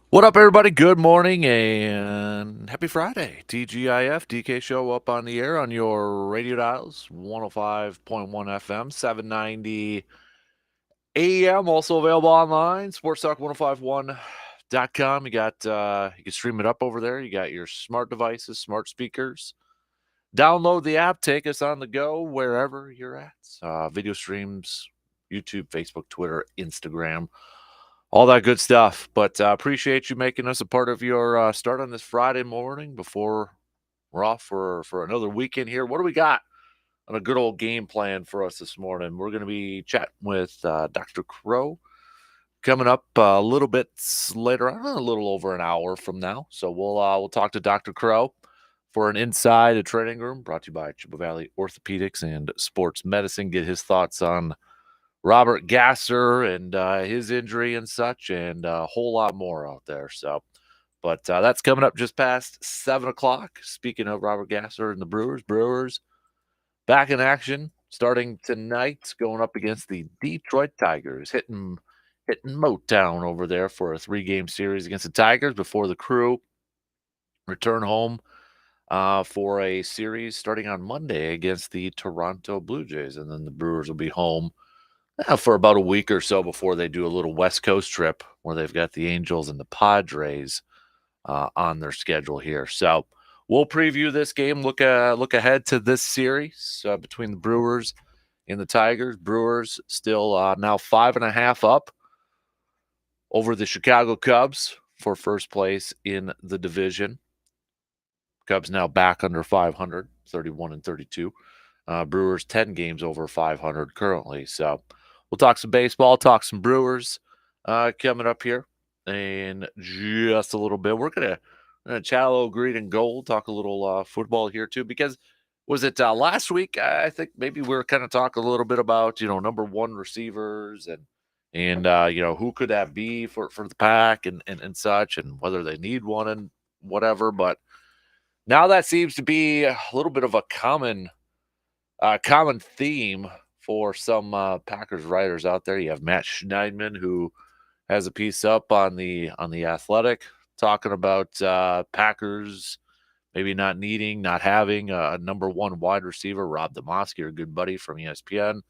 What up, everybody? Good morning and happy Friday. TGIF, DK Show up on the air on your radio dials, 105.1 FM, 790 AM, also available online, sportstalk1051.com. You can stream it up over there. You got your smart devices, smart speakers. Download the app, take us on the go wherever you're at. Video streams, YouTube, Facebook, Twitter, Instagram, all that good stuff. But appreciate you making us a part of your start on this Friday morning before we're off for another weekend here. What do we got on a good old game plan for us this morning? We're going to be chatting with Dr. Crow coming up a little bit later on, a little over an hour from now. So we'll talk to Dr. Crow for an inside a training room brought to you by Chippewa Valley Orthopedics and Sports Medicine. Get his thoughts on Robert Gasser and his injury and such, and a whole lot more out there. But that's coming up just past 7 o'clock. Speaking of Robert Gasser and the Brewers back in action starting tonight, going up against the Detroit Tigers, hitting Motown over there for a 3-game series against the Tigers before the Crew return home for a series starting on Monday against the Toronto Blue Jays, and then the Brewers will be home for about a week or so before they do a little West Coast trip where they've got the Angels and the Padres on their schedule here. So we'll preview this game, look ahead to this series between the Brewers and the Tigers. Brewers still now 5.5 up over the Chicago Cubs for first place in the division. Cubs now back under 500, 31-32. Brewers 10 games over 500 currently. So we'll talk some baseball, talk some Brewers coming up here in just a little bit. We're gonna chat a little green and gold, talk a little football here too, because was it last week? I think maybe we were kind of talking a little bit about number one receivers and who could that be for the pack and such, and whether they need one and whatever. But now that seems to be a little bit of a common theme for some Packers writers out there. You have Matt Schneidman, who has a piece up on the Athletic talking about Packers maybe not having a number one wide receiver. Rob Demoski, a good buddy from ESPN,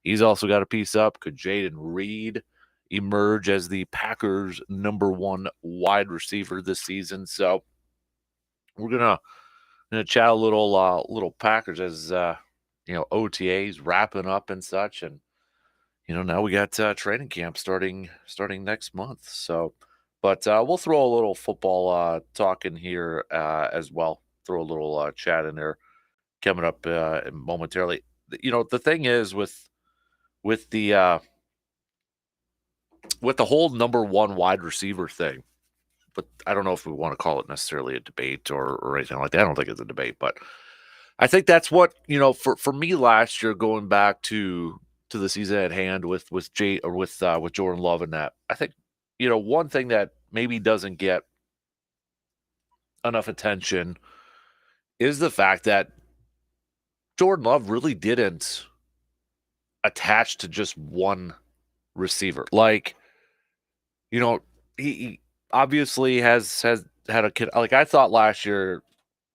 he's also got a piece up. Could Jaden Reed emerge as the Packers' number one wide receiver this season? So we're gonna chat a little Packers as OTAs wrapping up and such, and now we got training camp starting next month. So, but we'll throw a little football talk in here as well. Throw a little chat in there coming up momentarily. The thing is with the with the whole number one wide receiver thing, but I don't know if we want to call it necessarily a debate or anything like that. I don't think it's a debate, but I think that's what for me last year, going back to the season at hand with Jay or with Jordan Love and that. I think one thing that maybe doesn't get enough attention is the fact that Jordan Love really didn't attach to just one receiver. Like, he obviously has had a kid. Like, I thought last year,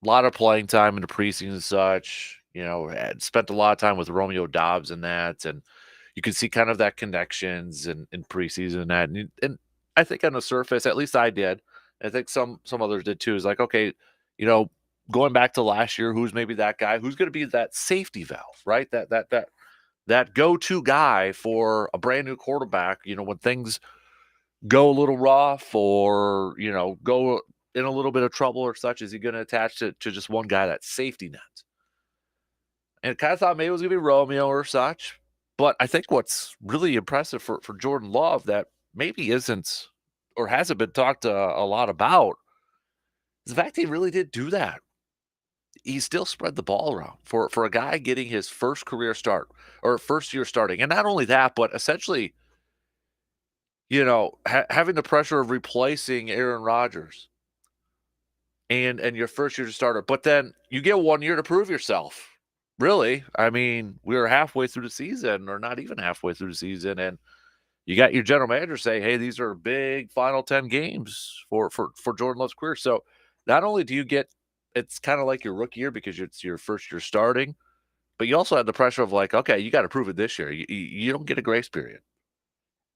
a lot of playing time in the preseason and such. Had spent a lot of time with Romeo Dobbs and that, and you can see kind of that connections in preseason and that. And I think on the surface, at least I did. I think some others did too. Is like, okay, going back to last year, who's maybe that guy who's going to be that safety valve, right? That go-to guy for a brand new quarterback. When things go a little rough or go in a little bit of trouble or such, is he going to attach to just one guy, that safety net? And kind of thought maybe it was going to be Romeo or such. But I think what's really impressive for Jordan Love that maybe isn't or hasn't been talked a lot about is the fact he really did do that. He still spread the ball around for a guy getting his first career start or first year starting. And not only that, but essentially, having the pressure of replacing Aaron Rodgers and your first year to starter. But then you get 1 year to prove yourself. Really, I mean, we were halfway through the season, or not even halfway through the season, and you got your general manager saying, hey, these are big final 10 games for Jordan Love's career. So not only do you get, it's kind of like your rookie year because it's your first year starting, but you also have the pressure of like, okay, you got to prove it this year. You don't get a grace period.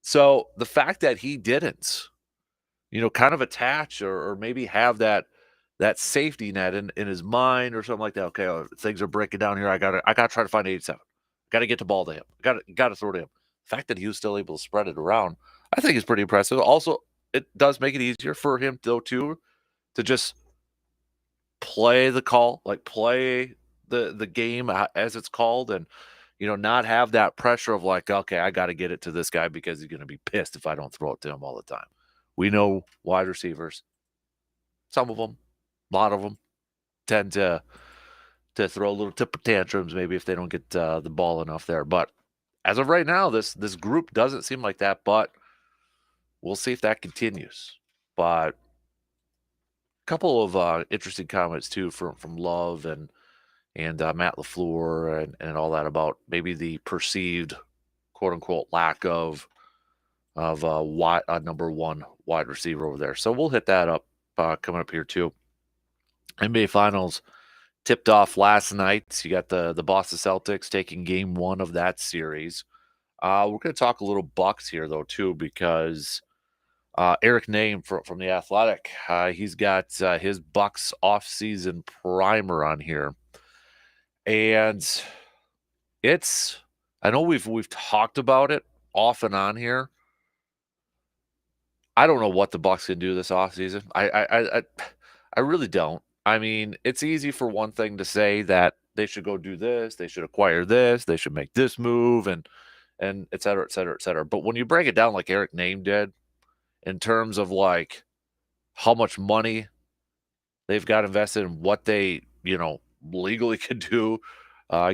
So the fact that he didn't, kind of attach or maybe have that safety net in his mind or something like that. Okay, things are breaking down here. I gotta try to find 87. Got to get the ball to him. Got to throw to him. The fact that he was still able to spread it around, I think is pretty impressive. Also, it does make it easier for him though too to just play the call, like play the game as it's called, and not have that pressure of like, okay, I got to get it to this guy because he's going to be pissed if I don't throw it to him all the time. We know wide receivers, some of them, a lot of them, tend to throw little temper tantrums maybe if they don't get the ball enough there. But as of right now, this group doesn't seem like that. But we'll see if that continues. But a couple of interesting comments too from Love and Matt LaFleur and all that about maybe the perceived quote unquote lack of number one wide receiver over there. So we'll hit that up coming up here too. NBA Finals tipped off last night. You got the Boston Celtics taking game one of that series. We're going to talk a little Bucks here though too because Eric Name from the Athletic, he's got his Bucks offseason primer on here, and I know we've talked about it off and on here. I don't know what the Bucks can do this offseason. I really don't. I mean, it's easy for one thing to say that they should go do this, they should acquire this, they should make this move, and et cetera, et cetera, et cetera. But when you break it down like Eric Name did, in terms of like how much money they've got invested in what they, legally can do,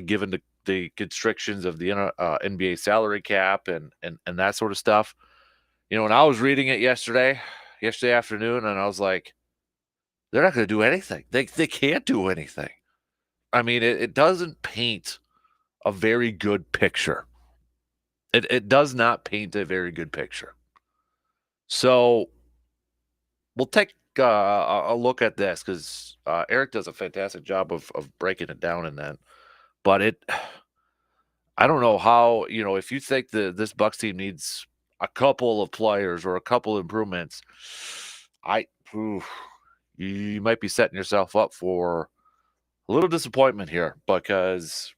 given the constrictions of the NBA salary cap and that sort of stuff. And I was reading it yesterday afternoon, and I was like, they're not going to do anything. They can't do anything. I mean, it doesn't paint a very good picture. It does not paint a very good picture. So we'll take a look at this because Eric does a fantastic job of breaking it down in that. But I don't know how, if you think this Bucks team needs a couple of players or a couple of improvements, you might be setting yourself up for a little disappointment here because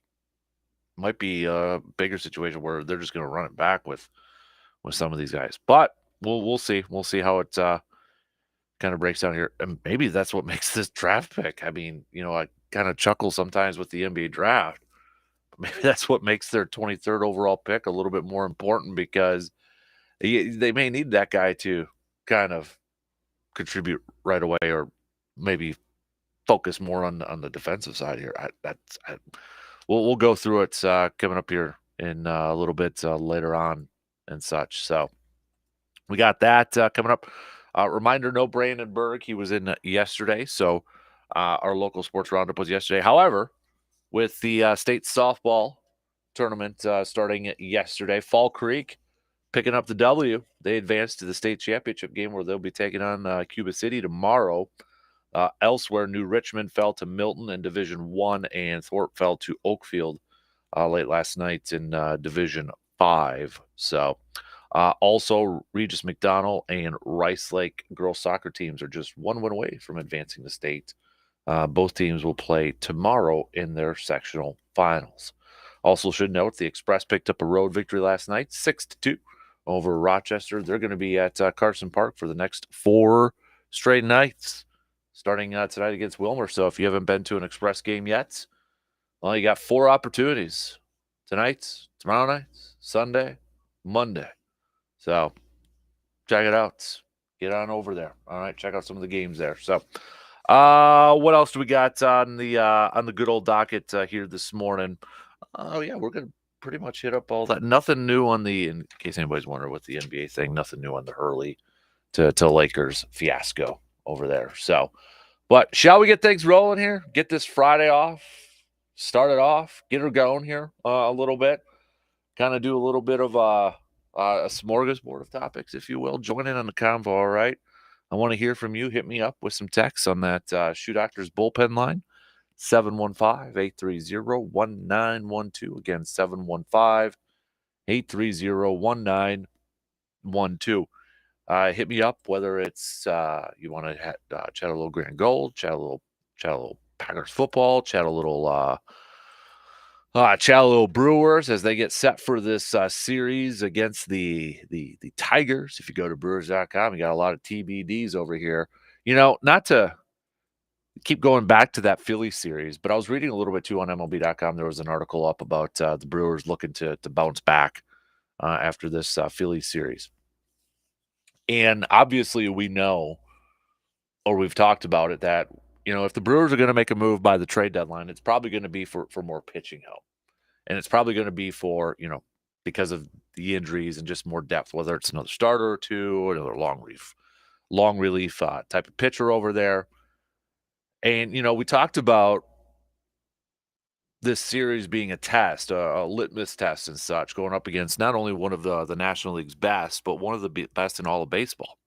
it might be a bigger situation where they're just going to run it back with some of these guys. But we'll see. We'll see how it kind of breaks down here. And maybe that's what makes this draft pick. I mean, I kind of chuckle sometimes with the NBA draft. But maybe that's what makes their 23rd overall pick a little bit more important because they may need that guy to kind of contribute right away or maybe focus more on the defensive side here. We'll go through it coming up here in a little bit later on and such. So we got that coming up. Reminder, no Brandon Berg. He was in yesterday. So our local sports roundup was yesterday. However, with the state softball tournament starting yesterday, Fall Creek picking up the W. They advanced to the state championship game where they'll be taking on Cuba City tomorrow. Elsewhere, New Richmond fell to Milton in Division 1, and Thorpe fell to Oakfield late last night in Division 5. So also, Regis McDonald and Rice Lake girls soccer teams are just one win away from advancing to state. Both teams will play tomorrow in their sectional finals. Also, should note the Express picked up a road victory last night, 6-2 over Rochester. They're going to be at Carson Park for the next 4 straight nights, starting tonight against Wilmer. So if you haven't been to an Express game yet, well, you got 4 opportunities tonight, tomorrow night, Sunday, Monday. So check it out. Get on over there. All right, check out some of the games there. So what else do we got on the good old docket here this morning? Oh yeah, we're gonna pretty much hit up all that. Nothing new on in case anybody's wondering what the NBA thing, nothing new on the Hurley to Lakers fiasco over there. So, but shall we get things rolling here? Get this Friday off, start it off, get her going here a little bit. Kind of do a little bit of a a smorgasbord of topics, if you will. Join in on the convo, all right? I want to hear from you. Hit me up with some texts on that Shoe Doctors bullpen line, 715-830-1912. Again, 715-830-1912. Hit me up, whether it's you want to chat a little Grand Gold, chat a little Packers football, chat a little Brewers as they get set for this series against the Tigers. If you go to Brewers.com, you got a lot of TBDs over here. Not to keep going back to that Philly series, but I was reading a little bit too on MLB.com. There was an article up about the Brewers looking to bounce back after this Philly series. And obviously we know, or we've talked about it, that, if the Brewers are going to make a move by the trade deadline, it's probably going to be for more pitching help. And it's probably going to be for, because of the injuries and just more depth, whether it's another starter or two, or another long relief type of pitcher over there. And, we talked about this series being a test, a litmus test and such, going up against not only one of the National League's best, but one of the best in all of baseball.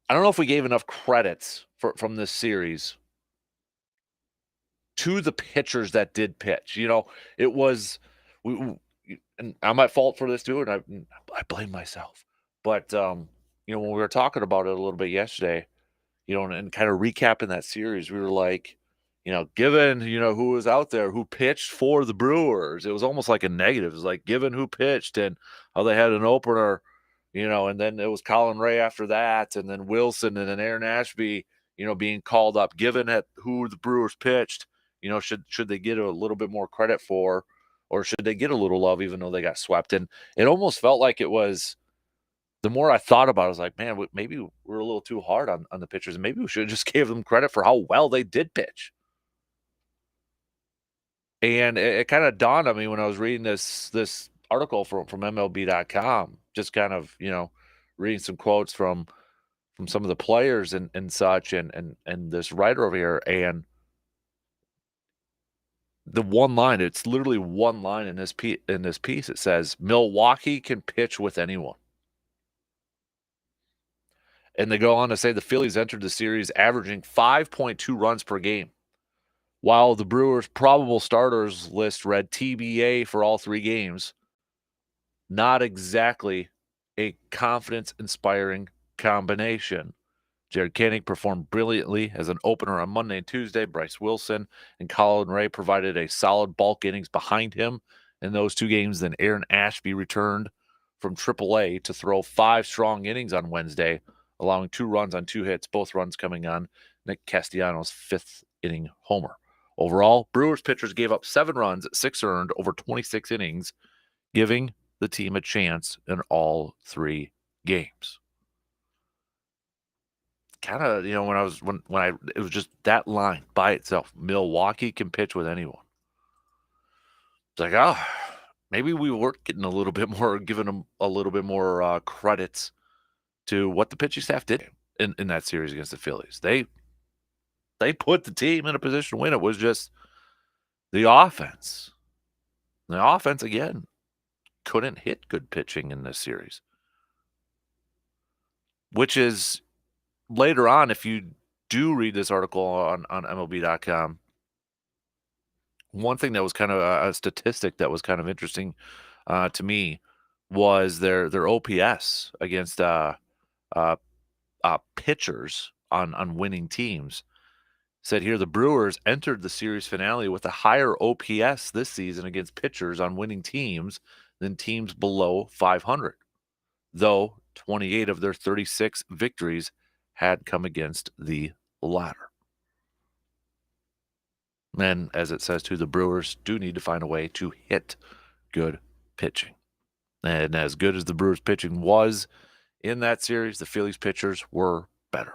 I don't know if we gave enough credits from this series to the pitchers that did pitch. It was, and I'm at fault for this too, and I blame myself. But when we were talking about it a little bit yesterday, and kind of recapping that series, we were like, given who was out there, who pitched for the Brewers, it was almost like a negative. It was like, given who pitched and how they had an opener, and then it was Colin Ray after that, and then Wilson, and then Aaron Ashby, being called up. Given at who the Brewers pitched, should they get a little bit more credit for, or should they get a little love even though they got swept? And it almost felt like it was, the more I thought about it, I was like, man, maybe we're a little too hard on the pitchers, and maybe we should have just gave them credit for how well they did pitch. And it kind of dawned on me when I was reading this article from MLB.com, just kind of, reading some quotes from some of the players and such, and this writer over here, and the one line, it's literally one line in this piece. It says, Milwaukee can pitch with anyone. And they go on to say the Phillies entered the series averaging 5.2 runs per game, while the Brewers' probable starters list read TBA for all 3 games. Not exactly a confidence-inspiring combination. Jared Koenig performed brilliantly as an opener on Monday and Tuesday. Bryce Wilson and Colin Ray provided a solid bulk innings behind him in those 2 games. Then Aaron Ashby returned from AAA to throw 5 strong innings on Wednesday, allowing 2 runs on 2 hits, both runs coming on Nick Castellanos' 5th inning homer. Overall, Brewers pitchers gave up 7 runs, 6 earned over 26 innings, giving the team a chance in all 3 games. Kind of, it was just that line by itself. Milwaukee can pitch with anyone. It's like, maybe we were getting a little bit more, giving them a little bit more credits to what the pitching staff did in that series against the Phillies. They put the team in a position to win. It was just the offense. The offense, again, couldn't hit good pitching in this series. Which is, later on, if you do read this article on MLB.com, one thing that was kind of a statistic that was kind of interesting to me was their OPS against pitchers on winning teams. Said here, the Brewers entered the series finale with a higher OPS this season against pitchers on winning teams than teams below 500, though 28 of their 36 victories had come against the latter. And as it says too, the Brewers do need to find a way to hit good pitching. And as good as the Brewers pitching was in that series, the Phillies pitchers were better.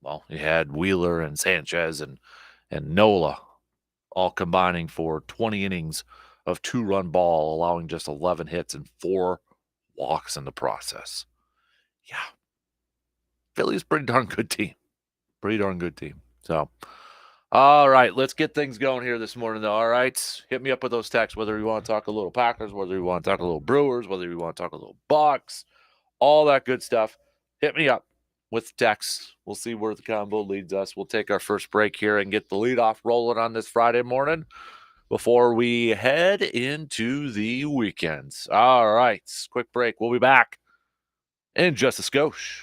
Well, you had Wheeler and Sanchez and Nola all combining for 20 innings of 2-run ball, allowing just 11 hits and 4 walks in the process. Yeah. Phillies, pretty darn good team. Pretty darn good team. So, All right, let's get things going here this morning, though. All right, hit me up with those texts, whether you want to talk a little Packers, whether you want to talk a little Brewers, whether you want to talk a little Bucks, all that good stuff. Hit me up with texts. We'll see where the combo leads us. We'll take our first break here and get the leadoff rolling on this Friday morning before we head into the weekends. All right, quick break. We'll be back in just a skosh.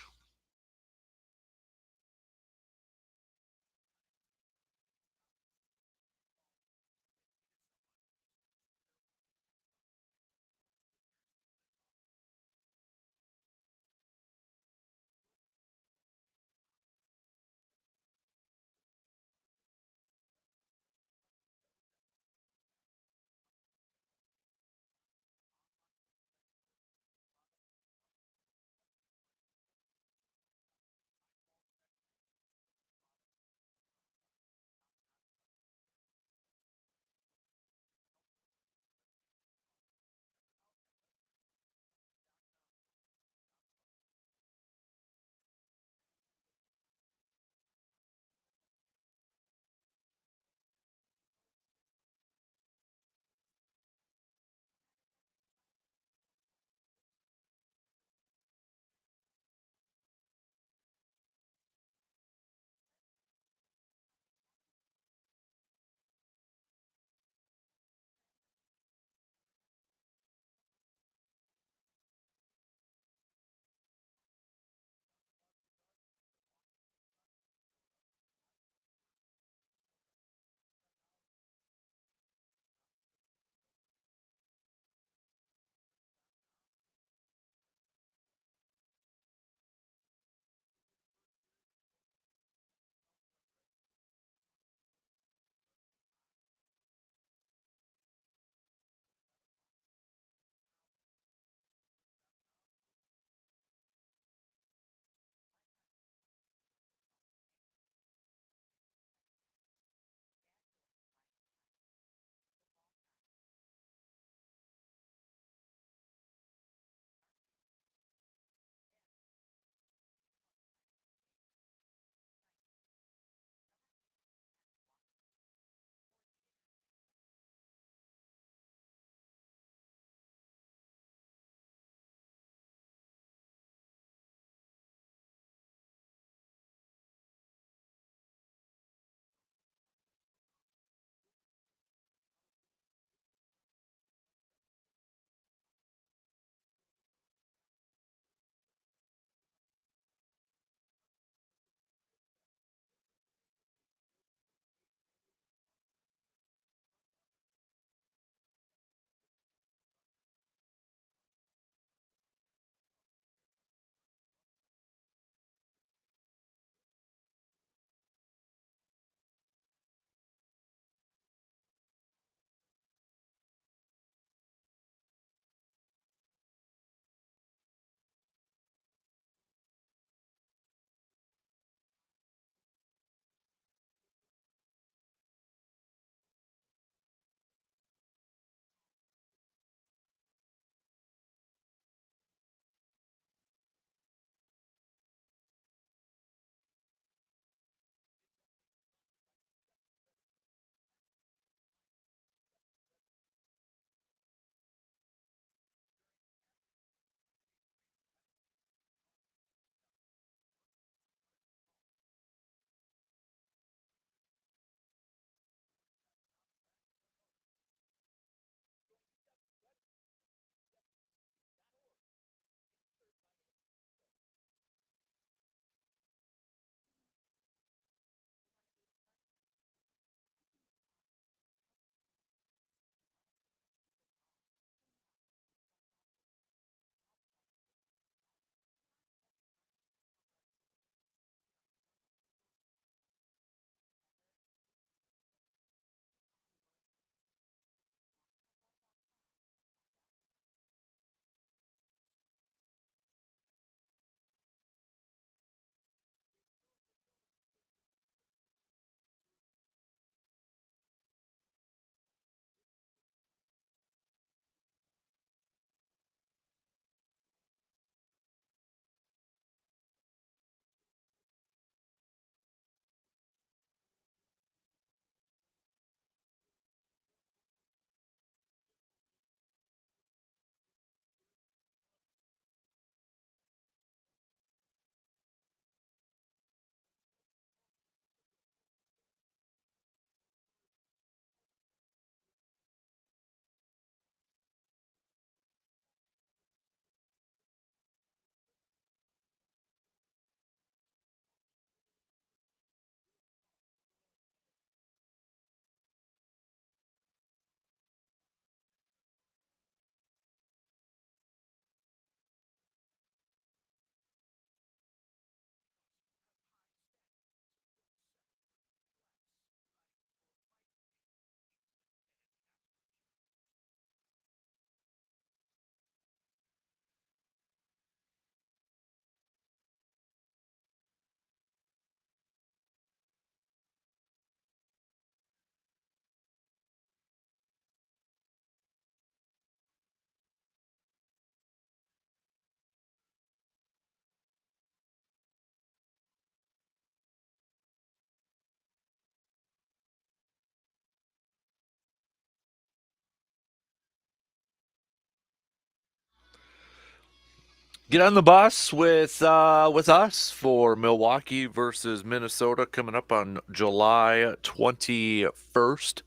Get on the bus with us for Milwaukee versus Minnesota coming up on July 21st.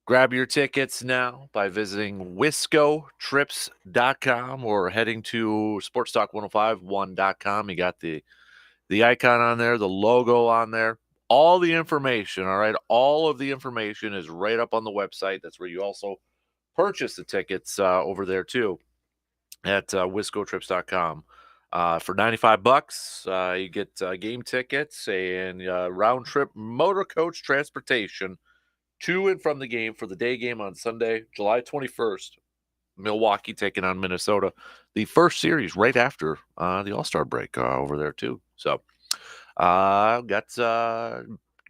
Grab your tickets now by visiting wiscotrips.com or heading to sportstalk1051.com. You got the icon on there, the logo on there, all the information, all right? All of the information is right up on the website. That's where you also purchase the tickets over there too at wiscotrips.com. For $95, you get game tickets and round trip motor coach transportation to and from the game for the day game on Sunday, July 21st. Milwaukee taking on Minnesota, the first series right after the All-Star break over there too. So,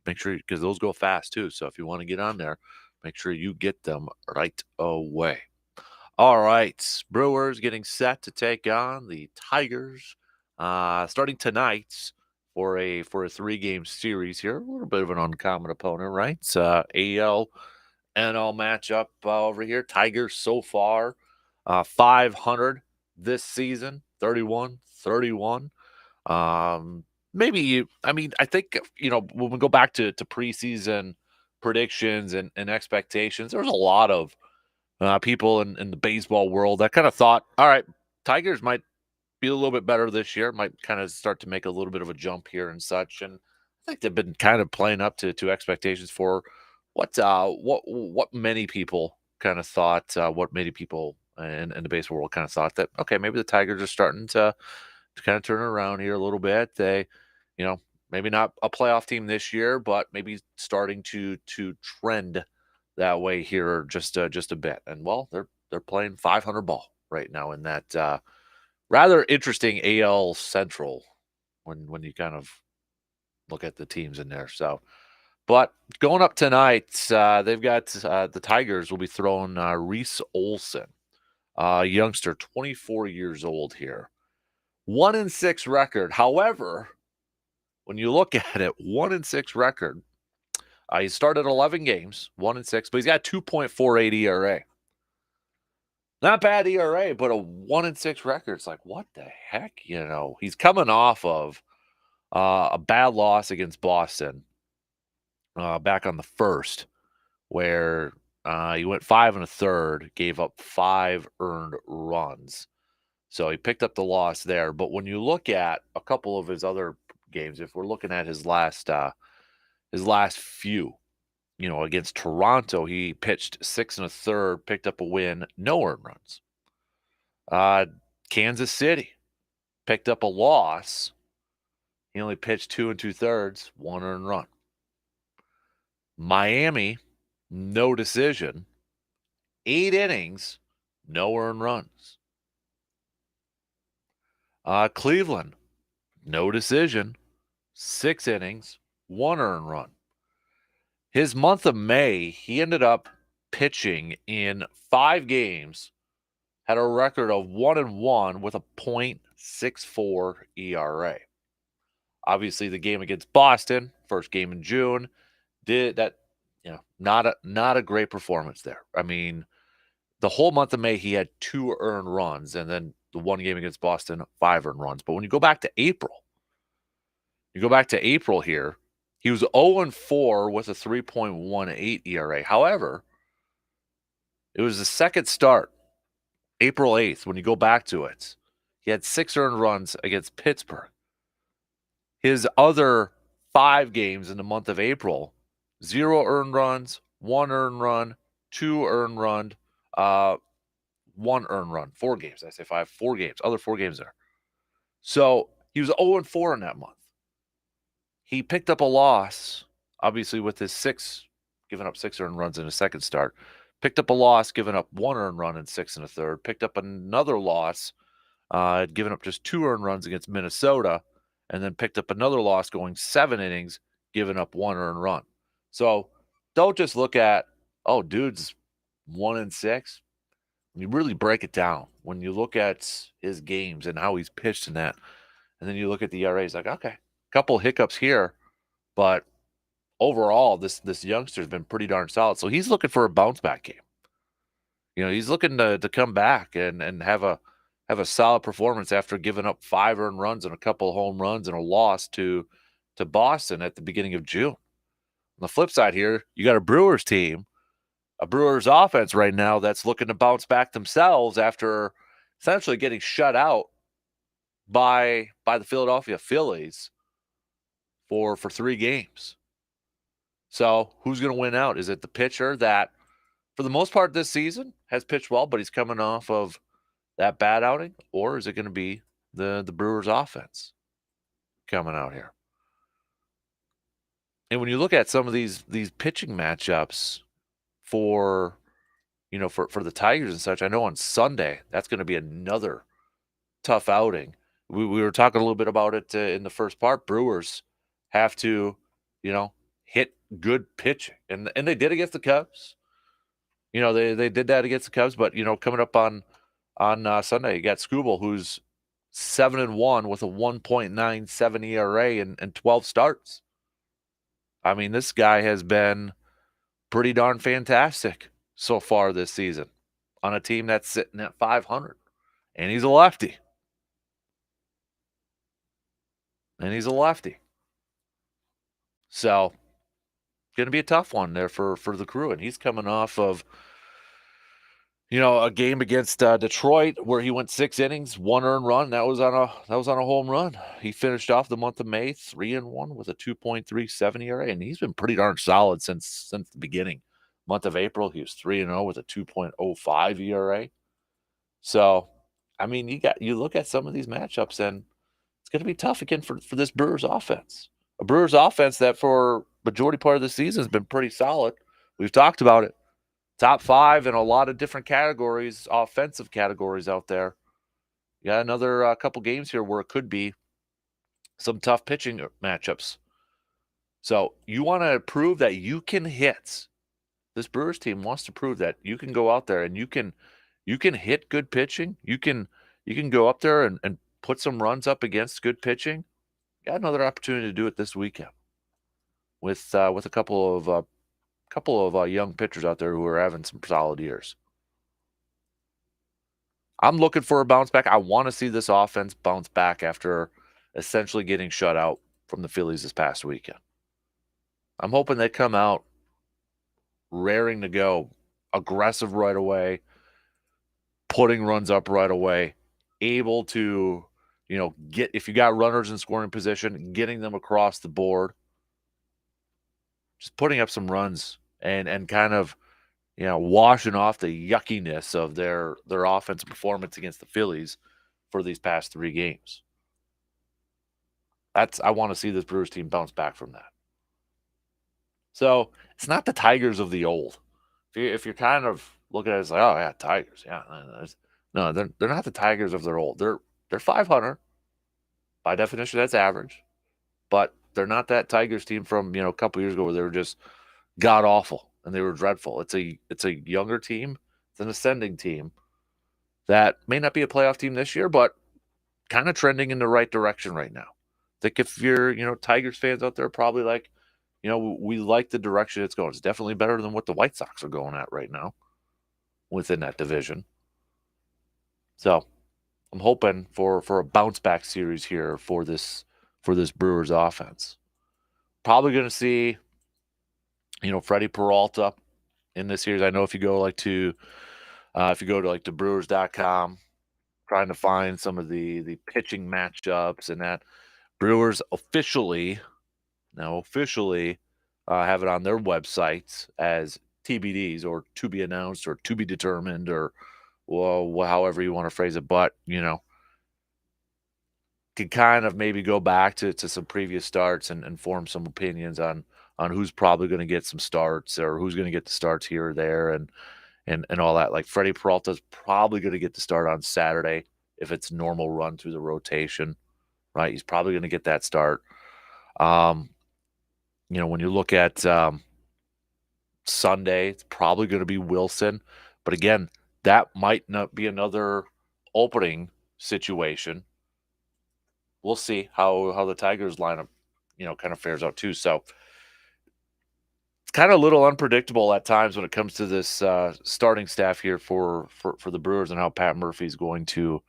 make sure, because those go fast too. So if you want to get on there, make sure you get them right away. All right, Brewers getting set to take on the Tigers, starting tonight for a 3-game series here. A little bit of an uncommon opponent, right? AL NL matchup over here. Tigers so far 500 this season, 31-31. Maybe I think when we go back to preseason predictions and expectations, there was a lot of people in the baseball world that kind of thought, all right, Tigers might be a little bit better this year, might kind of start to make a little bit of a jump here and such. And I think they've been kind of playing up to expectations for what many people kind of thought, what many people in the baseball world kind of thought that, okay, maybe the Tigers are starting to kind of turn around here a little bit. They, maybe not a playoff team this year, but maybe starting to trend that way here just a bit. And well, they're playing 500 ball right now in that rather interesting AL Central when you kind of look at the teams in there. So, but going up tonight, they've got the Tigers will be throwing Reese Olson, youngster, 24 years old here, 1-6 record. However, when you look at it, 1-6 record. He started 11 games, 1-6, but he's got 2.48 ERA. Not bad ERA, but a 1-6 record. It's like, what the heck? He's coming off of a bad loss against Boston back on the first, where he went 5 1/3, gave up 5 earned runs. So he picked up the loss there. But when you look at a couple of his other games, if we're looking at his last few, against Toronto, he pitched 6 1/3, picked up a win, no earned runs. Kansas City picked up a loss. He only pitched 2 2/3, 1 earned run. Miami, no decision, 8 innings, no earned runs. Cleveland, no decision, 6 innings, 1 earned run. His month of May, he ended up pitching in 5 games, had a record of 1-1 with a .64 ERA. Obviously, the game against Boston, first game in June, did that. Not a great performance there. I mean, the whole month of May, he had 2 earned runs, and then the one game against Boston, 5 earned runs. But when you go back to April, here, he was 0-4 with a 3.18 ERA. However, it was the second start, April 8th, when you go back to it. He had 6 earned runs against Pittsburgh. His other 5 games in the month of April, 0 earned runs, 1 earned run, 2 earned run, 1 earned run. 4 games. I say 5, 4 games. Other 4 games there. So he was 0-4 in that month. He picked up a loss, obviously, with his giving up 6 earned runs in his second start. Picked up a loss, giving up 1 earned run in 6 1/3. Picked up another loss, giving up just 2 earned runs against Minnesota, and then picked up another loss going 7 innings, giving up 1 earned run. So don't just look at, oh, dude's 1-6. When you really break it down, when you look at his games and how he's pitched in that, and then you look at the ERA, he's like, okay, couple hiccups here, but overall, this youngster's been pretty darn solid. So he's looking for a bounce back game. He's looking to come back and have a have a solid performance after giving up 5 earned runs and a couple of home runs and a loss to Boston at the beginning of June. On the flip side here, you got a Brewers team, a Brewers offense right now that's looking to bounce back themselves after essentially getting shut out by the Philadelphia Phillies for 3 games. So who's going to win out? Is it the pitcher that, for the most part this season, has pitched well, but he's coming off of that bad outing? Or is it going to be the Brewers offense coming out here? And when you look at some of these pitching matchups for, for the Tigers and such, I know on Sunday that's going to be another tough outing. We were talking a little bit about it in the first part. Brewers have to, hit good pitching, and they did against the Cubs. They did that against the Cubs, but coming up on Sunday, you got Skubal, who's 7-1 with a 1.97 ERA and 12 starts. I mean, this guy has been pretty darn fantastic so far this season on a team that's sitting at 500, and he's a lefty. So, going to be a tough one there for the Crew, and he's coming off of a game against Detroit where he went 6 innings, 1 earned run. That was on a home run. He finished off the month of May 3-1 with a 2.37 ERA, and he's been pretty darn solid since the beginning. Month of April, he was 3-0 with a 2.05 ERA. So, I mean, you look at some of these matchups, and it's going to be tough again for this Brewers offense. A Brewers offense that for majority part of the season has been pretty solid. We've talked about it. Top 5 in a lot of different categories, offensive categories out there. You got another couple games here where it could be some tough pitching matchups. So you want to prove that you can hit. This Brewers team wants to prove that you can go out there and you can hit good pitching. You can go up there and put some runs up against good pitching. Got another opportunity to do it this weekend with a couple of young pitchers out there who are having some solid years. I'm looking for a bounce back. I want to see this offense bounce back after essentially getting shut out from the Phillies this past weekend. I'm hoping they come out raring to go, aggressive right away, putting runs up right away, able to, get, if you got runners in scoring position, getting them across the board, just putting up some runs and kind of, washing off the yuckiness of their offensive performance against the Phillies for these past 3 games. I want to see this Brewers team bounce back from that. So it's not the Tigers of the old. If you're kind of looking at it as like, oh yeah, Tigers, yeah, no, they're not the Tigers of their old. They're 500. By definition, that's average, but they're not that Tigers team from a couple years ago where they were just god awful and they were dreadful. It's a younger team, it's an ascending team that may not be a playoff team this year, but kind of trending in the right direction right now. I think if you're Tigers fans out there, probably like, we like the direction it's going. It's definitely better than what the White Sox are going at right now within that division. So I'm hoping for a bounce back series here for this Brewers offense. Probably going to see, Freddie Peralta in this series. I know if you go to Brewers.com, trying to find some of the pitching matchups and that, Brewers officially have it on their websites as TBDs, or to be announced, or to be determined, or however you want to phrase it. But can kind of maybe go back to some previous starts and form some opinions on who's probably going to get some starts or who's going to get the starts here or there and all that. Like Freddie Peralta's probably going to get the start on Saturday if it's normal run through the rotation, right? He's probably going to get that start. When you look at Sunday, it's probably going to be Wilson. But again, that might not be another opening situation. We'll see how the Tigers lineup, kind of fares out too. So it's kind of a little unpredictable at times when it comes to this starting staff here for the Brewers and how Pat Murphy's going to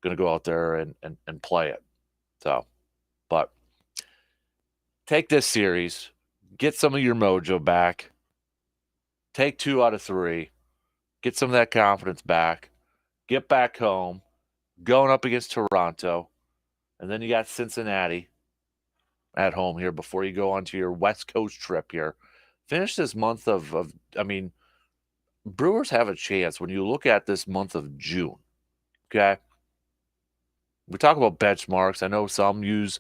going to go out there and play it. So, but take this series, get some of your mojo back, take 2 out of 3, get some of that confidence back, get back home, going up against Toronto, and then you got Cincinnati at home here before you go on to your West Coast trip here. Finish this month of I mean, Brewers have a chance when you look at this month of June, okay? We talk about benchmarks. I know some use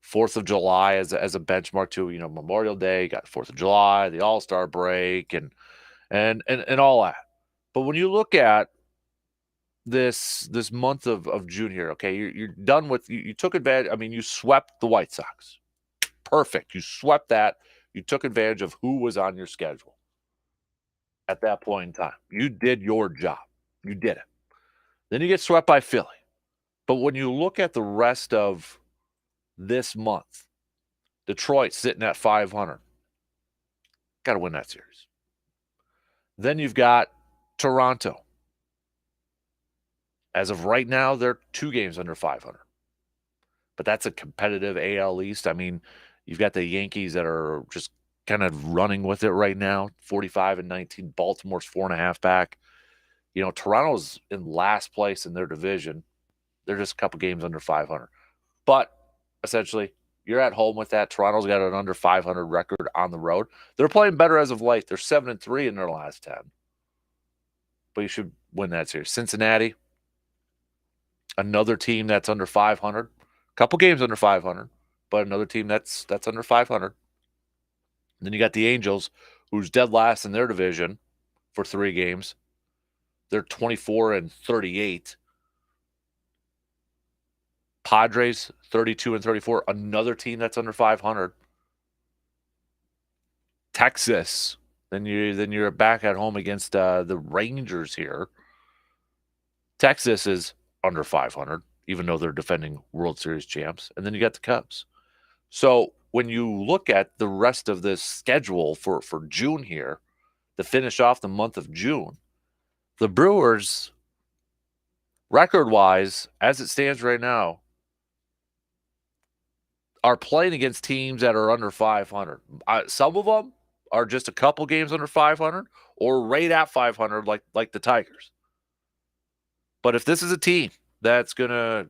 4th of July as a benchmark too. You know, Memorial Day, you got 4th of July, the All-Star break, and all that. But when you look at this month of June here, okay, you're done with you took advantage. I mean, you swept the White Sox. Perfect. You swept that. You took advantage of who was on your schedule at that point in time. You did your job. You did it. Then you get swept by Philly. But when you look at the rest of this month, Detroit sitting at 500. Got to win that series. Then you've got Toronto. As of right now, they're 2 games under 500. But that's a competitive AL East. I mean, you've got the Yankees that are just kind of running with it right now, 45-19. Baltimore's 4.5 back. You know, Toronto's in last place in their division. They're just a couple games under 500. But essentially, you're at home with that. Toronto's got an under 500 record on the road. They're playing better as of late. They're 7-3 in their last 10. But you should win that series. Cincinnati, another team that's under 500. Couple games under 500, but another team that's under 500. And then you got the Angels, who's dead last in their division for 3 games. They're 24-38. Padres 32-34, another team that's under 500. Texas, then you're back at home against the Rangers here. Texas is under 500, even though they're defending World Series champs. And then you got the Cubs. So when you look at the rest of this schedule for June here, to finish off the month of June, the Brewers, record-wise, as it stands right now, are playing against teams that are under 500. Some of them are just a couple games under 500 or right at 500 like the Tigers. But if this is a team that's going to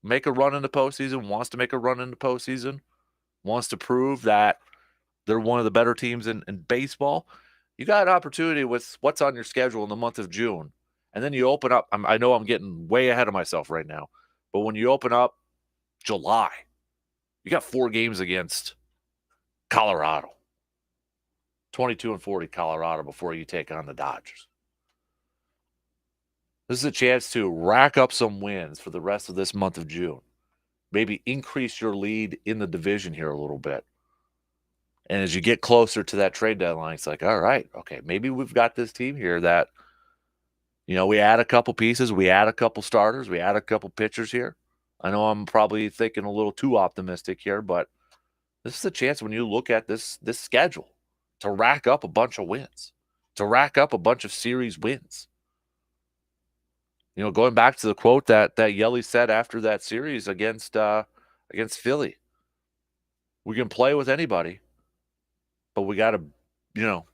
make a run in the postseason, wants to make a run in the postseason, wants to prove that they're one of the better teams in baseball, you got an opportunity with what's on your schedule in the month of June. And then you open up. I know I'm getting way ahead of myself right now. But when you open up July, you got 4 games against Colorado. 22-40 Colorado before you take on the Dodgers. This is a chance to rack up some wins for the rest of this month of June. Maybe increase your lead in the division here a little bit. And as you get closer to that trade deadline, it's like, all right, okay, maybe we've got this team here that, you know, we add a couple pieces, we add a couple starters, we add a couple pitchers here. I know I'm probably thinking a little too optimistic here, but this is a chance when you look at this schedule to rack up a bunch of wins, to rack up a bunch of series wins. You know, going back to the quote that Yelly said after that series against Philly, we can play with anybody, but we got to, you know,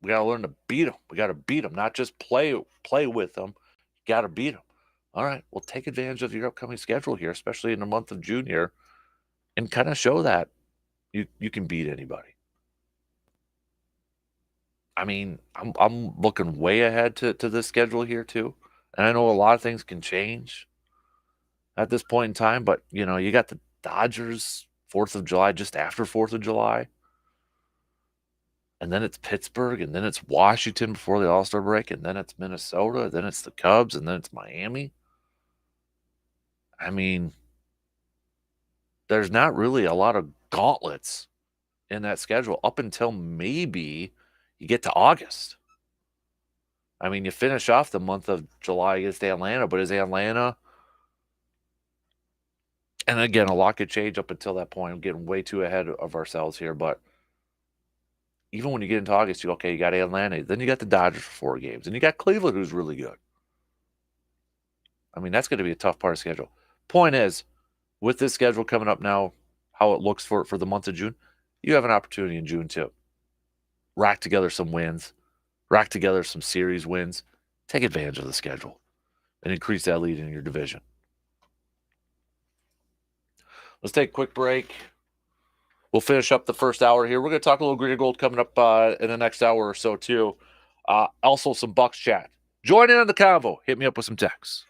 we got to learn to beat them. We got to beat them, not just play with them. You got to beat them. All right, well, take advantage of your upcoming schedule here, especially in the month of June here, and kind of show that you can beat anybody. I mean, I'm looking way ahead to this schedule here too, and I know a lot of things can change at this point in time. But you know, you got the Dodgers 4th of July, just after 4th of July, and then it's Pittsburgh, and then it's Washington before the All-Star break, and then it's Minnesota, and then it's the Cubs, and then it's Miami. I mean, there's not really a lot of gauntlets in that schedule up until maybe you get to August. I mean, you finish off the month of July against Atlanta, but is Atlanta... And again, a lot could change up until that point. I'm getting way too ahead of ourselves here, but even when you get into August, you got Atlanta. Then you got the Dodgers for 4 games, and you got Cleveland, who's really good. I mean, that's going to be a tough part of schedule. Point is, with this schedule coming up now, how it looks for the month of June, you have an opportunity in June too. Rack together some wins, rack together some series wins, take advantage of the schedule, and increase that lead in your division. Let's take a quick break. We'll finish up the first hour here. We're going to talk a little green and gold coming up in the next hour or so too. Also, some Bucks chat. Join in on the convo. Hit me up with some texts.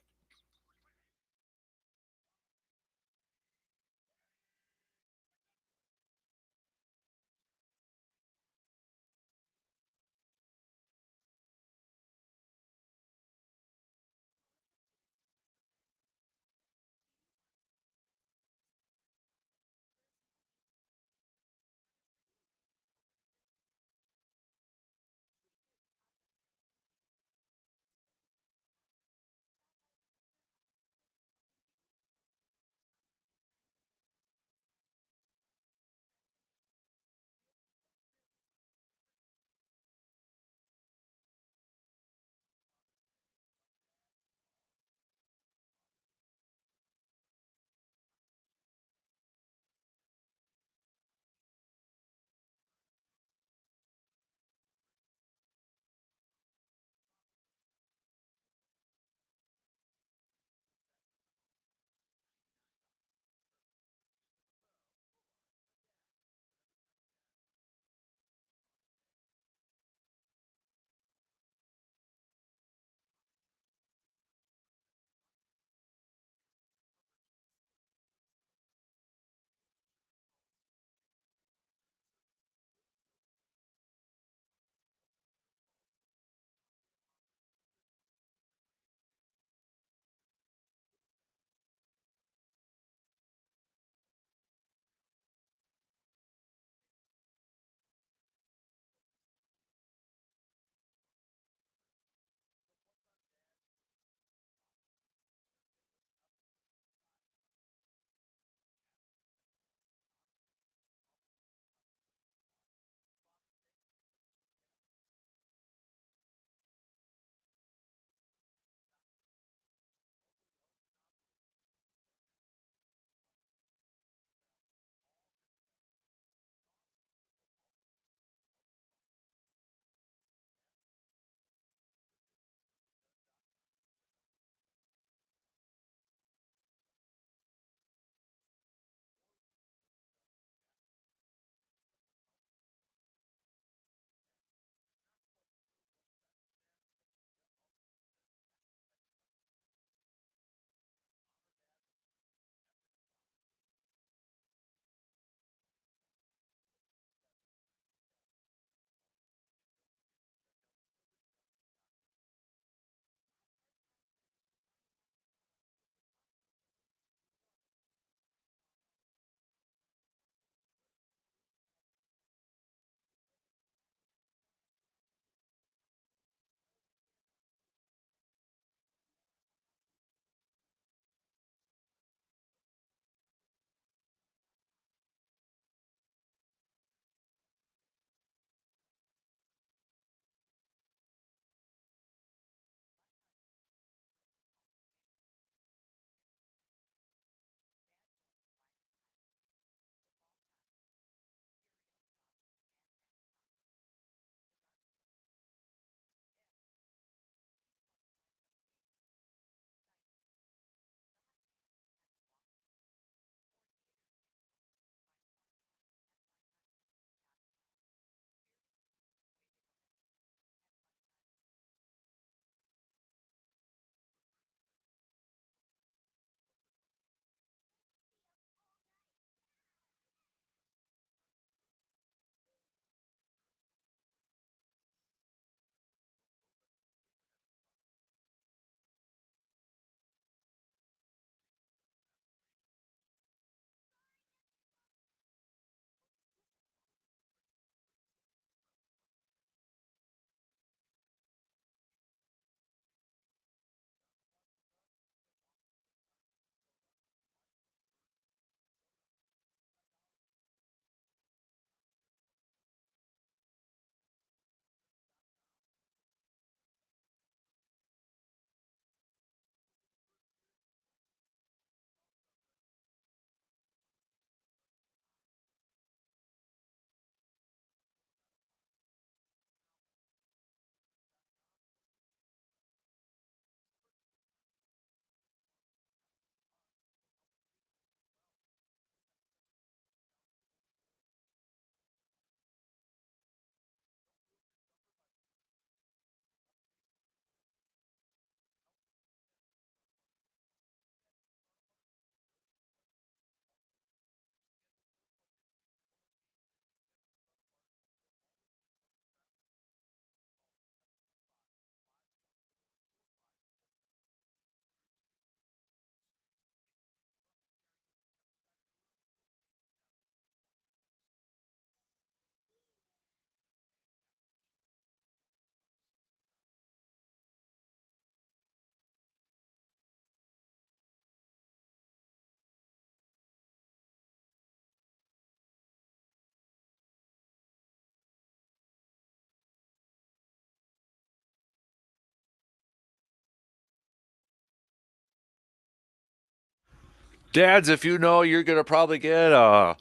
Dads, if you know you're going to probably get a,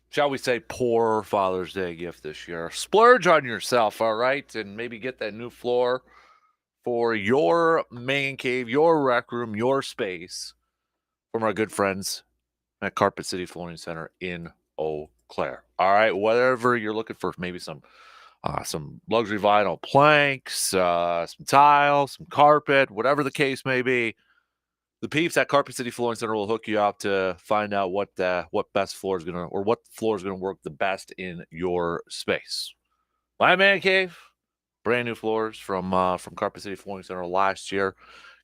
shall we say, poor Father's Day gift this year, splurge on yourself, all right? And maybe get that new floor for your man cave, your rec room, your space from our good friends at Carpet City Flooring Center in Eau Claire. All right, whatever you're looking for, maybe some luxury vinyl planks, some tile, some carpet, whatever the case may be. The peeps at Carpet City Flooring Center will hook you up to find out what best floor is gonna, or what floor is gonna work the best in your space. My man cave, brand new floors from Carpet City Flooring Center last year.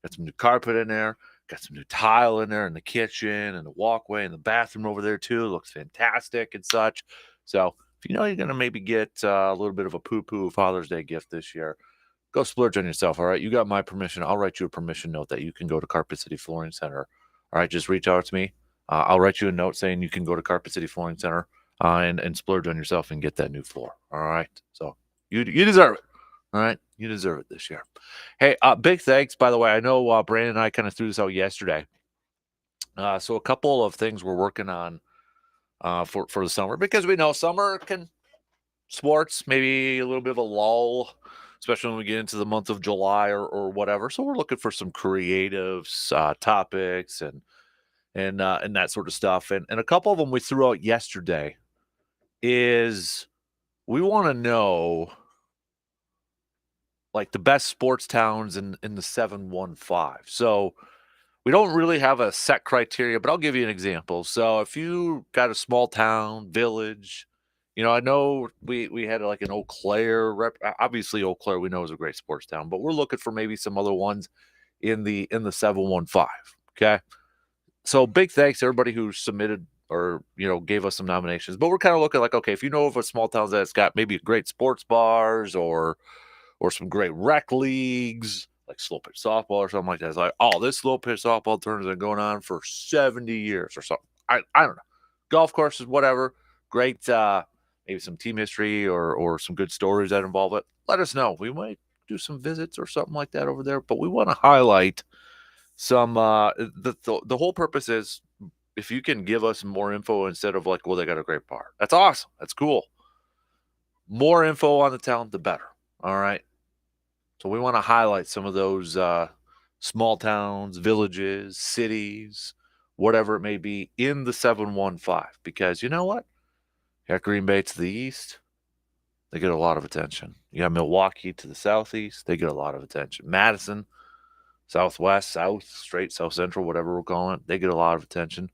Got some new carpet in there. Got some new tile in there in the kitchen and the walkway and the bathroom over there too. It looks fantastic and such. So if you know you're gonna maybe get a little bit of a poo-poo Father's Day gift this year, go splurge on yourself. All right, you got my permission. I'll write you a permission note that you can go to Carpet City Flooring Center. All right, just reach out to me. I'll write you a note saying you can go to Carpet City Flooring Center and splurge on yourself and get that new floor. All right, so you deserve it. All right, you deserve it this year. Hey, big thanks, by the way. I know Brandon and I kind of threw this out yesterday. So a couple of things we're working on for the summer, because we know summer can sports maybe a little bit of a lull, especially when we get into the month of July or whatever. So we're looking for some creative topics and that sort of stuff. And a couple of them we threw out yesterday is we want to know like the best sports towns in the 715. So we don't really have a set criteria, but I'll give you an example. So if you got a small town, village, I know we had like an Eau Claire obviously Eau Claire we know is a great sports town, but we're looking for maybe some other ones in the 715. Okay. So big thanks to everybody who submitted or gave us some nominations. But we're kind of looking like, okay, if you know of a small town that's got maybe great sports bars or some great rec leagues, like slow pitch softball or something like that. It's like, oh, this slow pitch softball tournament has been going on for 70 years or something. I don't know. Golf courses, whatever. Great, maybe some team history or some good stories that involve it. Let us know. We might do some visits or something like that over there. But we want to highlight some. The whole purpose is if you can give us more info instead of like, well, they got a great bar. That's awesome. That's cool. More info on the town, the better. All right. So we want to highlight some of those small towns, villages, cities, whatever it may be in the 715. Because you know what? You got Green Bay to the east, they get a lot of attention. You got Milwaukee to the southeast, they get a lot of attention. Madison, southwest, south, straight, south central, whatever we're calling it, they get a lot of attention.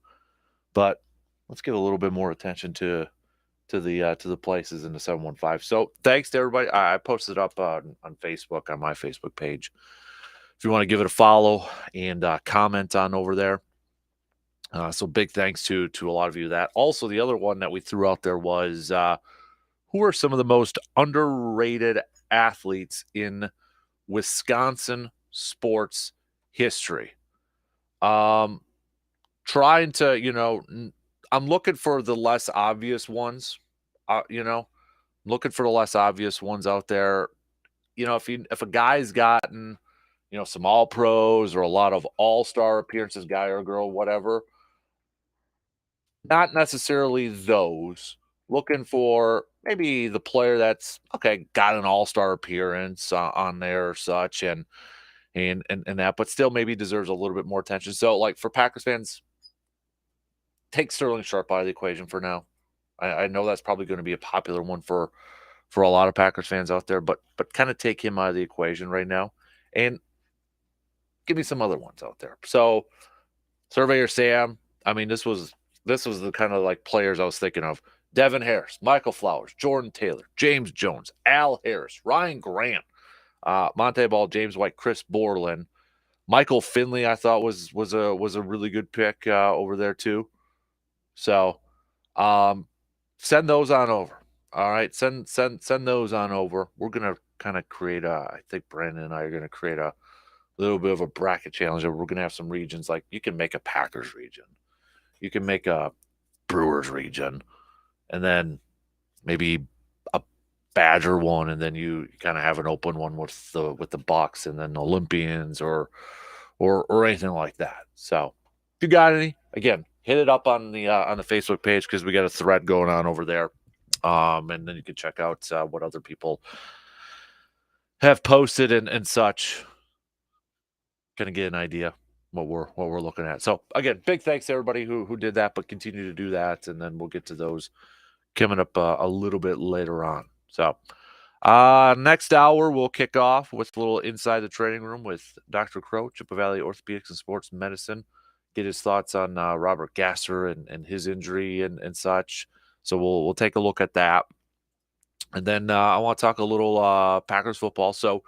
But let's give a little bit more attention to the places in the 715. So thanks to everybody. I posted up on Facebook on my Facebook page. If you want to give it a follow and comment on over there. So big thanks to a lot of you. That also the other one that we threw out there was who are some of the most underrated athletes in Wisconsin sports history. Trying to I'm looking for the less obvious ones. Looking for the less obvious ones out there. If a guy's gotten, some all pros or a lot of all-star appearances, guy or girl, whatever, not necessarily those. Looking for maybe the player that's okay, got an all-star appearance on there or such, and that, but still maybe deserves a little bit more attention. So, like for Packers fans, take Sterling Sharp out of the equation for now. I know that's probably going to be a popular one for a lot of Packers fans out there, but kind of take him out of the equation right now and give me some other ones out there. So Surveyor Sam, I mean, this was the kind of like players I was thinking of. Devin Harris, Michael Flowers, Jordan Taylor, James Jones, Al Harris, Ryan Grant, Monte Ball, James White, Chris Borland, Michael Finley. I thought was a really good pick over there too. So send those on over. All right, send those on over. We're gonna kind of create I think Brandon and I are gonna create a little bit of a bracket challenge. We're gonna have some regions, like you can make a Packers region, you can make a Brewers region, and then maybe a Badger one, and then you kind of have an open one with the Bucks, and then Olympians or anything like that. So you got any, again, hit it up on the Facebook page because we got a thread going on over there. And then you can check out what other people have posted and such. Gonna get an idea what we're looking at. So again, big thanks to everybody who did that, but continue to do that, and then we'll get to those coming up a little bit later on. So next hour we'll kick off with a little inside the training room with Dr. Crow, Chippewa Valley Orthopedics and Sports Medicine. Get his thoughts on Robert Gasser and his injury and such. So we'll take a look at that. And then I want to talk a little Packers football. So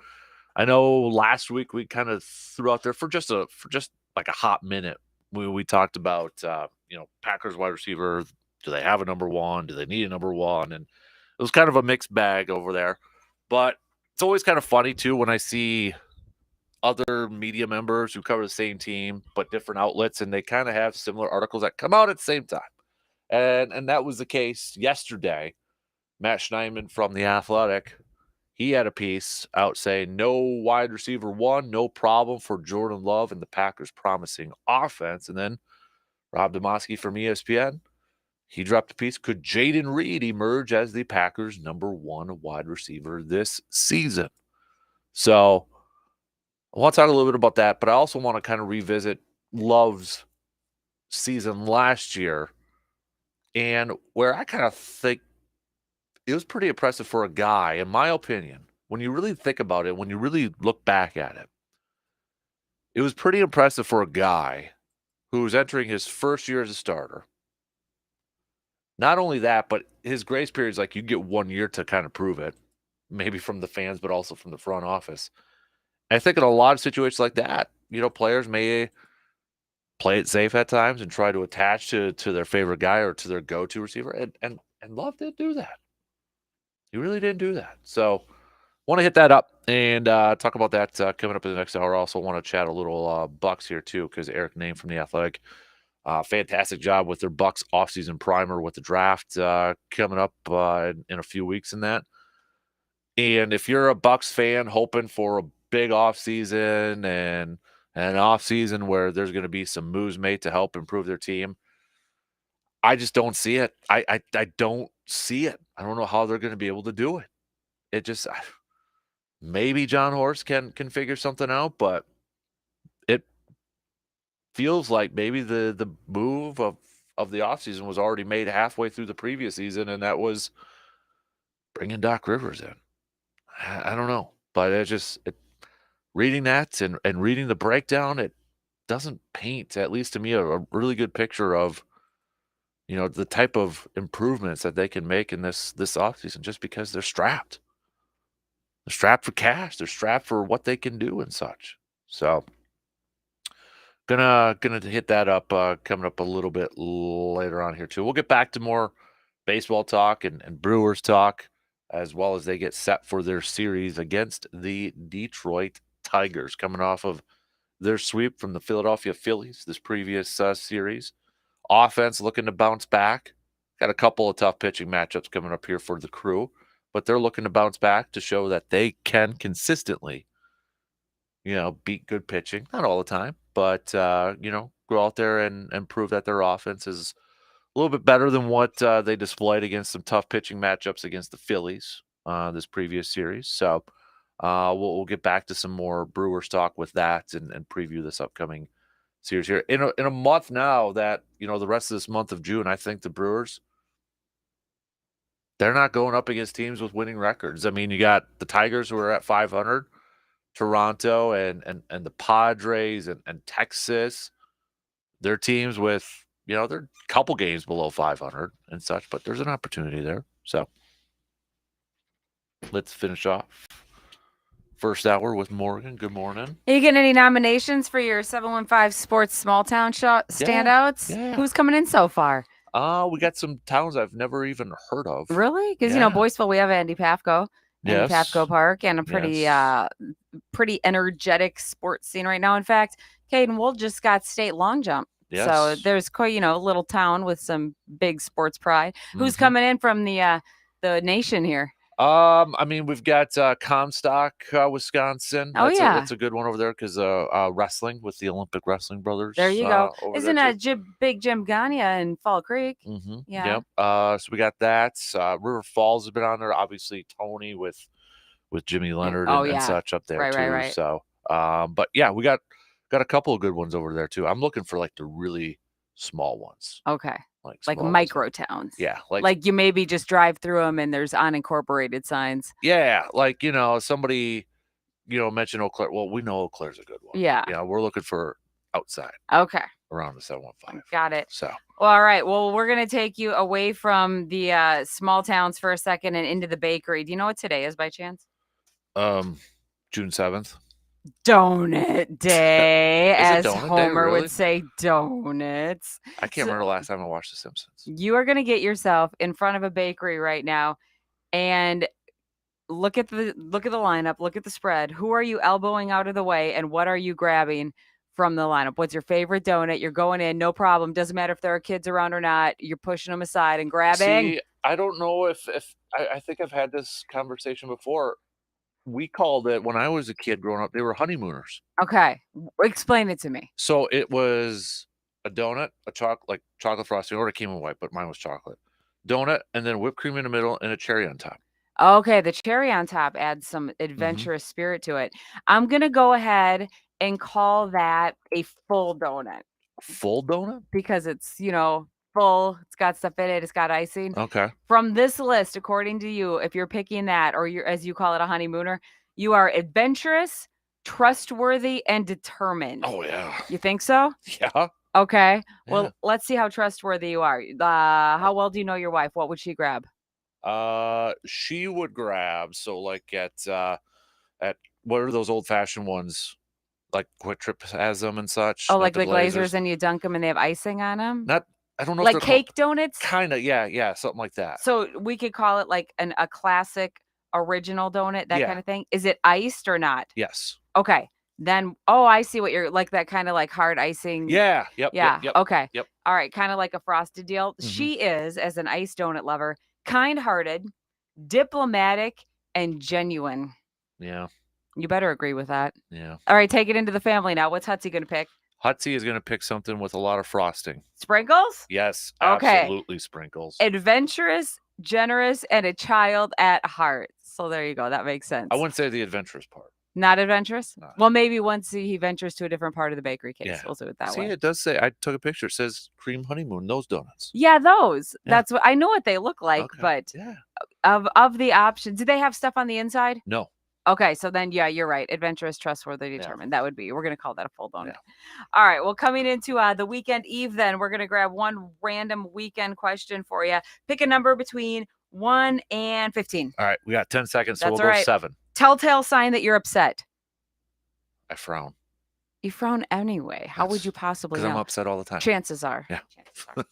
I know last week we kind of threw out there for just like a hot minute. We talked about Packers wide receiver. Do they have a number one? Do they need a number one? And it was kind of a mixed bag over there. But it's always kind of funny too when I see other media members who cover the same team but different outlets, and they kind of have similar articles that come out at the same time. And that was the case yesterday. Matt Schneidman from The Athletic, he had a piece out saying no wide receiver one, no problem for Jordan Love and the Packers' promising offense. And then Rob Demoski from ESPN, he dropped a piece. Could Jaden Reed emerge as the Packers' number one wide receiver this season? So I want to talk a little bit about that, but I also want to kind of revisit Love's season last year and where I kind of think it was pretty impressive for a guy, in my opinion. When you really think about it, when you really look back at it, it was pretty impressive for a guy who was entering his first year as a starter. Not only that, but his grace period is like you get 1 year to kind of prove it, maybe from the fans, but also from the front office. And I think in a lot of situations like that, players may play it safe at times and try to attach to their favorite guy or to their go-to receiver. And Love didn't do that. He really didn't do that. So want to hit that up and talk about that coming up in the next hour. I also want to chat a little Bucks here too, because Eric Name from The Athletic, fantastic job with their Bucks offseason primer with the draft coming up in a few weeks in that. And if you're a Bucks fan hoping for a big offseason and an offseason where there's going to be some moves made to help improve their team, I just don't see it. I don't see it. I don't know how they're going to be able to do it. It just maybe John Horst can figure something out, but it feels like maybe the move of the offseason was already made halfway through the previous season, and that was bringing Doc Rivers in. I don't know, but reading that and reading the breakdown, it doesn't paint, at least to me, a really good picture of the type of improvements that they can make in this offseason, just because they're strapped. They're strapped for cash. They're strapped for what they can do and such. So gonna hit that up coming up a little bit later on here too. We'll get back to more baseball talk and Brewers talk, as well as they get set for their series against the Detroit Tigers, coming off of their sweep from the Philadelphia Phillies this previous series. Offense looking to bounce back. Got a couple of tough pitching matchups coming up here for the Crew, but they're looking to bounce back to show that they can consistently, beat good pitching. Not all the time, but, go out there and prove that their offense is a little bit better than what they displayed against some tough pitching matchups against the Phillies this previous series. So we'll get back to some more Brewers talk with that and preview this upcoming series here in a month now that the rest of this month of June. I think the Brewers, they're not going up against teams with winning records. I mean, you got the Tigers who are at 500, Toronto and the Padres and Texas. They're teams with they're a couple games below 500 and such, but there's an opportunity there. So let's finish off first hour with Morgan. Good morning. Are you getting any nominations for your 715 Sports Small Town standouts? Yeah. Who's coming in so far? We got some towns I've never even heard of. Really? Because, Boyceville, we have Andy Pafko. Yes. Andy Pafko Park, and a pretty energetic sports scene right now. In fact, Caden Wold just got state long jump. Yes. So there's quite, a little town with some big sports pride. Mm-hmm. Who's coming in from the nation here? I mean, we've got Comstock, Wisconsin. Oh, yeah. That's a good one over there because wrestling with the Olympic Wrestling Brothers. There you go. Over Isn't there that Big Jim Gania in Fall Creek? Yeah. Yep. So we got that. River Falls has been on there. Obviously, Tony with Jimmy Leonard Oh, and yeah. such up there Right, too. right. So, but yeah, we got a couple of good ones over there too. I'm looking for like the really small ones. Okay. Like Like small ones, micro towns. Yeah, Like you maybe just drive through them and there's unincorporated signs. yeah, like somebody mentioned Eau Claire. Well, we know Eau Claire's a good one. Yeah. Yeah, we're looking for outside Okay. around the 715. Got it. So, Well, all right. Well, we're gonna take you away from the small towns for a second and into the bakery. Do you know what today is by chance? June 7th. Donut Day, Is it as Donut Day, Homer really? would say, donuts. I can't remember the last time I watched The Simpsons. You are gonna get yourself in front of a bakery right now and look at the lineup, look at the spread. Who are you elbowing out of the way and what are you grabbing from the lineup? What's your favorite donut? You're going in, no problem. Doesn't matter if there are kids around or not. You're pushing them aside and grabbing. See, I don't know if I think I've had this conversation before. We called it, when I was a kid growing up, they were honeymooners. Okay. Explain it to me. So it was a donut, chocolate frosting, or it came in white, but mine was chocolate. Donut, and then whipped cream in the middle and a cherry on top. Okay, the cherry on top adds some adventurous spirit to it. I'm gonna go ahead and call that a full donut. Full donut? Because it's, full, it's got stuff in it, it's got icing. Okay. From this list, according to you, if you're picking that, or you're, as you call it, a honeymooner, you are adventurous, trustworthy, and determined. Oh, yeah. You think so? Yeah. Okay. Yeah. Well, let's see how trustworthy you are. How well do you know your wife? What would she grab? She would grab, so like at what are those old fashioned ones? Like Quick Trip has them and such. Oh, like the glazers, and you dunk them and they have icing on them? I don't know like if they're cake donuts? Kinda, yeah, something like that. So we could call it like a classic original donut, that kind of thing. Is it iced or not? Yes. Okay. Then, I see what you're like, that kind of like hard icing. Yeah. Yep. Yeah. Yep. Okay. Yep. All right. Kind of like a frosted deal. She is, as an iced donut lover, kind-hearted, diplomatic, and genuine. Yeah. You better agree with that. Yeah. All right. Take it into the family now. What's Hutsy going to pick? Hutsy is going to pick something with a lot of frosting. Sprinkles? Yes. Okay. Absolutely sprinkles. Adventurous, generous, and a child at heart. So there you go. That makes sense. I wouldn't say the adventurous part. Not adventurous? No. Well, maybe once he ventures to a different part of the bakery case. Yeah. We'll do it that See, way. it does say, I took a picture. It says cream honeymoon, those donuts. Yeah, those. Yeah. That's what I know what they look like, but yeah. of the options, do they have stuff on the inside? No. Okay, so then yeah, you're right. Adventurous, trustworthy, determined. That would be. We're gonna call that a full donut. Yeah. All right. Well, coming into the weekend eve, then we're gonna grab one random weekend question for you. Pick a number between 1 and 15. All right, we got 10 seconds, so That's we'll go right. 7. Telltale sign that you're upset. I frown. You frown anyway. How would you possibly know? Because I'm upset all the time. Chances are. Yeah. Chances are.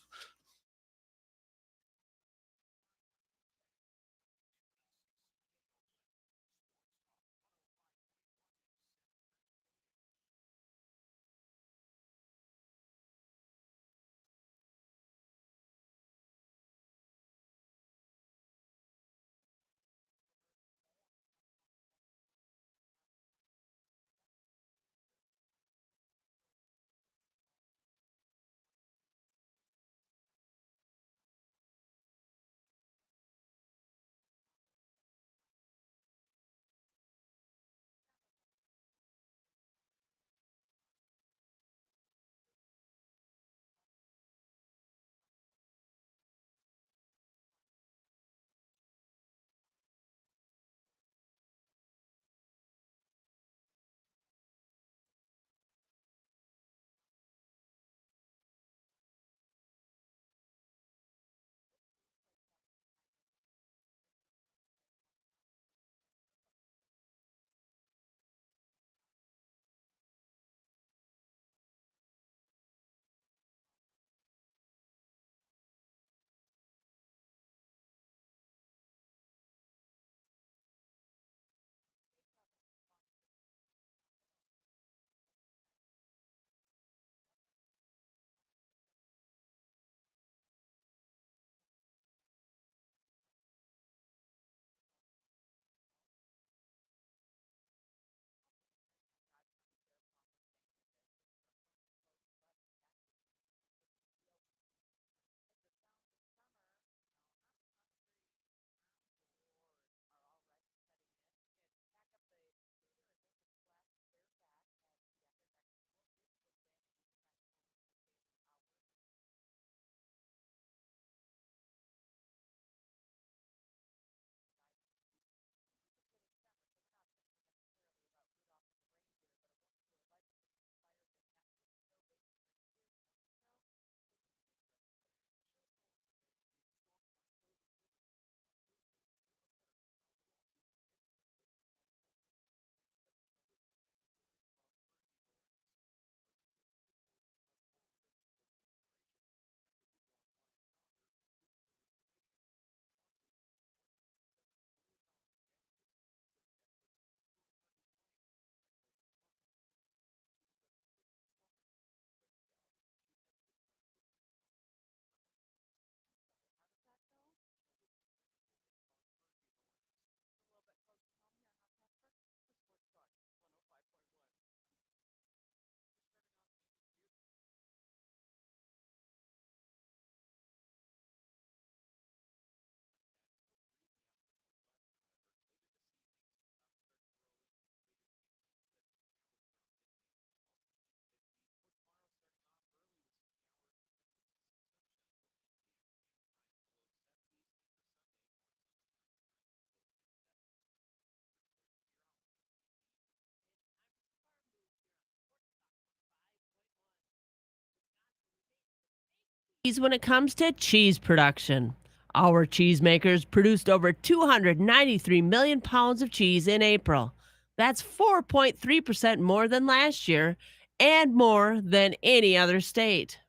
When it comes to cheese production, our cheesemakers produced over 293 million pounds of cheese in April. That's 4.3% more than last year and more than any other state.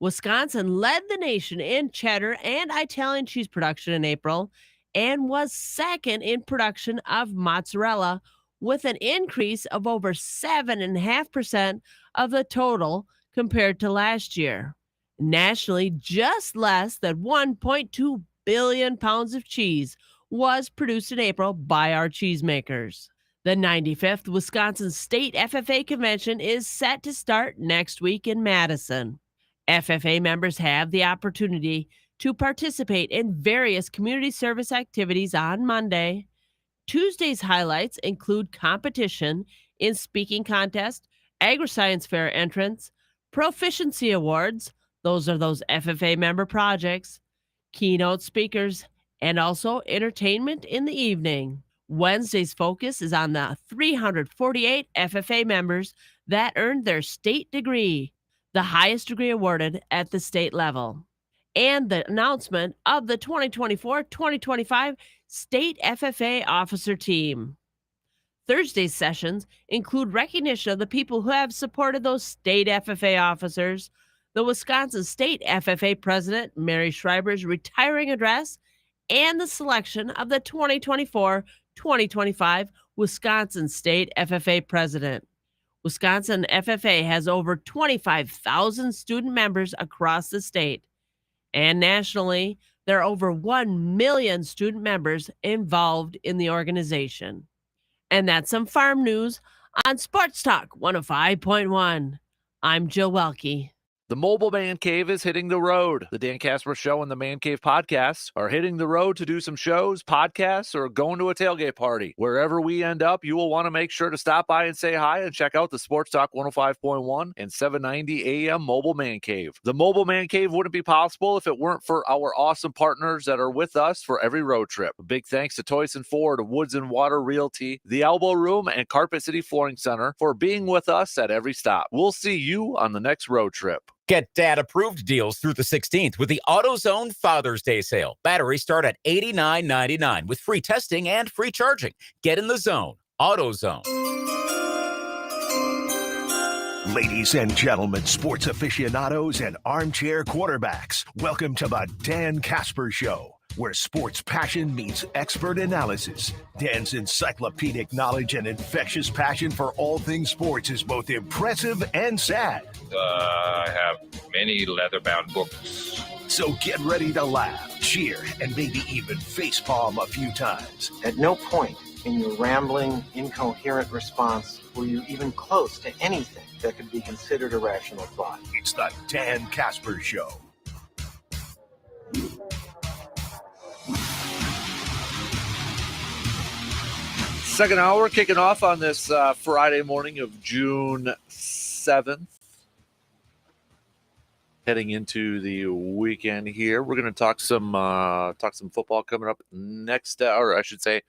Wisconsin led the nation in cheddar and Italian cheese production in April and was second in production of mozzarella with an increase of over 7.5% of the total compared to last year. Nationally, just less than 1.2 billion pounds of cheese was produced in April by our cheesemakers. The 95th Wisconsin State FFA Convention is set to start next week in Madison. FFA members have the opportunity to participate in various community service activities on Monday. Tuesday's highlights include competition in speaking contest, agri-science fair entrance, proficiency awards, those are those FFA member projects, keynote speakers, and also entertainment in the evening. Wednesday's focus is on the 348 FFA members that earned their state degree, the highest degree awarded at the state level, and the announcement of the 2024-2025 State FFA Officer Team. Thursday's sessions include recognition of the people who have supported those state FFA officers, the Wisconsin State FFA President Mary Schreiber's retiring address, and the selection of the 2024-2025 Wisconsin State FFA President. Wisconsin FFA has over 25,000 student members across the state, and nationally, there are over 1 million student members involved in the organization. And that's some farm news on Sports Talk 105.1. I'm Jill Welke. The Mobile Man Cave is hitting the road. The Dan Kasper Show and the Man Cave podcast are hitting the road to do some shows, podcasts, or going to a tailgate party. Wherever we end up, you will want to make sure to stop by and say hi and check out the Sports Talk 105.1 and 790 AM Mobile Man Cave. The Mobile Man Cave wouldn't be possible if it weren't for our awesome partners that are with us for every road trip. A big thanks to Toyson Ford, Woods and Water Realty, The Elbow Room, and Carpet City Flooring Center for being with us at every stop. We'll see you on the next road trip. Get dad-approved deals through the 16th with the AutoZone Father's Day sale. Batteries start at $89.99 with free testing and free charging. Get in the zone. AutoZone. Ladies and gentlemen, sports aficionados and armchair quarterbacks, welcome to the Dan Kasper Show, where sports passion meets expert analysis. Dan's encyclopedic knowledge and infectious passion for all things sports is both impressive and sad. I have many leather-bound books. So get ready to laugh, cheer, and maybe even facepalm a few times. At no point in your rambling, incoherent response were you even close to anything that could be considered a rational thought. It's the Dan Kasper Show. Second hour kicking off on this Friday morning of June 7th. Heading into the weekend here. We're going to talk some football coming up next, or I should say,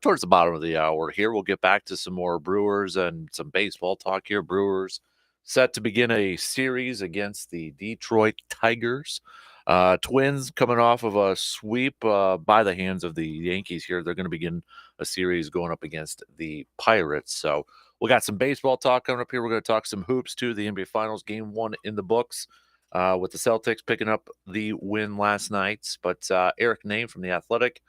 towards the bottom of the hour here. We'll get back to some more Brewers and some baseball talk here. Brewers set to begin a series against the Detroit Tigers. Twins coming off of a sweep by the hands of the Yankees here. They're going to begin a series going up against the Pirates. So we got some baseball talk coming up here. We're going to talk some hoops too. The NBA Finals Game 1 in the books with the Celtics picking up the win last night. But Eric Name from The Athletic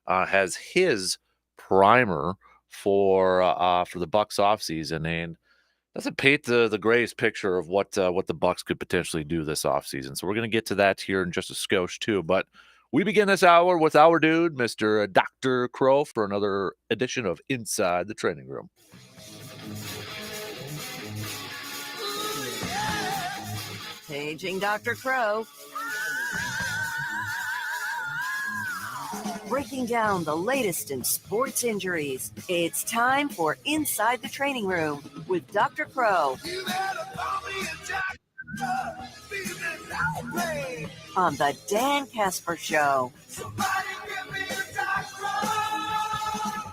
has his primer for the Bucks offseason, and doesn't paint the greatest picture of what the Bucks could potentially do this offseason. So we're going to get to that here in just a skosh too. But we begin this hour with our dude, Mr. Dr. Crow, for another edition of Inside the Training Room. Paging Dr. Crow. Breaking down the latest in sports injuries. It's time for Inside the Training Room with Dr. Crow. On the Dan Kasper Show.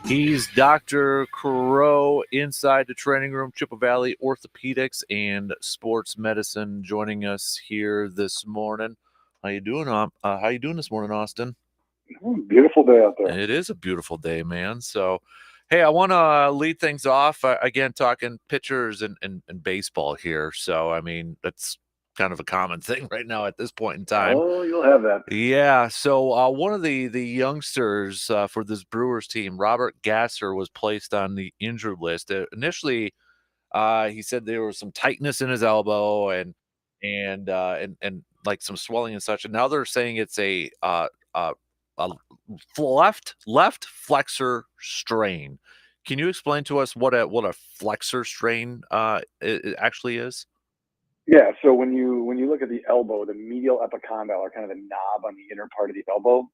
He's Dr. Crow inside the training room, Chippewa Valley Orthopedics and Sports Medicine, joining us here this morning. How you doing? How you doing this morning, Austin? Beautiful day out there. It is a beautiful day, man. So, hey, I want to lead things off again, talking pitchers and baseball here. So, I mean, that's kind of a common thing right now at this point in time. Oh, you'll have that. Yeah. So one of the youngsters for this Brewers team, Robert Gasser, was placed on the injured list. Initially, he said there was some tightness in his elbow and like some swelling and such. And now they're saying it's a left flexor strain. Can you explain to us what a flexor strain it actually is? Yeah, so when you look at the elbow, the medial epicondyle, or kind of the knob on the inner part of the elbow,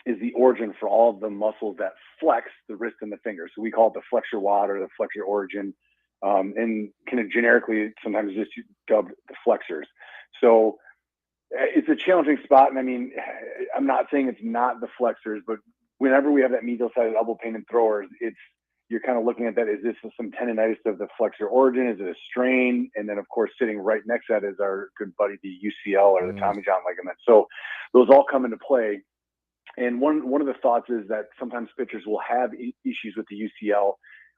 is the origin for all of the muscles that flex the wrist and the finger. So we call it the flexor wad or the flexor origin, and kind of generically sometimes just dubbed the flexors. So it's a challenging spot, and I mean, I'm not saying it's not the flexors, but whenever we have that medial-sided elbow pain in throwers, you're kind of looking at that. Is this some tendonitis of the flexor origin? Is it a strain? And then, of course, sitting right next to that is our good buddy, the UCL or the Tommy John ligament. So those all come into play. And one of the thoughts is that sometimes pitchers will have issues with the UCL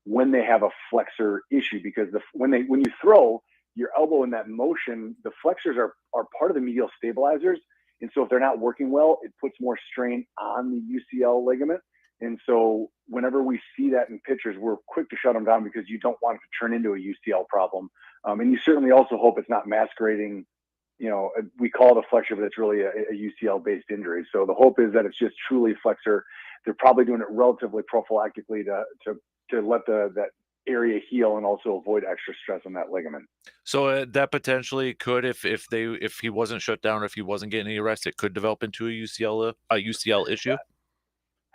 when they have a flexor issue, because when you throw your elbow in that motion, the flexors are part of the medial stabilizers. And so if they're not working well, it puts more strain on the UCL ligament. And so whenever we see that in pitchers, we're quick to shut them down because you don't want it to turn into a UCL problem. And you certainly also hope it's not masquerading, we call it a flexor, but it's really a UCL-based injury. So the hope is that it's just truly flexor. They're probably doing it relatively prophylactically to let that area heal and also avoid extra stress on that ligament. So that potentially could, if he wasn't shut down, if he wasn't getting any rest, it could develop into a UCL issue.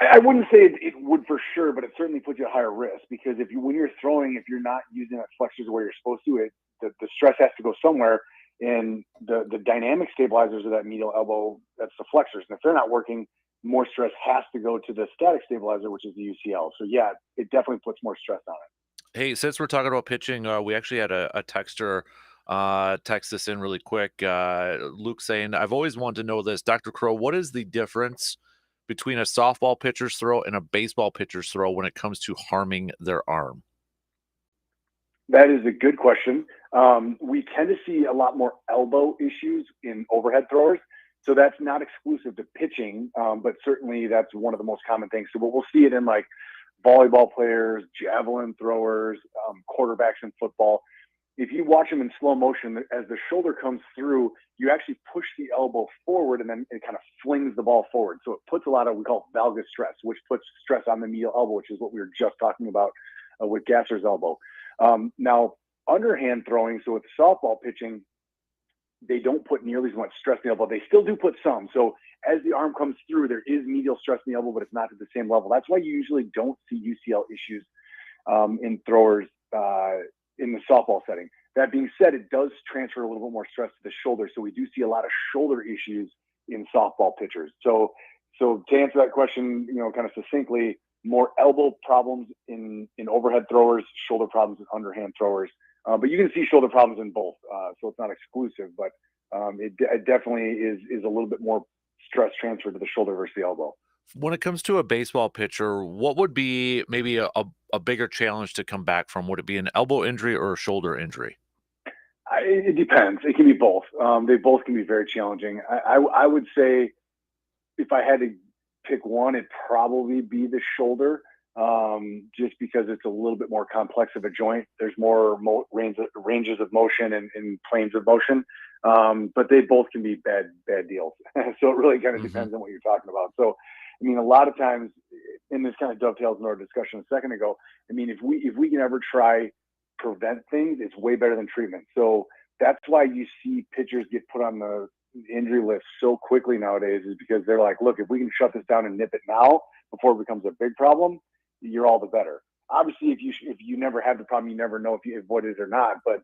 I wouldn't say it would for sure, but it certainly puts you at higher risk, because when you're throwing, if you're not using that flexors the way you're supposed to, the stress has to go somewhere, and the dynamic stabilizers of that medial elbow, that's the flexors. And if they're not working, more stress has to go to the static stabilizer, which is the UCL. So yeah, it definitely puts more stress on it. Hey, since we're talking about pitching, we actually had a texter text this in really quick. Luke saying, I've always wanted to know this. Dr. Crow, what is the difference between a softball pitcher's throw and a baseball pitcher's throw when it comes to harming their arm? That is a good question. We tend to see a lot more elbow issues in overhead throwers. So that's not exclusive to pitching, but certainly that's one of the most common things. So we'll see it in like volleyball players, javelin throwers, quarterbacks in football. If you watch them in slow motion, as the shoulder comes through, you actually push the elbow forward, and then it kind of flings the ball forward. So it puts a lot of, we call it valgus stress, which puts stress on the medial elbow, which is what we were just talking about with Gasser's elbow. Now, underhand throwing, so with softball pitching, they don't put nearly as much stress in the elbow. They still do put some. So as the arm comes through, there is medial stress in the elbow, but it's not at the same level. That's why you usually don't see UCL issues in throwers in the softball setting. That being said, it does transfer a little bit more stress to the shoulder. So we do see a lot of shoulder issues in softball pitchers. So to answer that question, kind of succinctly, more elbow problems in overhead throwers, shoulder problems in underhand throwers. But you can see shoulder problems in both. So it's not exclusive, but it definitely is a little bit more stress transfer to the shoulder versus the elbow. When it comes to a baseball pitcher, what would be maybe a bigger challenge to come back from? Would it be an elbow injury or a shoulder injury? It depends. It can be both. They both can be very challenging. I would say if I had to pick one, it'd probably be the shoulder, just because it's a little bit more complex of a joint. There's more ranges of motion and planes of motion, but they both can be bad deals. So it really kind of depends on what you're talking about. So, I mean, a lot of times, and this kind of dovetails in our discussion a second ago, I mean, if we can ever try prevent things, it's way better than treatment. So that's why you see pitchers get put on the injury list so quickly nowadays, is because they're like, look, if we can shut this down and nip it now before it becomes a big problem, you're all the better. Obviously, if you never have the problem, you never know if you avoid it or not, but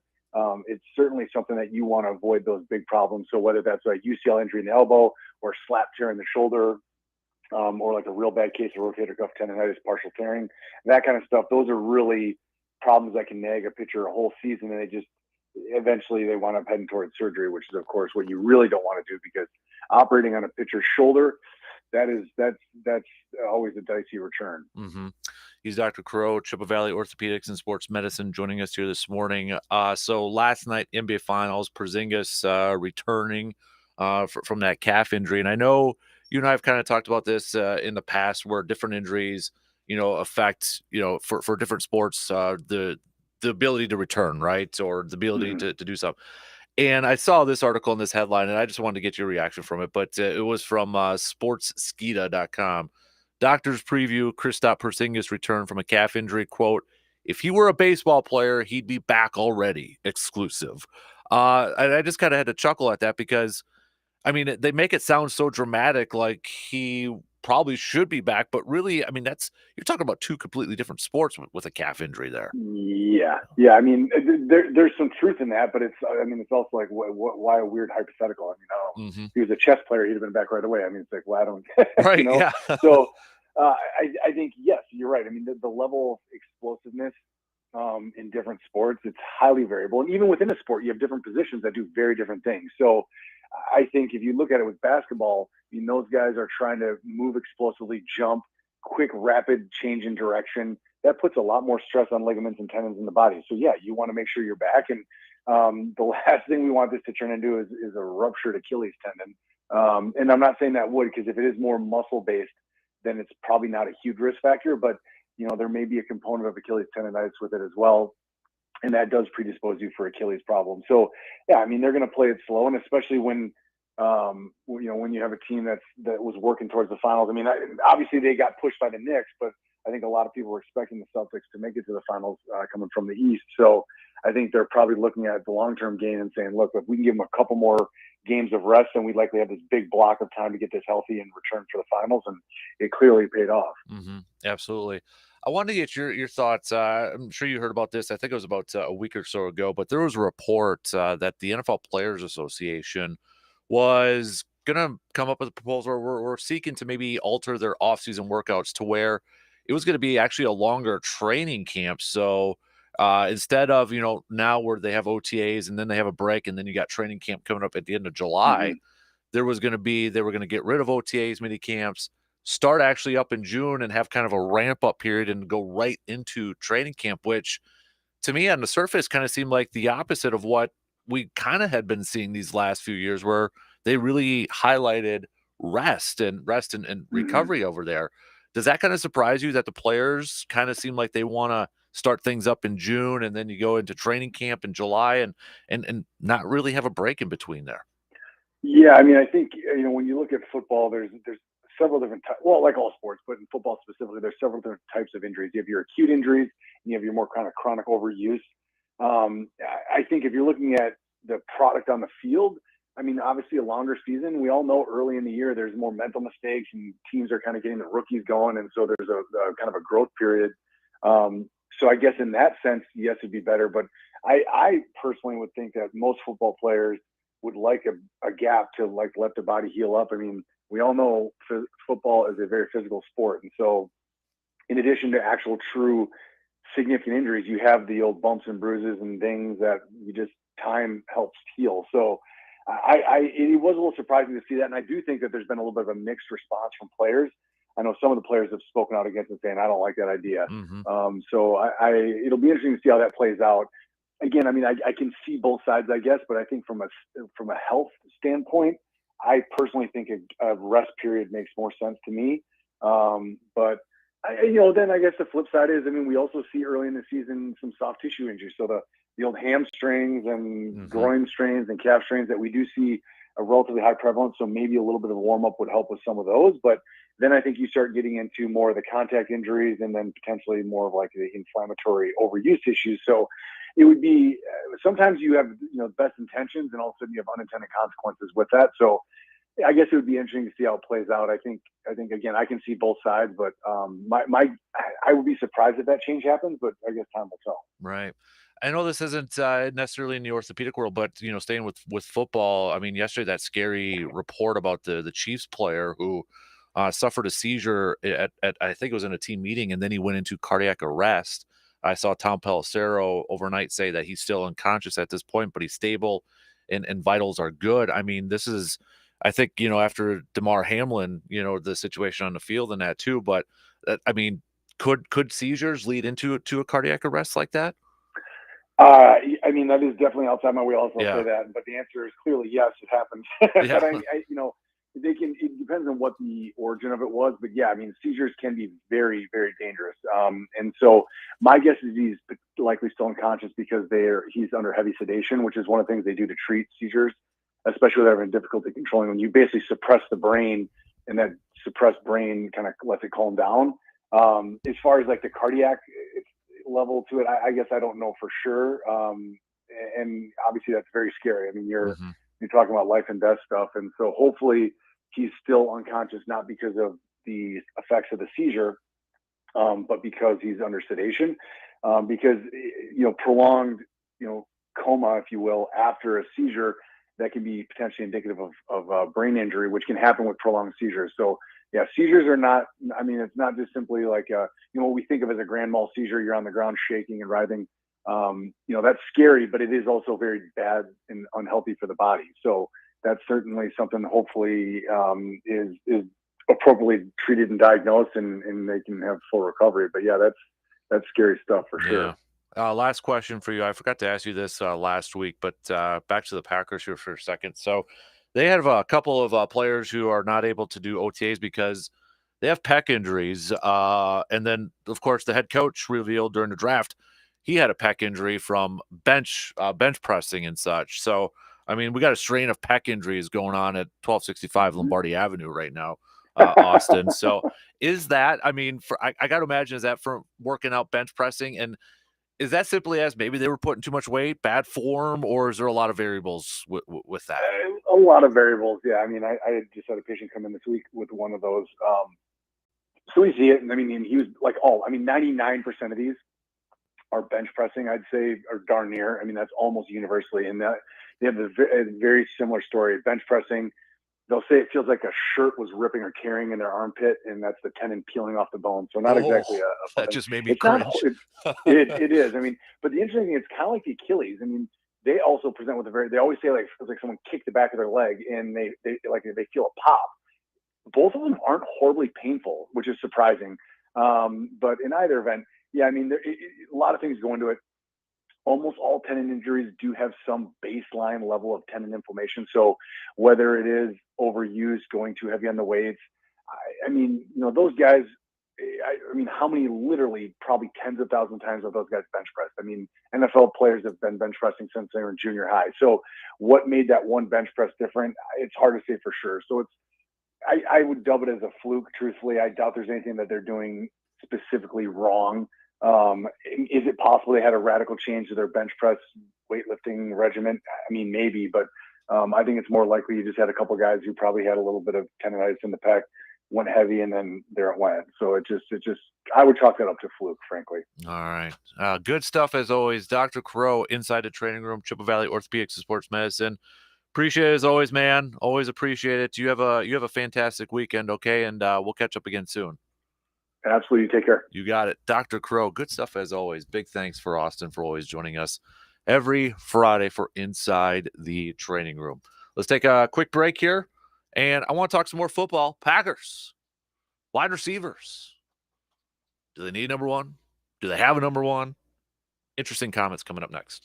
it's certainly something that you want to avoid, those big problems. So whether that's a UCL injury in the elbow or slap tear in the shoulder, or like a real bad case of rotator cuff tendonitis, partial tearing, that kind of stuff. Those are really problems that can nag a pitcher a whole season, and eventually they wind up heading towards surgery, which is of course what you really don't want to do, because operating on a pitcher's shoulder, that's always a dicey return. Mm-hmm. He's Dr. Crow, Chippewa Valley Orthopedics and Sports Medicine, joining us here this morning. So last night, NBA Finals, Porzingis returning from that calf injury. And I know you and I have kind of talked about this in the past, where different injuries, affect, for different sports, the ability to return, right? Or the ability to do something. And I saw this article in this headline, and I just wanted to get your reaction from it. But it was from sportsskita.com. Doctors preview Kristaps Porzingis return from a calf injury. Quote, "If he were a baseball player, he'd be back already." Exclusive. And I just kind of had to chuckle at that, because, I mean, they make it sound so dramatic, like he probably should be back. But really, I mean, you're talking about two completely different sports with a calf injury there. Yeah. I mean, there's some truth in that, but it's also like, why a weird hypothetical? I mean, if he was a chess player, he'd have been back right away. I mean, it's like, well, I don't, right? Yeah. So I think, yes, you're right. I mean, the level of explosiveness in different sports, it's highly variable. And even within a sport, you have different positions that do very different things. So I think if you look at it with basketball, those guys are trying to move explosively, jump, quick, rapid change in direction. That puts a lot more stress on ligaments and tendons in the body. So yeah, you want to make sure you're back. And the last thing we want this to turn into is a ruptured Achilles tendon. And I'm not saying that would, because if it is more muscle based, then it's probably not a huge risk factor. But there may be a component of Achilles tendonitis with it as well, and that does predispose you for Achilles problems. So yeah, I mean, they're going to play it slow, and especially when when you have a team that was working towards the finals. I mean, obviously they got pushed by the Knicks, but I think a lot of people were expecting the Celtics to make it to the finals coming from the East. So I think they're probably looking at the long-term gain and saying, look, if we can give them a couple more games of rest, then we'd likely have this big block of time to get this healthy and return for the finals. And it clearly paid off. Mm-hmm. Absolutely. I wanted to get your thoughts. I'm sure you heard about this. I think it was about a week or so ago, but there was a report that the NFL Players Association was going to come up with a proposal where we're seeking to maybe alter their offseason workouts to where it was going to be actually a longer training camp. So instead of, now where they have OTAs and then they have a break and then you got training camp coming up at the end of July, they were going to get rid of OTAs, mini camps, start actually up in June and have kind of a ramp up period and go right into training camp, which to me on the surface kind of seemed like the opposite of what we kind of had been seeing these last few years, where they really highlighted rest and recovery over there. Does that kind of surprise you that the players kind of seem like they want to start things up in June and then you go into training camp in July and not really have a break in between there? Yeah, I mean, I think, when you look at football, there's several different types, well, like all sports, but in football specifically, there's several different types of injuries. You have your acute injuries, and you have your more kind of chronic overuse. I think if you're looking at the product on the field, I mean, obviously a longer season, we all know early in the year, there's more mental mistakes and teams are kind of getting the rookies going. And so there's a kind of a growth period. So I guess in that sense, yes, it'd be better. But I personally would think that most football players would like a gap to let the body heal up. I mean, we all know football is a very physical sport. And so in addition to actual true significant injuries, you have the old bumps and bruises and things that time helps heal. So it was a little surprising to see that. And I do think that there's been a little bit of a mixed response from players. I know some of the players have spoken out against it, saying, I don't like that idea. So it'll be interesting to see how that plays out. Again, I mean, I can see both sides, I guess, but I think from a health standpoint, I personally think a rest period makes more sense to me. But then I guess the flip side is, I mean, we also see early in the season some soft tissue injuries. So the old hamstrings and groin strains and calf strains that we do see a relatively high prevalence. So maybe a little bit of a warm up would help with some of those. But then I think you start getting into more of the contact injuries and then potentially more of like the inflammatory overuse issues. So it would be sometimes you have best intentions and all of a sudden you have unintended consequences with that. So I guess it would be interesting to see how it plays out. I think again, I can see both sides, but I would be surprised if that change happens, but I guess time will tell. Right. I know this isn't necessarily in the orthopedic world, but staying with football. I mean, yesterday that scary report about the Chiefs player who suffered a seizure at I think it was in a team meeting, and then he went into cardiac arrest. I saw Tom Pelissero overnight say that he's still unconscious at this point, but he's stable and vitals are good. I mean, this is, I think, after DeMar Hamlin, the situation on the field and that too. But I mean, could seizures lead into a cardiac arrest like that? I mean, that is definitely outside my wheelhouse. I'll Yeah. say that, but the answer is clearly yes, it happens. Yeah. But they can. It depends on what the origin of it was, but yeah, I mean, seizures can be very, very dangerous. And so my guess is he's likely still unconscious because he's under heavy sedation, which is one of the things they do to treat seizures, especially when they're having difficulty controlling. When you basically suppress the brain, and that suppressed brain kind of lets it calm down. As far as like the cardiac level to it, I guess I don't know for sure. And obviously that's very scary. I mean, you're talking about life and death stuff. And so hopefully he's still unconscious, not because of the effects of the seizure, but because he's under sedation. Because, prolonged, coma, if you will, after a seizure, that can be potentially indicative of brain injury, which can happen with prolonged seizures. So yeah, seizures are not, I mean, it's not just simply like, what we think of as a grand mal seizure, you're on the ground shaking and writhing. That's scary, but it is also very bad and unhealthy for the body. So that's certainly something hopefully is appropriately treated and diagnosed and they can have full recovery. But yeah, that's scary stuff for sure. Last question for you. I forgot to ask you this last week, but back to the Packers here for a second. So they have a couple of players who are not able to do OTAs because they have pec injuries. And then, of course, the head coach revealed during the draft he had a pec injury from bench pressing and such. So, I mean, we got a strain of pec injuries going on at 1265 Lombardi Avenue right now, Austin. So is that, I mean, I got to imagine, is that from working out bench pressing? And is that simply as maybe they were putting too much weight, bad form, or is there a lot of variables with that? A lot of variables, yeah. I mean, I just had a patient come in this week with one of those. So we see it, and I mean, he was like 99% of these are bench pressing, I'd say, or darn near. I mean, that's almost universally. And that they have a very similar story. Bench pressing, they'll say it feels like a shirt was ripping or tearing in their armpit, and that's the tendon peeling off the bone. So not exactly that just made me cringe. It is. I mean, but the interesting thing, it's kind of like the Achilles. I mean, they also present with they always say like it feels like someone kicked the back of their leg, and they feel a pop. Both of them aren't horribly painful, which is surprising. But in either event, yeah, I mean, a lot of things go into it. Almost all tendon injuries do have some baseline level of tendon inflammation. So whether it is overuse, going too heavy on the weights, I mean, those guys, I mean, how many literally probably tens of thousands of times have those guys bench pressed? I mean, NFL players have been bench pressing since they were in junior high. So what made that one bench press different? It's hard to say for sure. So I would dub it as a fluke, truthfully. I doubt there's anything that they're doing specifically wrong. Is it possible they had a radical change to their bench press weightlifting regimen? I mean, maybe, but I think it's more likely you just had a couple guys who probably had a little bit of tendonitis in the pec, went heavy, and then there it went. So it just I would chalk that up to fluke, frankly. All right. Good stuff as always. Dr. Crow inside the training room, Triple Valley Orthopedics and Sports Medicine. Appreciate it as always, man. Always appreciate it. You have a fantastic weekend, okay? And we'll catch up again soon. Absolutely. Take care. You got it. Dr. Crow, good stuff as always. Big thanks for Austin for always joining us every Friday for Inside the Training Room. Let's take a quick break here, and I want to talk some more football. Packers, wide receivers. Do they need number one? Do they have a number one? Interesting comments coming up next.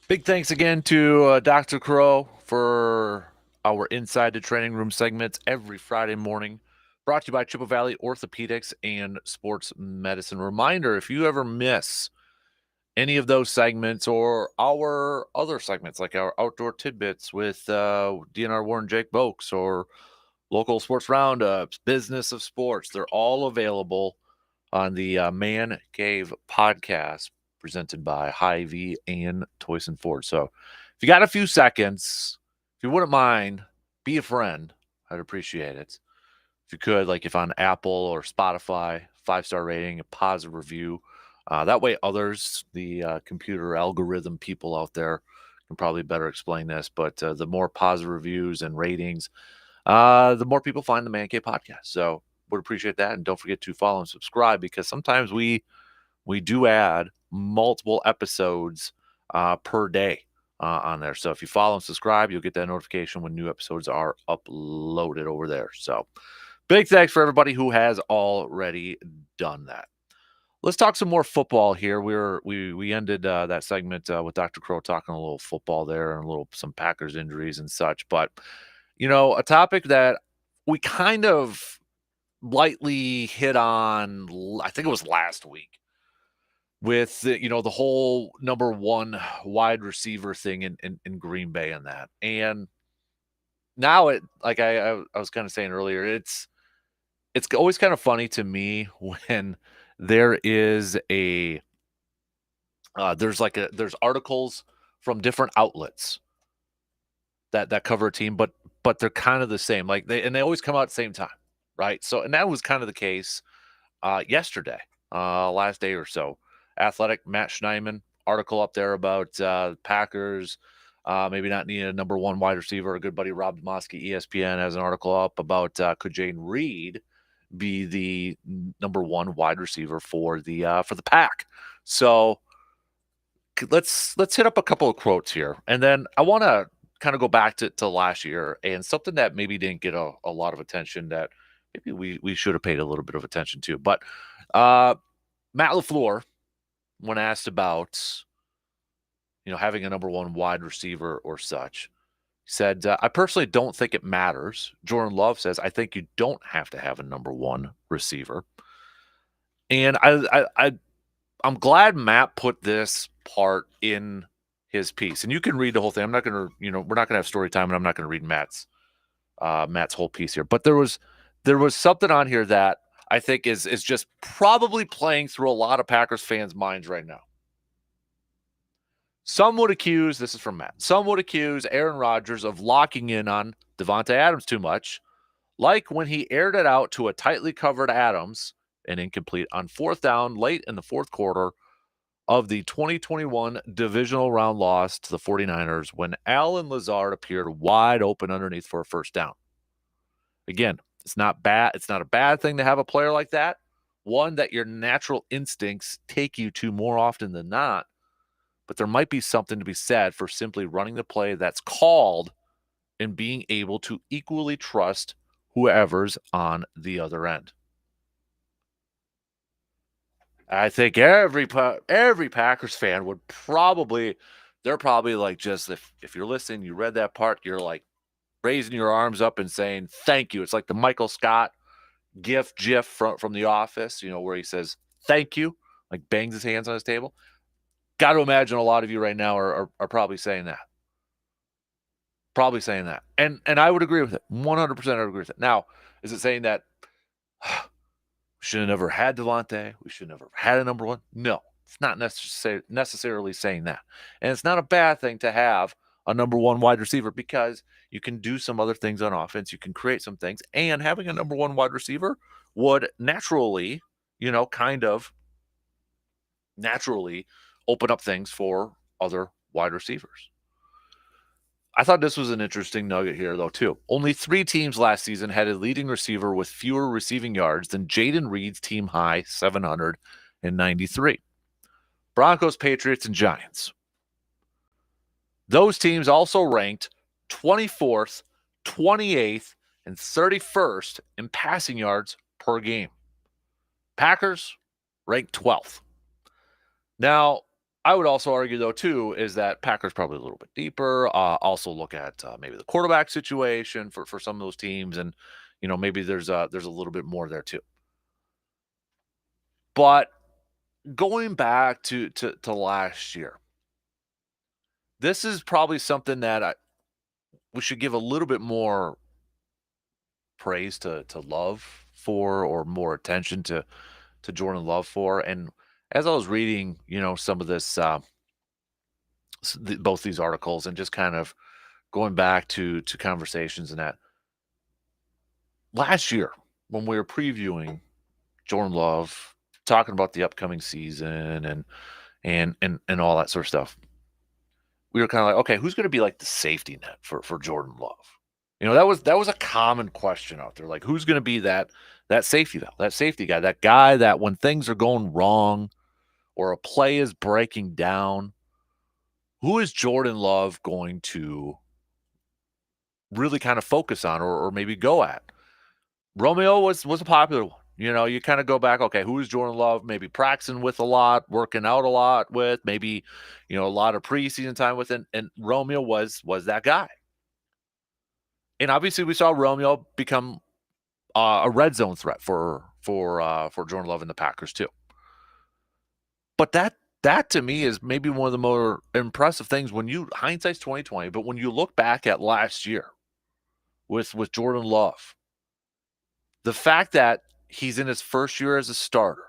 Big thanks again to Dr. Crow for our Inside the Training Room segments every Friday morning. Brought to you by Chippewa Valley Orthopedics and Sports Medicine. Reminder, if you ever miss any of those segments or our other segments, like our Outdoor Tidbits with DNR Warren, Jake Boakes, or Local Sports Roundups, Business of Sports, they're all available on the Man Cave podcast presented by Hy-Vee and Toyson Ford. So if you got a few seconds, if you wouldn't mind, be a friend. I'd appreciate it. If you could, like if on Apple or Spotify, 5-star rating, a positive review. That way others, the computer algorithm people out there, can probably better explain this. But the more positive reviews and ratings, the more people find the Man Cave podcast. So would appreciate that. And don't forget to follow and subscribe, because sometimes we do add multiple episodes per day on there. So if you follow and subscribe, you'll get that notification when new episodes are uploaded over there. So big thanks for everybody who has already done that. Let's talk some more football here. We ended that segment with Dr. Crow talking a little football there and some Packers injuries and such. But, a topic that we kind of lightly hit on, I think it was last week, with the whole number one wide receiver thing in Green Bay and that. And now it, like I was kind of saying earlier, it's always kind of funny to me when there is there's articles from different outlets that cover a team, but they're kind of the same. Like they always come out at the same time, right? So, and that was kind of the case yesterday, last day or so. Athletic, Matt Schneidman article up there about Packers maybe not needing a number one wide receiver. A good buddy Rob Demoski, ESPN, has an article up about could Jayden Reed be the number one wide receiver for the Pack. So let's hit up a couple of quotes here, and then I want to kind of go back to last year and something that maybe didn't get a lot of attention that maybe we should have paid a little bit of attention to. But Matt LaFleur, when asked about having a number one wide receiver or such, said, I personally don't think it matters. Jordan Love says, I think you don't have to have a number one receiver. And I'm glad Matt put this part in his piece. And you can read the whole thing. I'm not going to, we're not going to have story time, and I'm not going to read Matt's whole piece here. But there was something on here that I think is just probably playing through a lot of Packers fans' minds right now. Some would accuse, this is from Matt, some would accuse Aaron Rodgers of locking in on Devontae Adams too much, like when he aired it out to a tightly covered Adams, an incomplete on fourth down late in the fourth quarter of the 2021 divisional round loss to the 49ers when Allen Lazard appeared wide open underneath for a first down. Again, it's not bad. It's not a bad thing to have a player like that. One that your natural instincts take you to more often than not. But there might be something to be said for simply running the play that's called and being able to equally trust whoever's on the other end. I think every Packers fan would they're probably like, just if you're listening, you read that part, you're like raising your arms up and saying, thank you. It's like the Michael Scott gif from The Office, where he says, thank you, like bangs his hands on his table. Got to imagine a lot of you right now are probably saying that. Probably saying that. And I would agree with it. 100% I would agree with it. Now, is it saying that we should have never had Devontae? We should have never had a number one? No, it's not necessarily saying that. And it's not a bad thing to have a number one wide receiver, because you can do some other things on offense. You can create some things. And having a number one wide receiver would naturally, naturally open up things for other wide receivers. I thought this was an interesting nugget here, though, too. Only 3 teams last season had a leading receiver with fewer receiving yards than Jayden Reed's team high 793. Broncos, Patriots, and Giants. Those teams also ranked 24th, 28th, and 31st in passing yards per game. Packers ranked 12th. Now, I would also argue, though, too, is that Packers probably a little bit deeper. Also look at maybe the quarterback situation for some of those teams, and maybe there's a little bit more there too. But going back to last year, this is probably something that we should give a little bit more praise to Love for, or more attention to Jordan Love for. And as I was reading, some of this, both these articles, and just kind of going back to conversations and that last year when we were previewing Jordan Love, talking about the upcoming season and all that sort of stuff, we were kind of like, okay, who's going to be like the safety net for Jordan Love? That was a common question out there. Like, who's going to be that safety valve, that safety guy, that guy that when things are going wrong or a play is breaking down, who is Jordan Love going to really kind of focus on or maybe go at? Romeo was a popular one. You kind of go back, okay, who is Jordan Love maybe practicing with a lot, working out a lot with, maybe, a lot of preseason time with, and Romeo was that guy. And obviously we saw Romeo become a red zone threat for Jordan Love and the Packers too. But that to me is maybe one of the more impressive things when hindsight's 2020, but when you look back at last year with Jordan Love, the fact that he's in his first year as a starter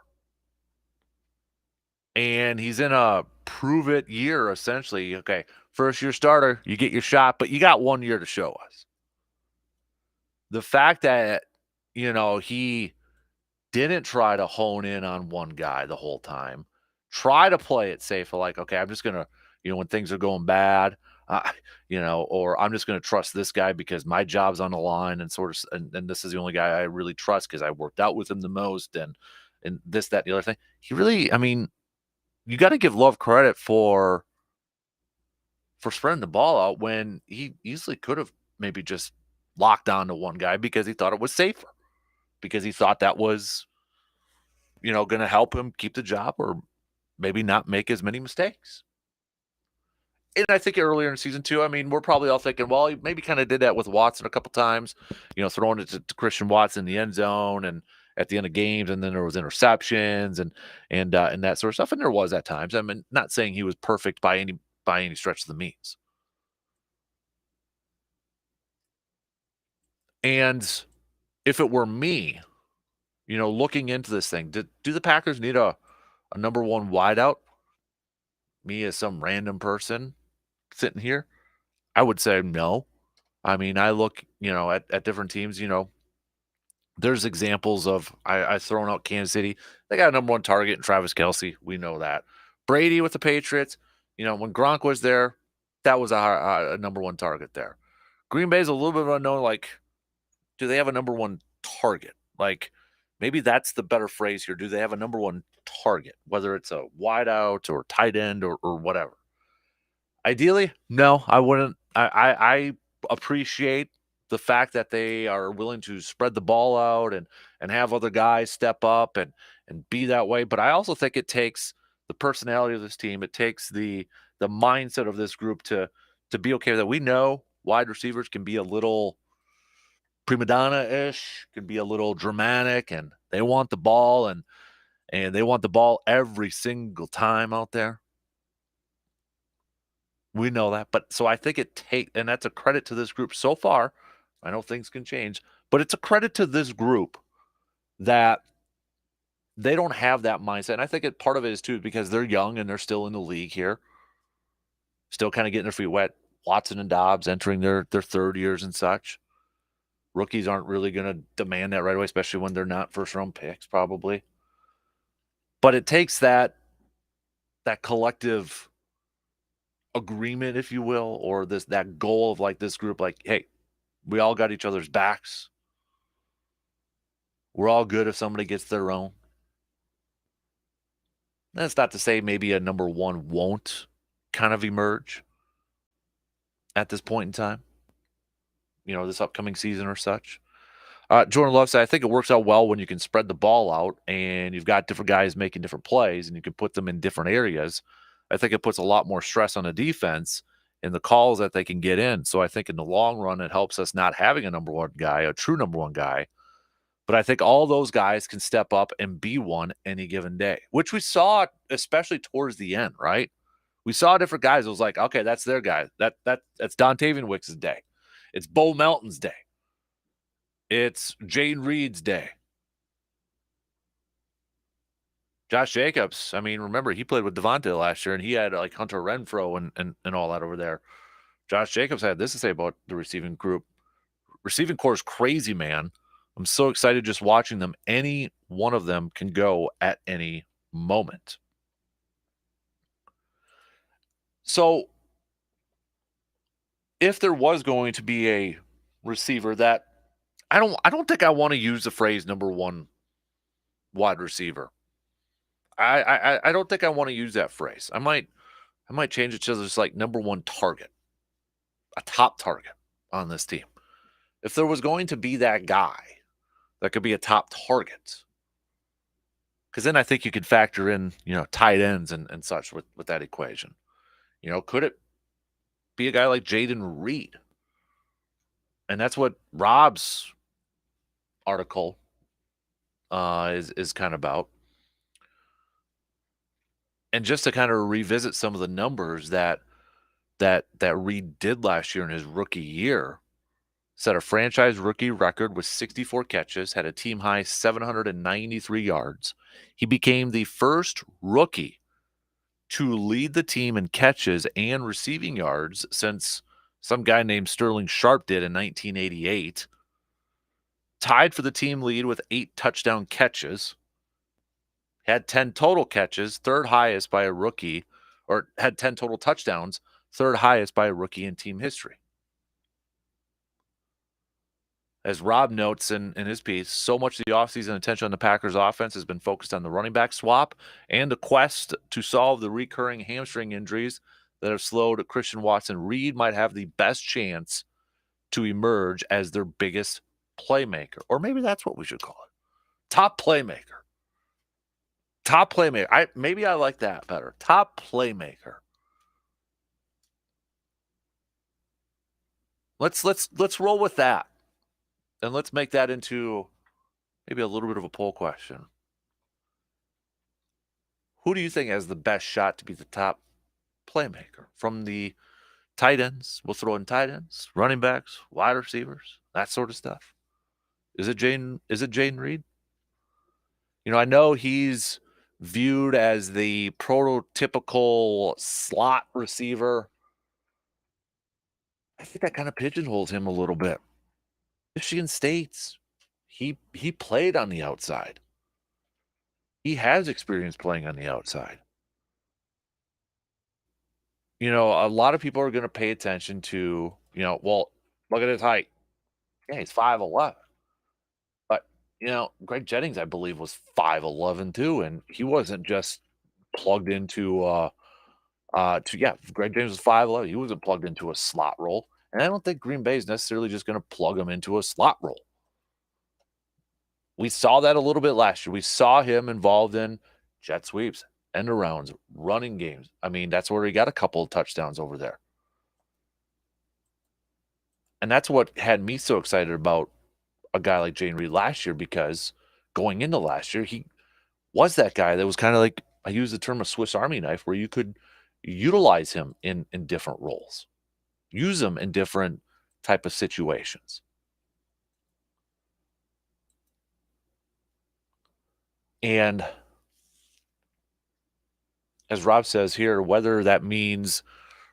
and he's in a prove it year, essentially. Okay, first year starter, you get your shot, but you got 1 year to show us. The fact that, he didn't try to hone in on one guy the whole time, try to play it safe, like, okay, I'm just going to, when things are going bad, or I'm just going to trust this guy because my job's on the line, and and this is the only guy I really trust because I worked out with him the most, and this, that, and the other thing. He really, you got to give Love credit for spreading the ball out when he easily could have maybe just locked on to one guy because he thought it was safer, because he thought that was, going to help him keep the job or maybe not make as many mistakes. And I think earlier in season 2, we're probably all thinking, well, he maybe kind of did that with Watson a couple times, throwing it to Christian Watson in the end zone and at the end of games, and then there was interceptions and that sort of stuff. And there was at times. Not saying he was perfect by any stretch of the means. And if it were me, looking into this thing, do the Packers need a number one wideout? Me as some random person sitting here, I would say no. I look, at different teams, there's examples of, I've thrown out Kansas City. They got a number one target in Travis Kelce. We know that. Brady with the Patriots, when Gronk was there, that was a number one target there. Green Bay's a little bit of unknown. Like, do they have a number one target? Like, maybe that's the better phrase here. Do they have a number one target, whether it's a wideout or tight end or whatever? Ideally, no, I wouldn't. I appreciate the fact that they are willing to spread the ball out and have other guys step up and be that way. But I also think it takes the personality of this team. It takes the mindset of this group to be okay with that. We know wide receivers can be a little prima donna-ish, can be a little dramatic, and they want the ball and they want the ball every single time out there. We know that. But so I think and that's a credit to this group so far. I know things can change, but it's a credit to this group that they don't have that mindset. And I think part of it is too because they're young and they're still in the league here, still kind of getting their feet wet. Watson and Dobbs entering their third years and such. Rookies aren't really going to demand that right away, especially when they're not first-round picks, probably. But it takes that collective agreement, if you will, or that goal of like this group, like, hey, we all got each other's backs. We're all good if somebody gets their own. That's not to say maybe a number one won't kind of emerge at this point in time, this upcoming season or such. Jordan Love said, I think it works out well when you can spread the ball out and you've got different guys making different plays and you can put them in different areas. I think it puts a lot more stress on the defense in the calls that they can get in. So I think in the long run, it helps us not having a number one guy, a true number one guy. But I think all those guys can step up and be one any given day, which we saw especially towards the end, right? We saw different guys. It was like, okay, that's their guy. That's Dontavian Wicks' day. It's Bo Melton's day. It's Jane Reed's day. Josh Jacobs, I mean, remember, he played with Devontae last year, and he had like Hunter Renfrow and all that over there. Josh Jacobs had this to say about the receiving group. Receiving core is crazy, man. I'm so excited just watching them. Any one of them can go at any moment. So if there was going to be a receiver that I don't think I want to use the phrase number one wide receiver. I don't think I want to use that phrase. I might change it to just like number one target, a top target on this team. If there was going to be that guy that could be a top target, because then I think you could factor in, tight ends and such with that equation. Could it be a guy like Jaden Reed? And that's what Rob's article is kind of about. And just to kind of revisit some of the numbers that Reed did last year in his rookie year, set a franchise rookie record with 64 catches, had a team high 793 yards. He became the first rookie to lead the team in catches and receiving yards since some guy named Sterling Sharp did in 1988. Tied for the team lead with 8 touchdown catches. Had 10 total catches, third highest by a rookie, or had 10 total touchdowns, third highest by a rookie in team history. As Rob notes in his piece, so much of the offseason attention on the Packers offense has been focused on the running back swap and the quest to solve the recurring hamstring injuries that have slowed Christian Watson. Reed might have the best chance to emerge as their biggest playmaker, or maybe that's what we should call it. Top playmaker. Top playmaker. Maybe I like that better. Top playmaker. Let's roll with that. And let's make that into maybe a little bit of a poll question. Who do you think has the best shot to be the top playmaker? From the tight ends, we'll throw in tight ends, running backs, wide receivers, that sort of stuff. Is it Jaden Reed? I know he's viewed as the prototypical slot receiver. I think that kind of pigeonholes him a little bit. Michigan State's, he played on the outside. He has experience playing on the outside. A lot of people are going to pay attention to, well, look at his height. Yeah, he's 5'11". But, Greg Jennings, I believe, was 5'11" too, and he wasn't just plugged into Greg Jennings was 5'11". He wasn't plugged into a slot role. And I don't think Green Bay is necessarily just going to plug him into a slot role. We saw that a little bit last year. We saw him involved in jet sweeps, end arounds, running games. I mean, that's where he got a couple of touchdowns over there. And that's what had me so excited about a guy like Jaden Reed last year, because going into last year, he was that guy that was kind of like, I use the term a Swiss Army knife, where you could utilize him in different roles. Use them in different type of situations. And as Rob says here, whether that means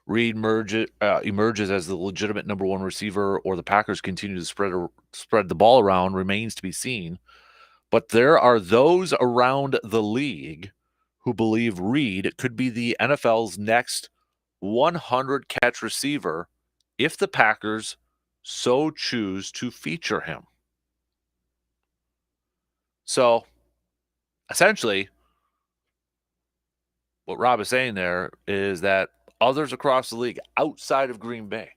Reed emerges as the legitimate number one receiver or the Packers continue to spread the ball around remains to be seen. But there are those around the league who believe Reed could be the NFL's next 100-catch receiver if the Packers so choose to feature him. So, essentially, what Rob is saying there is that others across the league outside of Green Bay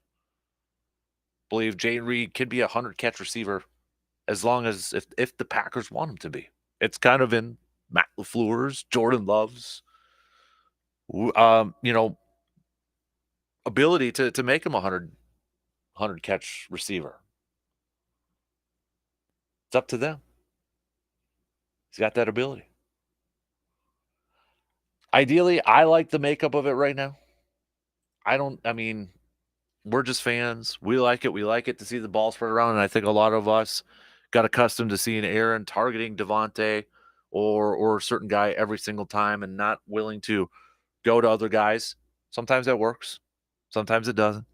believe Jaden Reed could be a 100-catch receiver as long as if the Packers want him to be. It's kind of in Matt LaFleur's, Jordan Love's, you know, ability to make him a 100 catch receiver. It's up to them. He's got that ability. Ideally, I like the makeup of it right now. I mean, we're just fans. We like it. We like it to see the ball spread around. And I think a lot of us got accustomed to seeing Aaron targeting Devontae or a certain guy every single time and not willing to go to other guys. Sometimes that works. Sometimes it doesn't.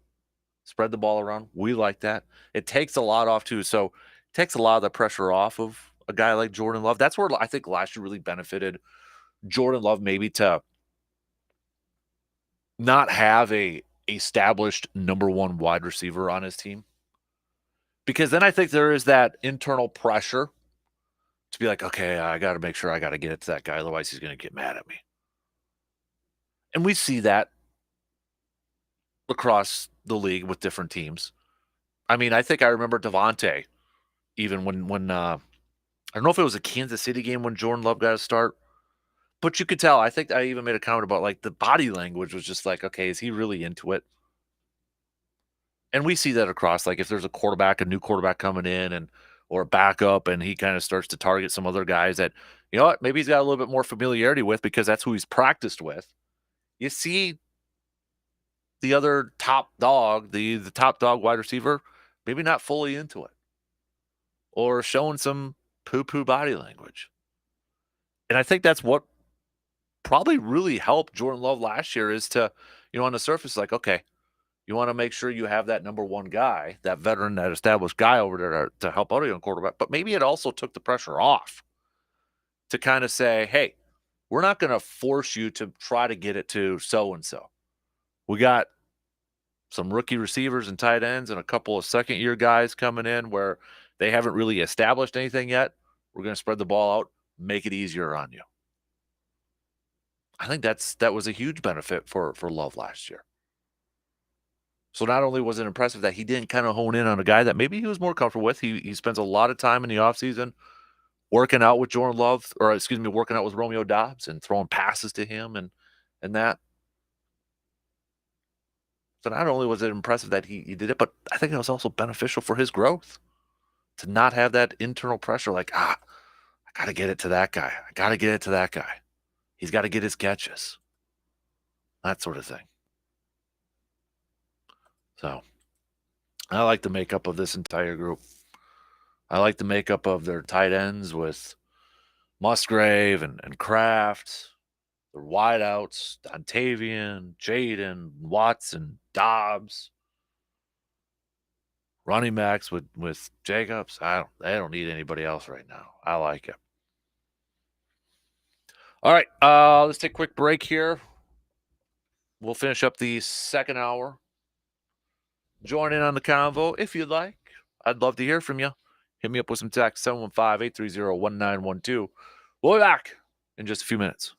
Spread the ball around. We like that. It takes a lot off too. So it takes a lot of the pressure off of a guy like Jordan Love. That's where I think last year really benefited Jordan Love, maybe to not have a established number one wide receiver on his team. Because then I think there is that internal pressure to be like, okay, I got to make sure I got to get it to that guy. Otherwise, he's going to get mad at me. And we see that across the league with different teams. I mean, I think I remember Devontae, even when I don't know if it was a Kansas City game when Jordan Love got a start, but you could tell. I think I even made a comment about like the body language was just like, okay, is he really into it? And we see that across, like if there's a new quarterback coming in or a backup, and he kind of starts to target some other guys that, you know what, maybe he's got a little bit more familiarity with because that's who he's practiced with. You see the other top dog, the top dog wide receiver, maybe not fully into it or showing some poo-poo body language. And I think that's what probably really helped Jordan Love last year is to, on the surface, like, okay, you want to make sure you have that number one guy, that veteran, that established guy over there to help out a young quarterback. But maybe it also took the pressure off to kind of say, hey, we're not going to force you to try to get it to so-and-so. We got some rookie receivers and tight ends and a couple of second-year guys coming in where they haven't really established anything yet. We're going to spread the ball out, make it easier on you. I think that was a huge benefit for Love last year. So not only was it impressive that he didn't kind of hone in on a guy that maybe he was more comfortable with. He spends a lot of time in the offseason working out with Jordan Love, working out with Romeo Doubs and throwing passes to him and that. So not only was it impressive that he did it, but I think it was also beneficial for his growth to not have that internal pressure like, I got to get it to that guy. I got to get it to that guy. He's got to get his catches. That sort of thing. So I like the makeup of this entire group. I like the makeup of their tight ends with Musgrave and Kraft, their wideouts, Dontavian, Jaden, Watson, Dobbs, running backs with Jacobs. They don't need anybody else right now. I like it. All right, let's take a quick break here. We'll finish up the second hour. Join in on the convo if you'd like. I'd love to hear from you. Hit me up with some text, 715-830-1912. We'll be back in just a few minutes.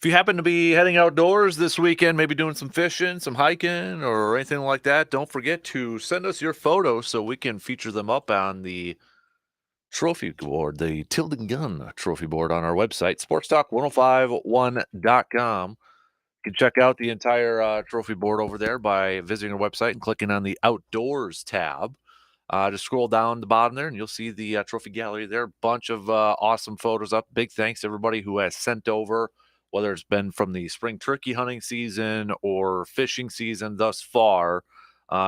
you happen to be heading outdoors this weekend, maybe doing some fishing, some hiking, or anything like that, don't forget to send us your photos so we can feature them up on the trophy board, the Tilden Gun trophy board on our website, sportstalk1051.com. You can check out the entire trophy board over there by visiting our website and clicking on the Outdoors tab. Just scroll down the bottom there and you'll see the trophy gallery there. Bunch of awesome photos up. Big thanks to everybody who has sent over, whether it's been from the spring turkey hunting season or fishing season thus far.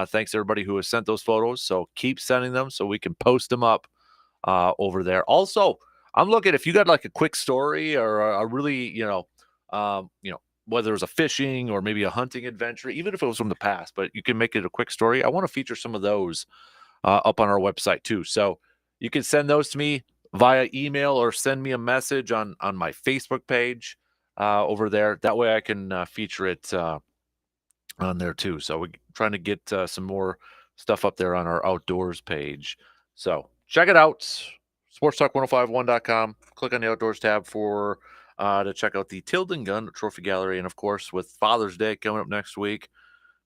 Thanks to everybody who has sent those photos. So keep sending them so we can post them up over there. Also, I'm looking, if you got like a quick story or a really, whether it was a fishing or maybe a hunting adventure, even if it was from the past, but you can make it a quick story. I want to feature some of those up on our website too. So you can send those to me via email or send me a message on my Facebook page over there. That way I can feature it on there too. So we're trying to get some more stuff up there on our outdoors page. So check it out. sportstalk1051.com. Click on the outdoors tab for to check out the Tilden Gun Trophy Gallery. And of course, with Father's Day coming up next week,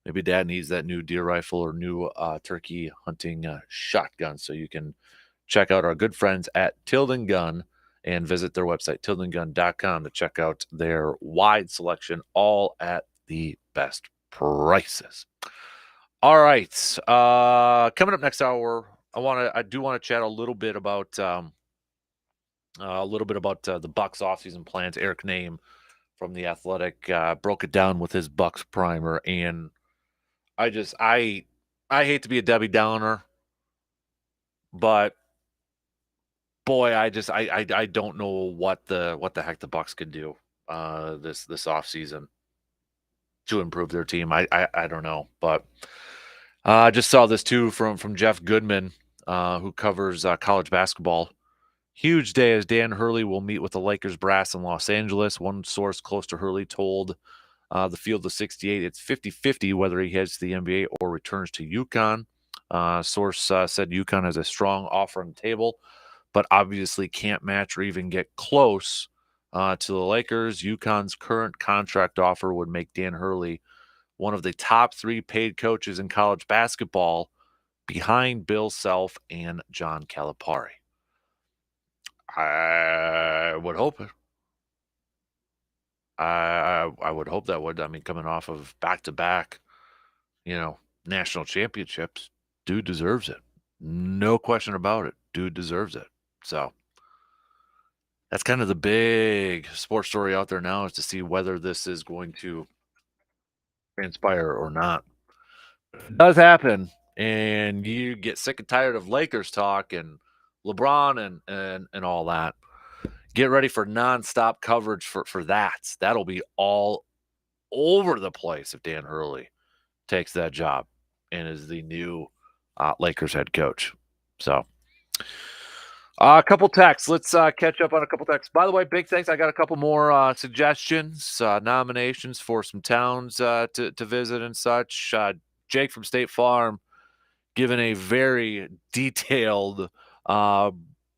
maybe Dad needs that new deer rifle or new turkey hunting shotgun. So you can check out our good friends at Tilden Gun and visit their website, tildengun.com, to check out their wide selection, all at the best prices. All right. Coming up next hour, I do want to chat a little bit about the Bucks offseason plans. Eric Name from The Athletic broke it down with his Bucks primer, and I hate to be a Debbie Downer, but boy, I don't know what the heck the Bucks could do this offseason to improve their team. I don't know, but I just saw this too from Jeff Goodman, who covers college basketball. Huge day as Dan Hurley will meet with the Lakers brass in Los Angeles. One source close to Hurley told the Field of 68 it's 50-50 whether he heads to the NBA or returns to UConn. Source said UConn has a strong offer on the table, but obviously can't match or even get close to the Lakers. UConn's current contract offer would make Dan Hurley one of the top 3 paid coaches in college basketball, behind Bill Self and John Calipari. I would hope it. I would hope that would. I mean, coming off of back-to-back, national championships, dude deserves it. No question about it. Dude deserves it. So that's kind of the big sports story out there now, is to see whether this is going to transpire or not. If it does happen, and you get sick and tired of Lakers talk and LeBron and all that, get ready for nonstop coverage for that. That'll be all over the place if Dan Hurley takes that job and is the new Lakers head coach. So a couple texts. Let's catch up on a couple texts. By the way, big thanks. I got a couple more suggestions, nominations for some towns to visit and such. Jake from State Farm given a very detailed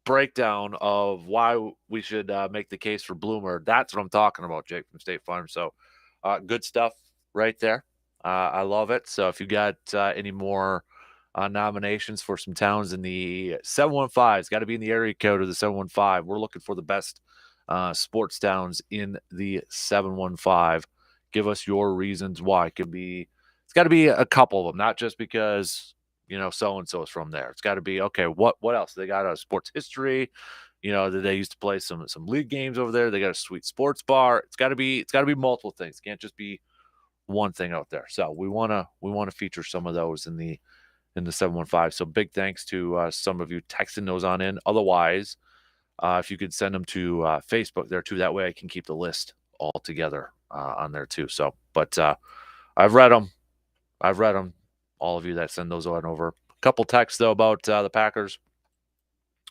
breakdown of why we should make the case for Bloomer. That's what I'm talking about, Jake from State Farm. So good stuff right there. I love it. So if you got any more nominations for some towns in the 715, it's got to be in the area code of the 715. We're looking for the best sports towns in the 715. Give us your reasons why. It's got to be a couple of them, not just because so-and-so is from there. It's got to be, okay, what else? They got a sports history, that they used to play some league games over there. They got a sweet sports bar. It's got to be multiple things. It can't just be one thing out there. So we want to feature some of those in the 715. So big thanks to some of you texting those on in. Otherwise, if you could send them to Facebook there too, that way I can keep the list all together on there too. So, but I've read them. All of you that send those on over. A couple texts though about the Packers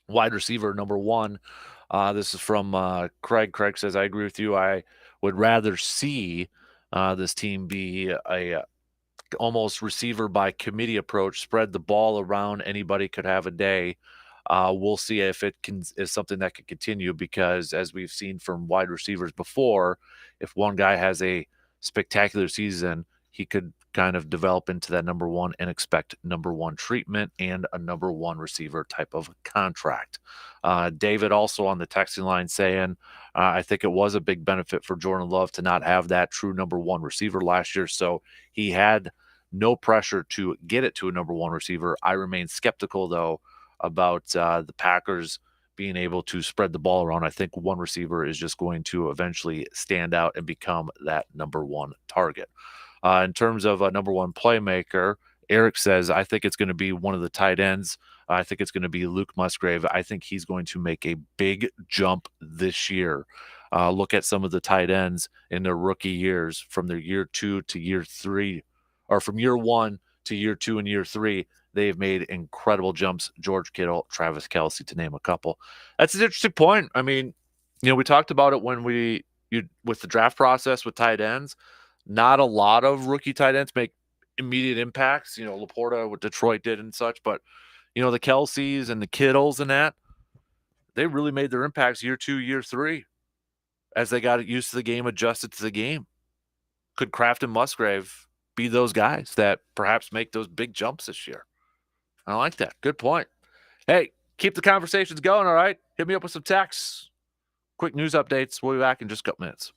wide receiver number 1. This is from Craig. Craig says, I agree with you. I would rather see this team be a almost receiver by committee approach, spread the ball around. Anybody could have a day. We'll see if it is something that can continue, because as we've seen from wide receivers before, if one guy has a spectacular season, he could kind of develop into that number one and expect number one treatment and a number one receiver type of contract. David also on the texting line saying, I think it was a big benefit for Jordan Love to not have that true number one receiver last year. So he had no pressure to get it to a number one receiver. I remain skeptical, though, about the Packers being able to spread the ball around. I think one receiver is just going to eventually stand out and become that number one target. In terms of a number one playmaker, Eric says, I think it's going to be one of the tight ends. I think it's going to be Luke Musgrave. I think he's going to make a big jump this year. Look at some of the tight ends in their rookie years, from their year 2 to year 3, or from year 1 to year 2 and year 3. They've made incredible jumps. George Kittle, Travis Kelce, to name a couple. That's an interesting point. I mean, we talked about it when with the draft process with tight ends. Not a lot of rookie tight ends make immediate impacts. Laporta, what Detroit did and such, but the Kelce's and the Kittles and that, they really made their impacts year 2, year 3, as they got used to the game, adjusted to the game. Could Kraft and Musgrave be those guys that perhaps make those big jumps this year? I like that. Good point. Hey, keep the conversations going, all right? Hit me up with some texts. Quick news updates. We'll be back in just a couple minutes.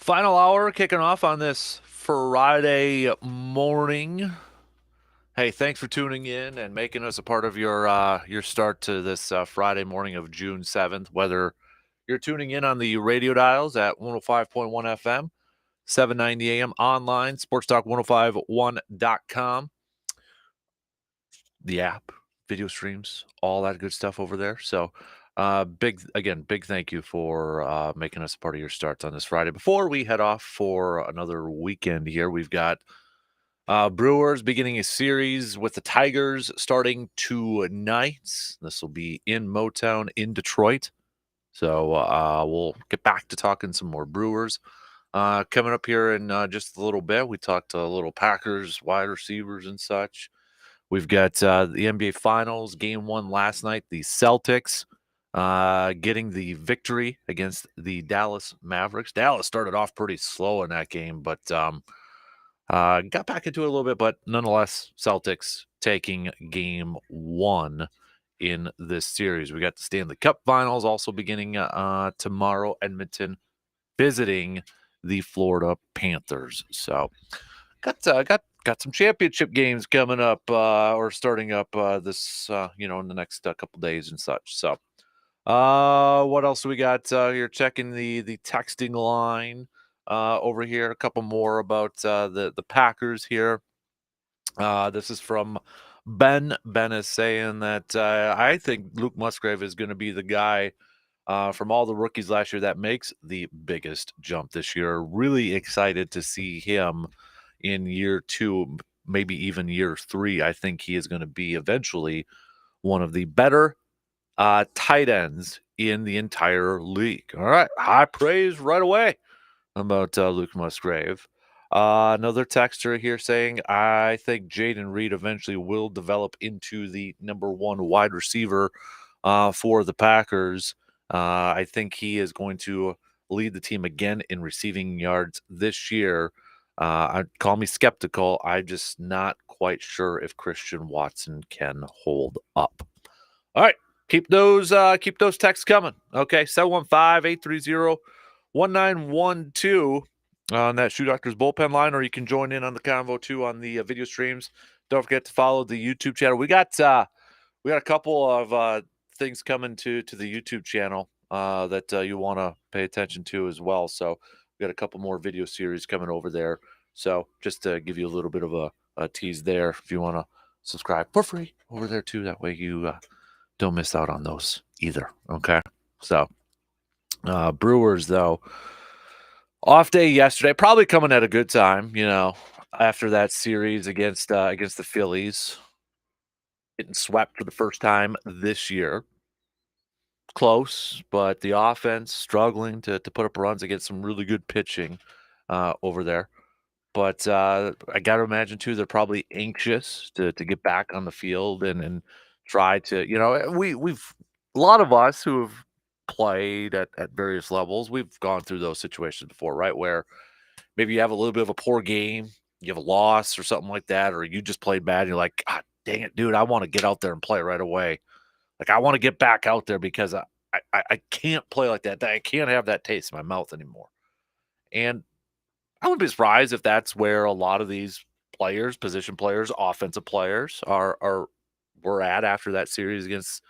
Final hour kicking off on this Friday morning. Hey, thanks for tuning in and making us a part of your start to this Friday morning of June 7th. Whether you're tuning in on the radio dials at 105.1 FM, 790 AM, online, sportstalk1051.com, the app, video streams, all that good stuff over there. So big thank you for making us a part of your starts on this Friday. Before we head off for another weekend here, we've got Brewers beginning a series with the Tigers starting tonight. This will be in Motown in Detroit. So we'll get back to talking some more Brewers. Coming up here in just a little bit, we talked a little Packers, wide receivers and such. We've got the NBA Finals, Game 1 last night. The Celtics getting the victory against the Dallas Mavericks. Dallas started off pretty slow in that game, but got back into it a little bit. But nonetheless, Celtics taking Game 1 in this series. We got the Stanley Cup Finals also beginning tomorrow. Edmonton visiting the Florida Panthers. So got some championship games coming up or starting up this in the next couple days and such. So what else do we got here? Checking the texting line over here. A couple more about the Packers here. This is from Ben. Ben is saying that I think Luke Musgrave is going to be the guy from all the rookies last year that makes the biggest jump this year. Really excited to see him in year 2, maybe even year 3. I think he is going to be eventually one of the better tight ends in the entire league. All right, high praise right away about Luke Musgrave. Another texter here saying, I think Jaden Reed eventually will develop into the number 1 wide receiver for the Packers. I think he is going to lead the team again in receiving yards this year. Call me skeptical. I'm just not quite sure if Christian Watson can hold up. All right, keep those texts coming. Okay, 715-830-1912 on that Shoe Doctors bullpen line, or you can join in on the convo too on the video streams. Don't forget to follow the YouTube channel. We got a couple of things coming to the YouTube channel that you want to pay attention to as well. So we got a couple more video series coming over there. So just to give you a little bit of a tease there, if you want to subscribe for free over there too, that way you don't miss out on those either. Okay, so Brewers though, off day yesterday, probably coming at a good time. After that series against the Phillies, getting swept for the first time this year. Close, but the offense struggling to put up runs against some really good pitching over there. But I got to imagine, too, they're probably anxious to get back on the field and try to, we've a lot of us who have played at various levels, we've gone through those situations before, right? Where maybe you have a little bit of a poor game, you have a loss or something like that, or you just played bad and you're like, God dang it, dude, I want to get out there and play right away. Like, I want to get back out there because I can't play like that. I can't have that taste in my mouth anymore. And I wouldn't be surprised if that's where a lot of these players, position players, offensive players were at after that series against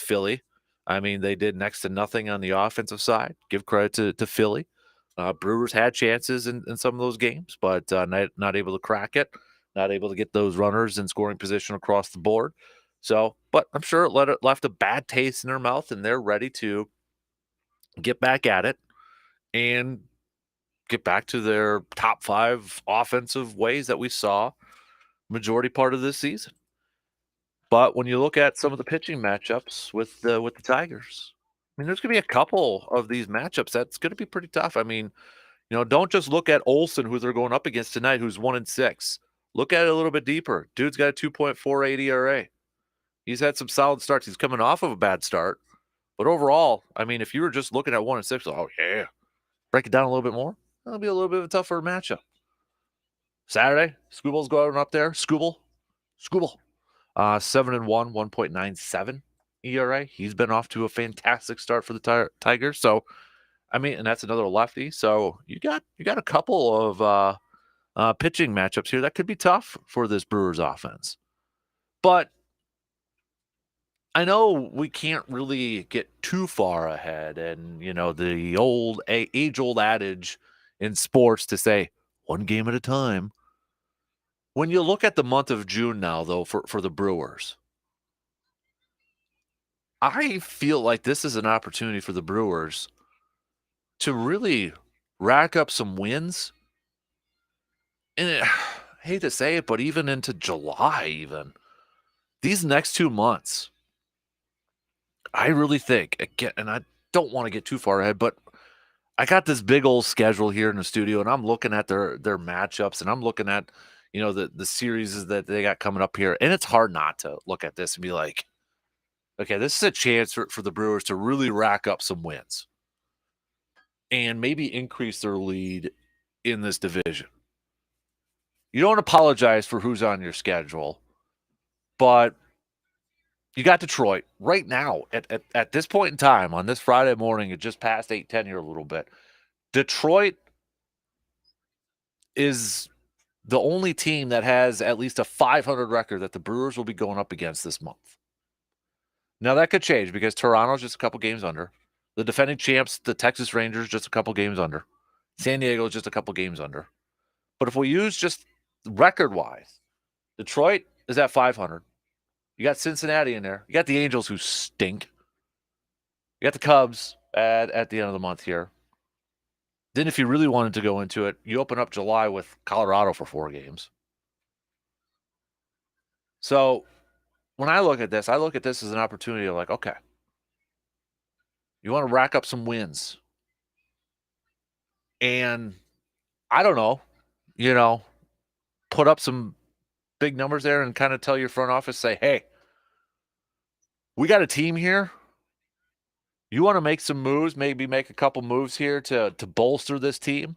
Philly. I mean, they did next to nothing on the offensive side. Give credit to Philly. Brewers had chances in some of those games, but not able to crack it, not able to get those runners in scoring position across the board. So, but I'm sure it left a bad taste in their mouth, and they're ready to get back at it and get back to their top 5 offensive ways that we saw majority part of this season. But when you look at some of the pitching matchups with the Tigers, I mean, there's going to be a couple of these matchups that's going to be pretty tough. I mean, don't just look at Olsen, who they're going up against tonight, who's 1-6. Look at it a little bit deeper. Dude's got a 2.48 ERA. He's had some solid starts. He's coming off of a bad start. But overall, I mean, if you were just looking at 1-6, oh, yeah, break it down a little bit more, that'll be a little bit of a tougher matchup. Saturday, Scooble's going up there. Scooble. 7-1, 1.97 ERA. He's been off to a fantastic start for the Tigers. So I mean, and that's another lefty. So you got a couple of pitching matchups here that could be tough for this Brewers offense. But I know we can't really get too far ahead, and the age-old adage in sports to say one game at a time. When you look at the month of June now, though, for the Brewers, I feel like this is an opportunity for the Brewers to really rack up some wins. And I hate to say it, but even into July, even these next 2 months, I really think, again, and I don't want to get too far ahead, but I got this big old schedule here in the studio, and I'm looking at their matchups, and I'm looking at the series that they got coming up here, and it's hard not to look at this and be like, okay, this is a chance for the Brewers to really rack up some wins and maybe increase their lead in this division. You don't apologize for who's on your schedule, but you got Detroit right now at this point in time on this Friday morning. It just past 8:10 here a little bit. Detroit is the only team that has at least a 500 record that the Brewers will be going up against this month. Now, that could change because Toronto's just a couple games under. The defending champs, the Texas Rangers, just a couple games under. San Diego is just a couple games under. But if we use just record-wise, Detroit is at 500. You got Cincinnati in there. You got the Angels who stink. You got the Cubs at the end of the month here. Then if you really wanted to go into it, you open up July with Colorado for 4 games. So when I look at this as an opportunity of like, okay, you want to rack up some wins. And I don't know, put up some big numbers there and kind of tell your front office, say, hey, we got a team here. You want to make some moves, maybe make a couple moves here to bolster this team?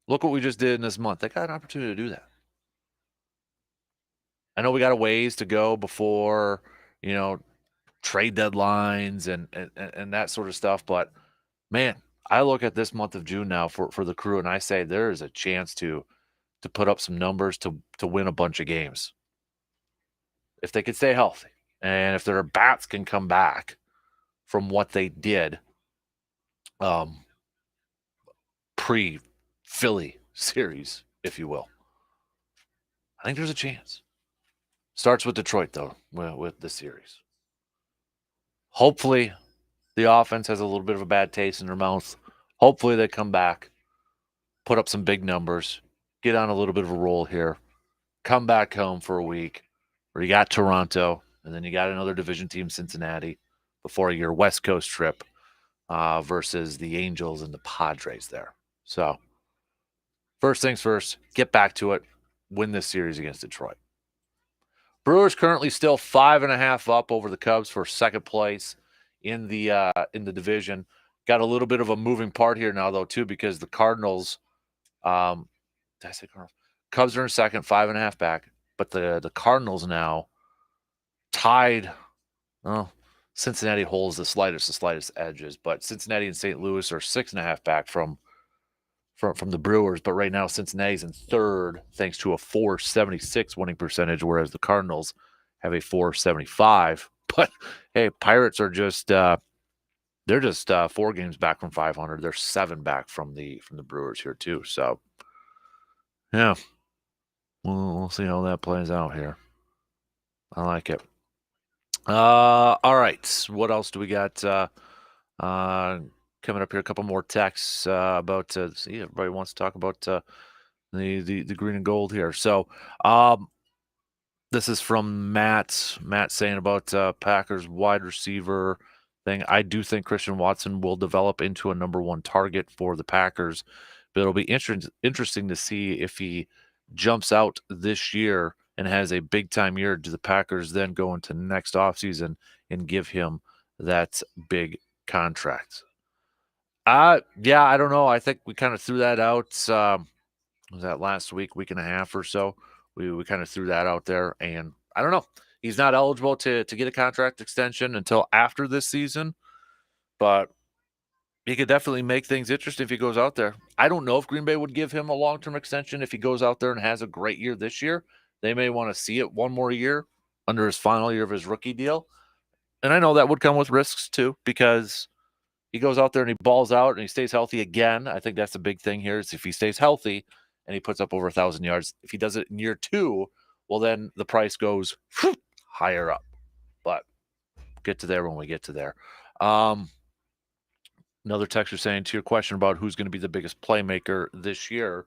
Look what we just did in this month. They got an opportunity to do that. I know we got a ways to go before, trade deadlines and that sort of stuff. But, man, I look at this month of June now for the Crew, and I say there is a chance to put up some numbers to win a bunch of games. If they could stay healthy and if their bats can come back from what they did pre-Philly series, if you will. I think there's a chance. Starts with Detroit, though, with the series. Hopefully, the offense has a little bit of a bad taste in their mouth. Hopefully, they come back, put up some big numbers, get on a little bit of a roll here, come back home for a week, where you got Toronto, and then you got another division team, Cincinnati, before your West Coast trip versus the Angels and the Padres there. So, first things first, get back to it, win this series against Detroit. Brewers currently still 5.5 up over the Cubs for second place in the division. Got a little bit of a moving part here now, though, too, because the Cardinals, did I say Cardinals? Cubs are in second, 5.5 back, but the Cardinals now tied. Well, Cincinnati holds the slightest edges, but Cincinnati and St. Louis are 6.5 back from the Brewers, but right now Cincinnati's in third thanks to a .476 winning percentage, whereas the Cardinals have a .475. But hey, Pirates are just they're just 4 games back from 500. They're 7 back from the Brewers here too. So yeah, we'll see how that plays out here. I like it. All right, what else do we got? Coming up here, a couple more texts about. See, everybody wants to talk about the green and gold here. So, this is from Matt. Matt saying about Packers wide receiver thing. I do think Christian Watson will develop into a number 1 target for the Packers, but it'll be interesting to see if he jumps out this year and has a big time year. Do the Packers then go into next offseason and give him that big contract? Yeah, I don't know. I think we kind of threw that out. Was that last week and a half or so? We kind of threw that out there, and I don't know. He's not eligible to get a contract extension until after this season, but he could definitely make things interesting if he goes out there. I don't know if Green Bay would give him a long-term extension if he goes out there and has a great year this year. They may want to see it one more year under his final year of his rookie deal. And I know that would come with risks too, because he goes out there and he balls out and he stays healthy again. I think that's the big thing here is if he stays healthy and he puts up over 1,000 yards. If he does it in year 2, well, then the price goes higher up. But get to there when we get to there. Another texter saying, to your question about who's going to be the biggest playmaker this year,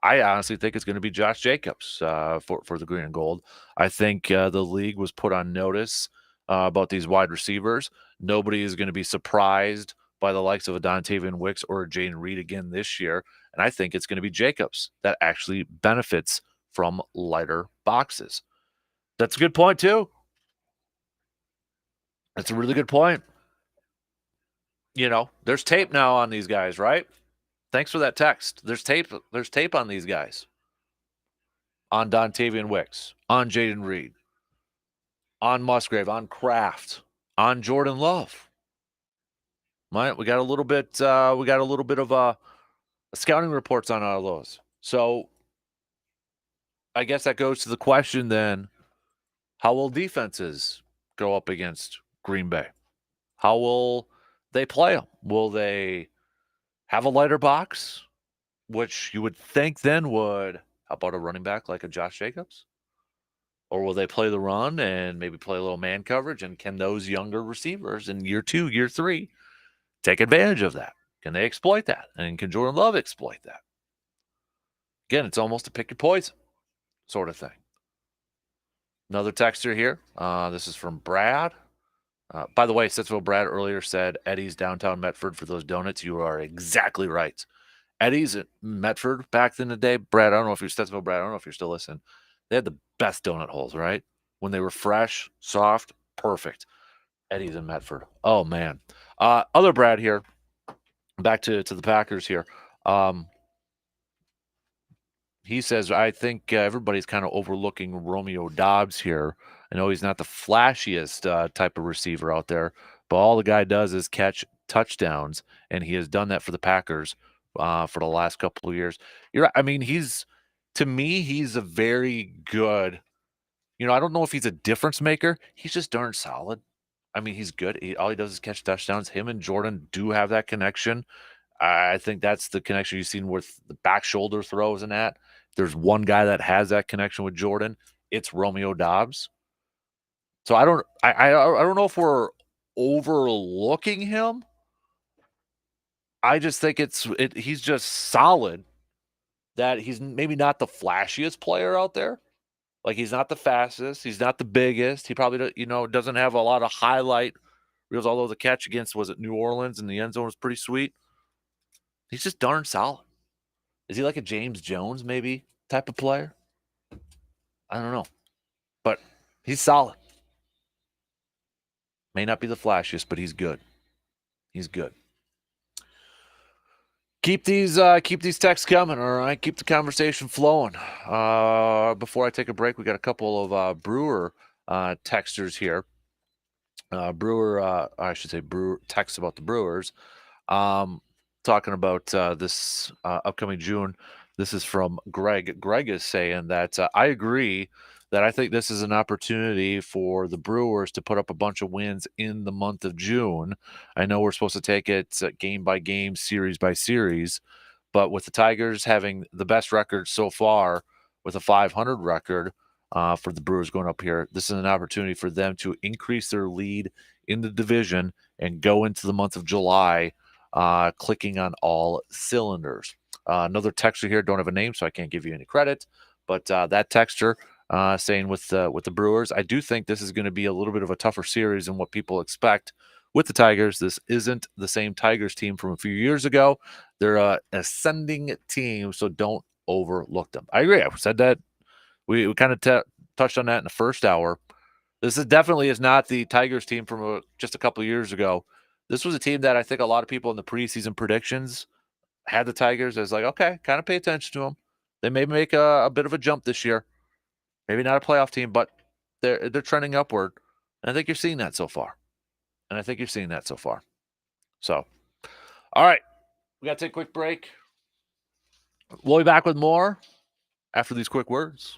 I honestly think it's going to be Josh Jacobs for the green and gold. I think the league was put on notice about these wide receivers. Nobody is going to be surprised by the likes of a Dontavian Wicks or a Jaden Reed again this year. And I think it's going to be Jacobs that actually benefits from lighter boxes. That's a good point, too. That's a really good point. You know, there's tape now on these guys, right? Thanks for that text. There's tape on these guys. On Dontavian Wicks, on Jaden Reed, on Musgrave, on Kraft, on Jordan Love. Right? We got a little bit of scouting reports on all those. So I guess that goes to the question then, how will defenses go up against Green Bay? How will they play them? Will they have a lighter box, which you would think then would, how about a running back like a Josh Jacobs? Or will they play the run and maybe play a little man coverage? And can those younger receivers in year 2, year 3 take advantage of that? Can they exploit that? And can Jordan Love exploit that? Again, it's almost a pick your poison sort of thing. Another texter here. This is from Brad. By the way, Stetsville Brad earlier said Eddie's downtown Medford for those donuts. You are exactly right. Eddie's at Medford back in the day. Brad, I don't know if you're Stetsville Brad. I don't know if you're still listening. They had the best donut holes, right? When they were fresh, soft, perfect. Eddie's in Medford. Oh, man. Other Brad here. Back to the Packers here. He says, I think everybody's kind of overlooking Romeo Doubs here. I know he's not the flashiest type of receiver out there, but all the guy does is catch touchdowns, and he has done that for the Packers for the last couple of years. You're, I mean, to me, he's a very good, I don't know if he's a difference maker. He's just darn solid. I mean, he's good. All he does is catch touchdowns. Him and Jordan do have that connection. I think that's the connection you've seen with the back shoulder throws and that. There's one guy that has that connection with Jordan. It's Romeo Doubs. So I don't know if we're overlooking him. I just think he's just solid. That he's maybe not the flashiest player out there. Like, he's not the fastest. He's not the biggest. He probably, doesn't have a lot of highlight reels, although the catch against, was it New Orleans in the end zone was pretty sweet. He's just darn solid. Is he like a James Jones maybe type of player? I don't know. But he's solid. May not be the flashiest, but he's good. He's good. Keep these texts coming, all right? Keep the conversation flowing. Before I take a break, we got a couple of Brewer texters here. Brewer texts about the Brewers. Talking about this upcoming June. This is from Greg. Greg is saying that I agree that I think this is an opportunity for the Brewers to put up a bunch of wins in the month of June. I know we're supposed to take it game by game, series by series, but with the Tigers having the best record so far with a 500 record for the Brewers going up here, this is an opportunity for them to increase their lead in the division and go into the month of July clicking on all cylinders. Another texter here, don't have a name, so I can't give you any credit, but that texter saying with the Brewers, I do think this is going to be a little bit of a tougher series than what people expect with the Tigers. This isn't the same Tigers team from a few years ago. They're an ascending team, so don't overlook them. I agree. I said that. We kind of touched on that in the first hour. This definitely is not the Tigers team from just a couple of years ago. This was a team that I think a lot of people in the preseason predictions had the Tigers as like, okay, kind of pay attention to them. They may make a bit of a jump this year. Maybe not a playoff team, but they're trending upward. And I think you're seeing that so far. So, All right. We got to take a quick break. We'll be back with more after these quick words.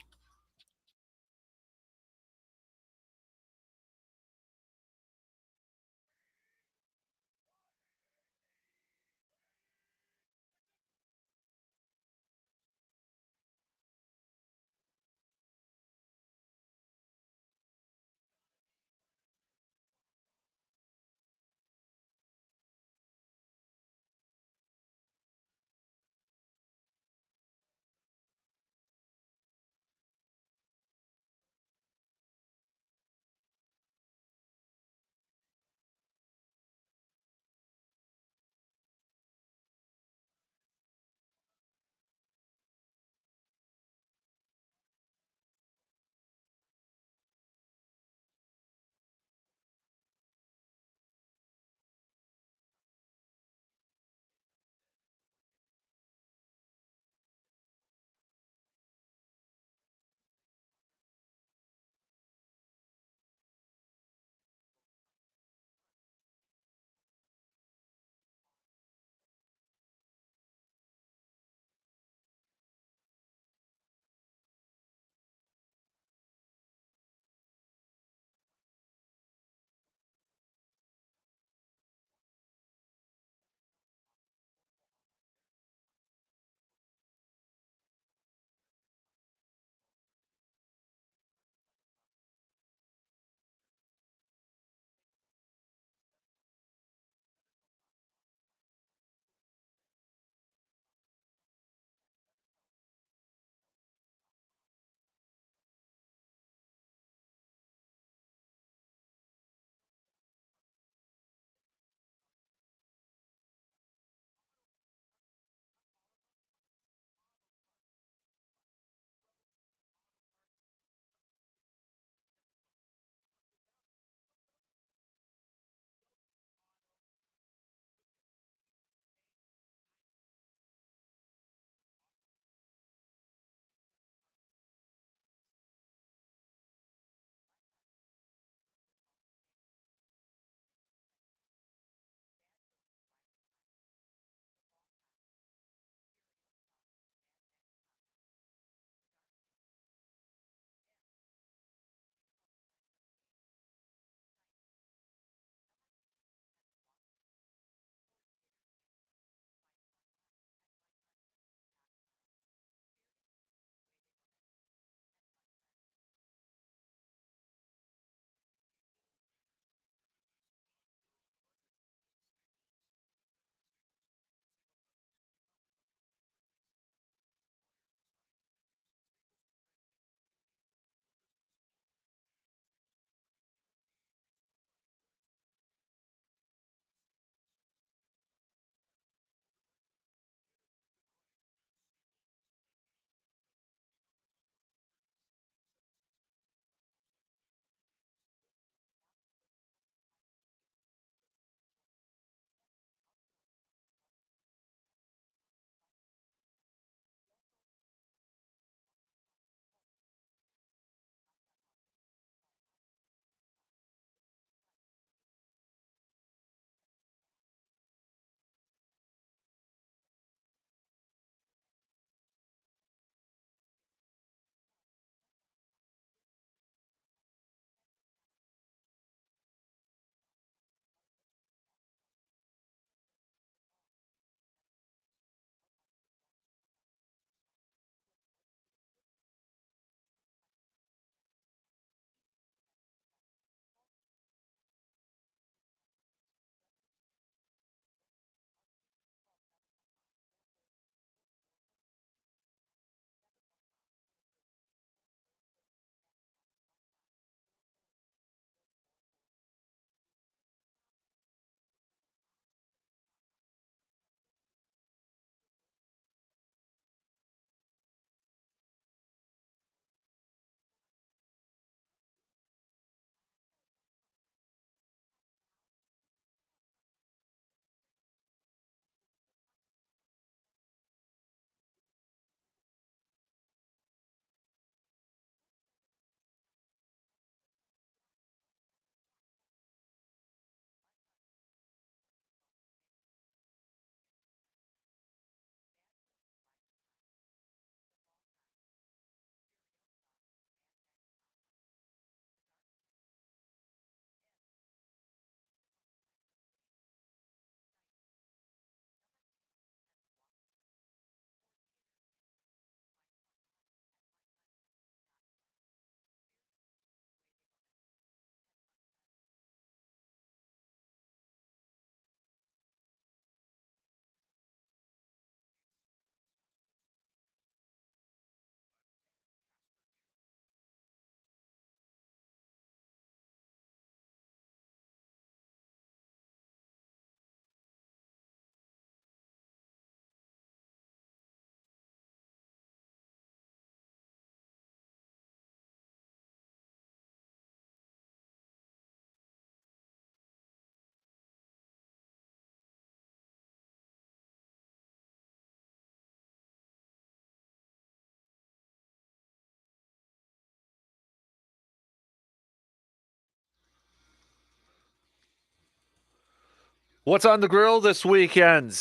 What's on the grill this weekend?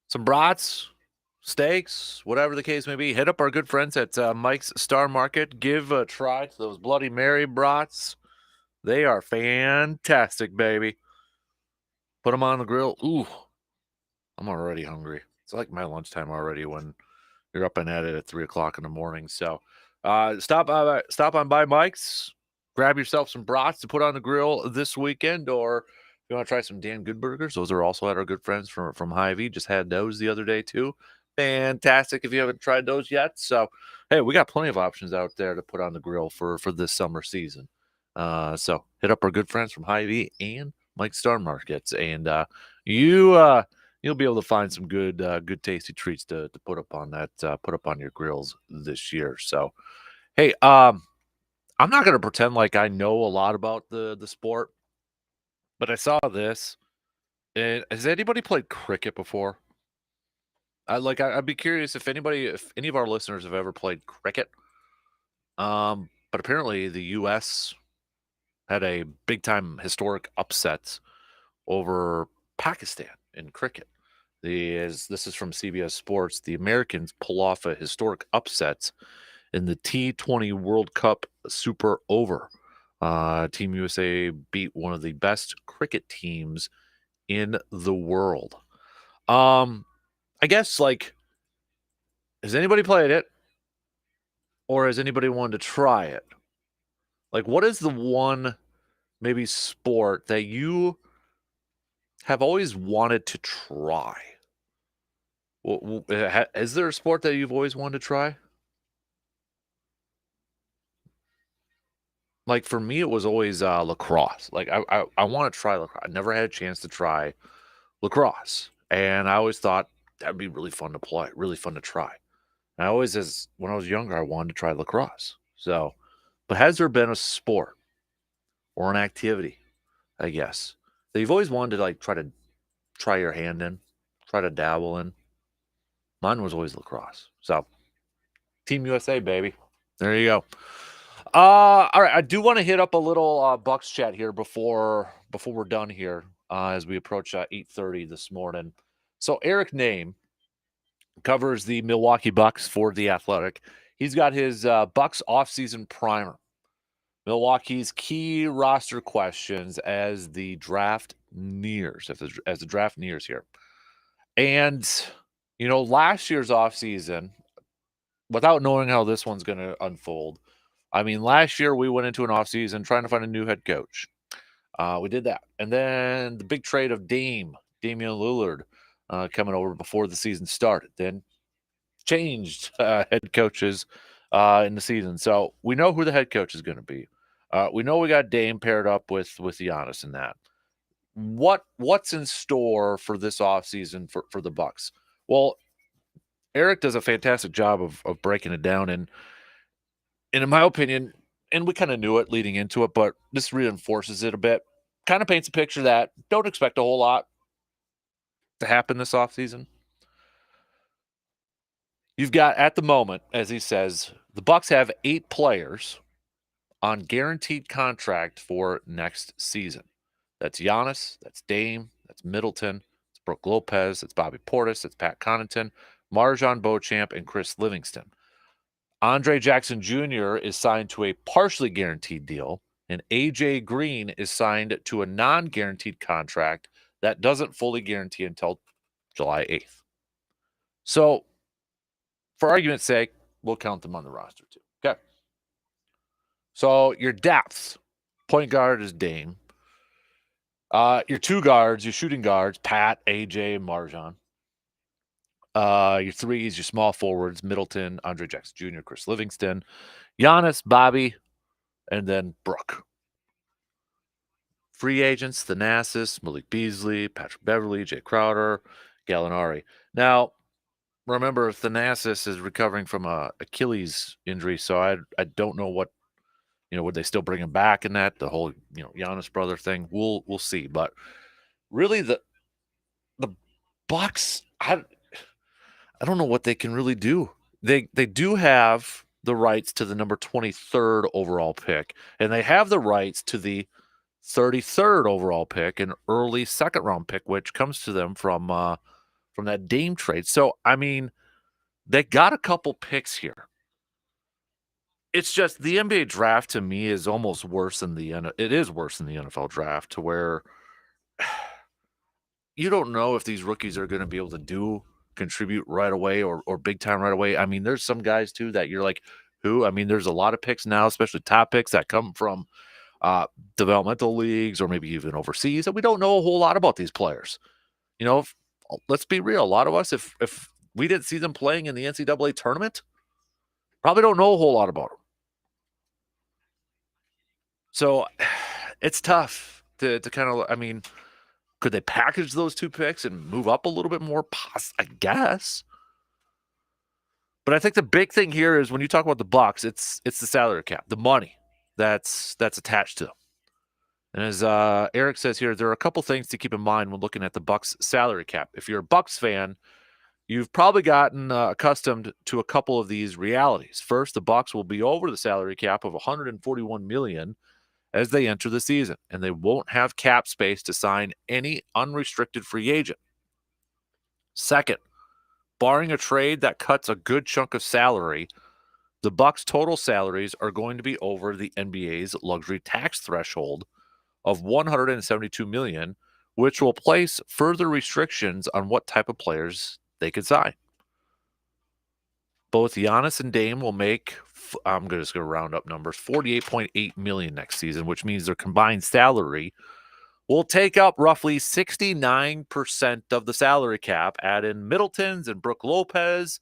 Some brats, steaks, whatever the case may be. Hit up our good friends at Mike's Star Market. Give a try to those Bloody Mary brats. They are fantastic, baby. Put them on the grill. Ooh, I'm already hungry. It's like my lunchtime already when you're up and at it at 3 o'clock in the morning. So stop on by Mike's. Grab yourself some brats to put on the grill this weekend, or if you want to try some Dan Good Burgers, those are also at our good friends from Hy-Vee. Just had those the other day too. Fantastic if you haven't tried those yet. So, hey, we got plenty of options out there to put on the grill for this summer season. So hit up our good friends from Hy-Vee and Mike Star Markets, and you'll be able to find some good tasty treats to put up on your grills this year. So, hey, I'm not going to pretend like I know a lot about the sport, but I saw this. And has anybody played cricket before? I'd be curious if any of our listeners have ever played cricket. But apparently the U.S. had a big time historic upset over Pakistan in cricket. This is from CBS Sports. The Americans pull off a historic upset in the T20 World Cup Super Over. Team USA beat one of the best cricket teams in the world. I guess, has anybody played it? Or has anybody wanted to try it? What is the one maybe sport that you have always wanted to try? Is there a sport that you've always wanted to try? For me, it was always lacrosse. I want to try lacrosse. I never had a chance to try lacrosse. And I always thought that'd be really fun to play, really fun to try. And when I was younger, I wanted to try lacrosse. So, but has there been a sport or an activity, I guess, that you've always wanted to try your hand in, try to dabble in? Mine was always lacrosse. So, Team USA, baby. There you go. All right, I do want to hit up a little Bucks chat here before we're done here as we approach 8:30 this morning. So Eric Name covers the Milwaukee Bucks for The Athletic. He's got his Bucks offseason primer. Milwaukee's key roster questions as the draft nears, as the draft nears here. And, last year's offseason, without knowing how this one's going to unfold, I mean, last year we went into an offseason trying to find a new head coach. We did that. And then the big trade of Damian Lillard coming over before the season started. Then changed head coaches in the season. So we know who the head coach is going to be. We know we got Dame paired up with Giannis in that. What's in store for this offseason for the Bucks? Well, Eric does a fantastic job of breaking it down, and in my opinion, and we kind of knew it leading into it, but this reinforces it a bit. Kind of paints a picture that don't expect a whole lot to happen this offseason. You've got, at the moment, as he says, the Bucks have 8 players on guaranteed contract for next season. That's Giannis, that's Dame, that's Middleton, that's Brook Lopez, that's Bobby Portis, that's Pat Connaughton, Marjon Beauchamp, and Chris Livingston. Andre Jackson Jr. is signed to a partially guaranteed deal, and AJ Green is signed to a non-guaranteed contract that doesn't fully guarantee until July 8th. So, for argument's sake, we'll count them on the roster too. Okay. So, your depth, point guard is Dame. Your 2 guards, your shooting guards, Pat, AJ, and Marjon. Your 3s, your small forwards, Middleton, Andre Jackson Jr., Chris Livingston, Giannis, Bobby, and then Brook. Free agents, Thanasis, Malik Beasley, Patrick Beverley, Jay Crowder, Gallinari. Now, remember, Thanasis is recovering from a Achilles injury, so I don't know what, would they still bring him back in that? The whole, Giannis brother thing? We'll see. But really, the Bucks, I don't know what they can really do. They do have the rights to the number 23rd overall pick, and they have the rights to the 33rd overall pick, an early second-round pick, which comes to them from that Dame trade. So, I mean, they got a couple picks here. It's just the NBA draft to me is almost worse than it is worse than the NFL draft, to where you don't know if these rookies are going to be able to contribute right away or big time right away. I mean, there's some guys too that you're like, who? I mean, there's a lot of picks now, especially top picks that come from developmental leagues or maybe even overseas, and we don't know a whole lot about these players. You know, let's be real. A lot of us, if we didn't see them playing in the NCAA tournament, probably don't know a whole lot about them. So it's tough to kind of, I mean, could they package those two picks and move up a little bit more? I guess. But I think the big thing here is when you talk about the Bucks, it's the salary cap, the money that's attached to them. And as Eric says here, there are a couple things to keep in mind when looking at the Bucks salary cap. If you're a Bucks fan, you've probably gotten accustomed to a couple of these realities. First, the Bucks will be over the salary cap of $141 million as they enter the season, and they won't have cap space to sign any unrestricted free agent. Second, barring a trade that cuts a good chunk of salary, the Bucks' total salaries are going to be over the NBA's luxury tax threshold of $172 million, which will place further restrictions on what type of players they could sign. Both Giannis and Dame will make, I'm just going to round up numbers, $48.8 million next season, which means their combined salary will take up roughly 69% of the salary cap. Add in Middleton's and Brook Lopez,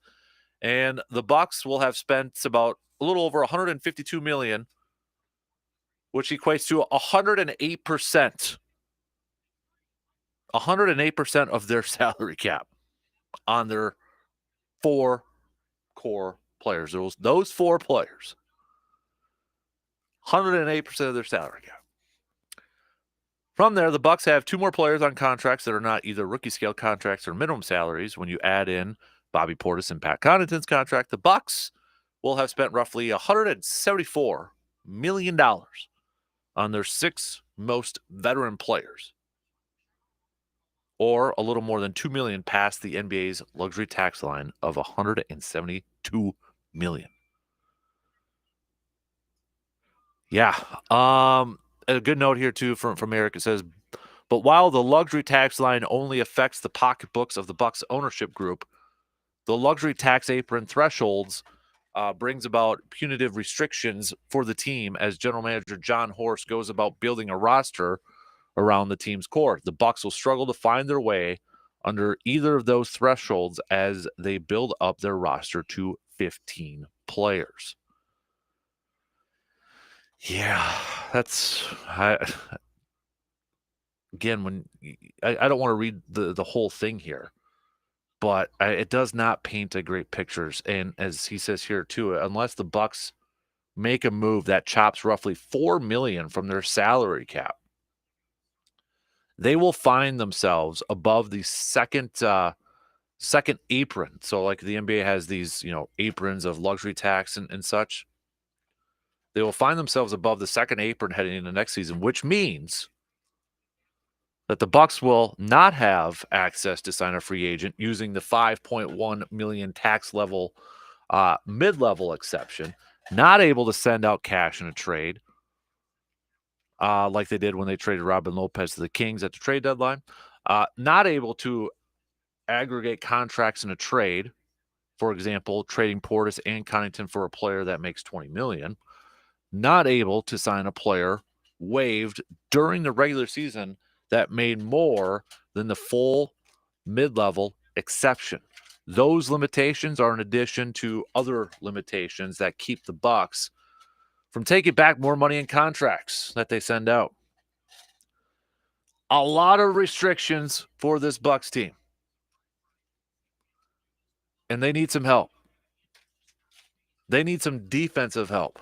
and the Bucks will have spent about a little over $152 million, which equates to 108%. 108% of their salary cap on their 4 core players. Those 4 players. 108% of their salary cap. From there, the Bucks have 2 more players on contracts that are not either rookie scale contracts or minimum salaries. When you add in Bobby Portis and Pat Connaughton's contract, the Bucks will have spent roughly $174 million on their 6 most veteran players, or a little more than $2 million past the NBA's luxury tax line of $172 million. Yeah. A good note here too from Eric. It says, but while the luxury tax line only affects the pocketbooks of the Bucks ownership group, the luxury tax apron thresholds brings about punitive restrictions for the team as general manager John Horst goes about building a roster around the team's core. The Bucks will struggle to find their way under either of those thresholds as they build up their roster to 15 players. Yeah, again, when I don't want to read the whole thing here, but it does not paint a great picture. And as he says here too, unless the Bucks make a move that chops roughly $4 million from their salary cap, they will find themselves above the second apron. So like the NBA has these, aprons of luxury tax and such. They will find themselves above the second apron heading into next season, which means that the Bucks will not have access to sign a free agent using the $5.1 million tax level mid-level exception, not able to send out cash in a trade like they did when they traded Robin Lopez to the Kings at the trade deadline, not able to aggregate contracts in a trade, for example, trading Portis and Connaughton for a player that makes $20 million, not able to sign a player waived during the regular season that made more than the full mid-level exception. Those limitations are in addition to other limitations that keep the Bucks from taking back more money in contracts that they send out. A lot of restrictions for this Bucks team. And they need some help. They need some defensive help.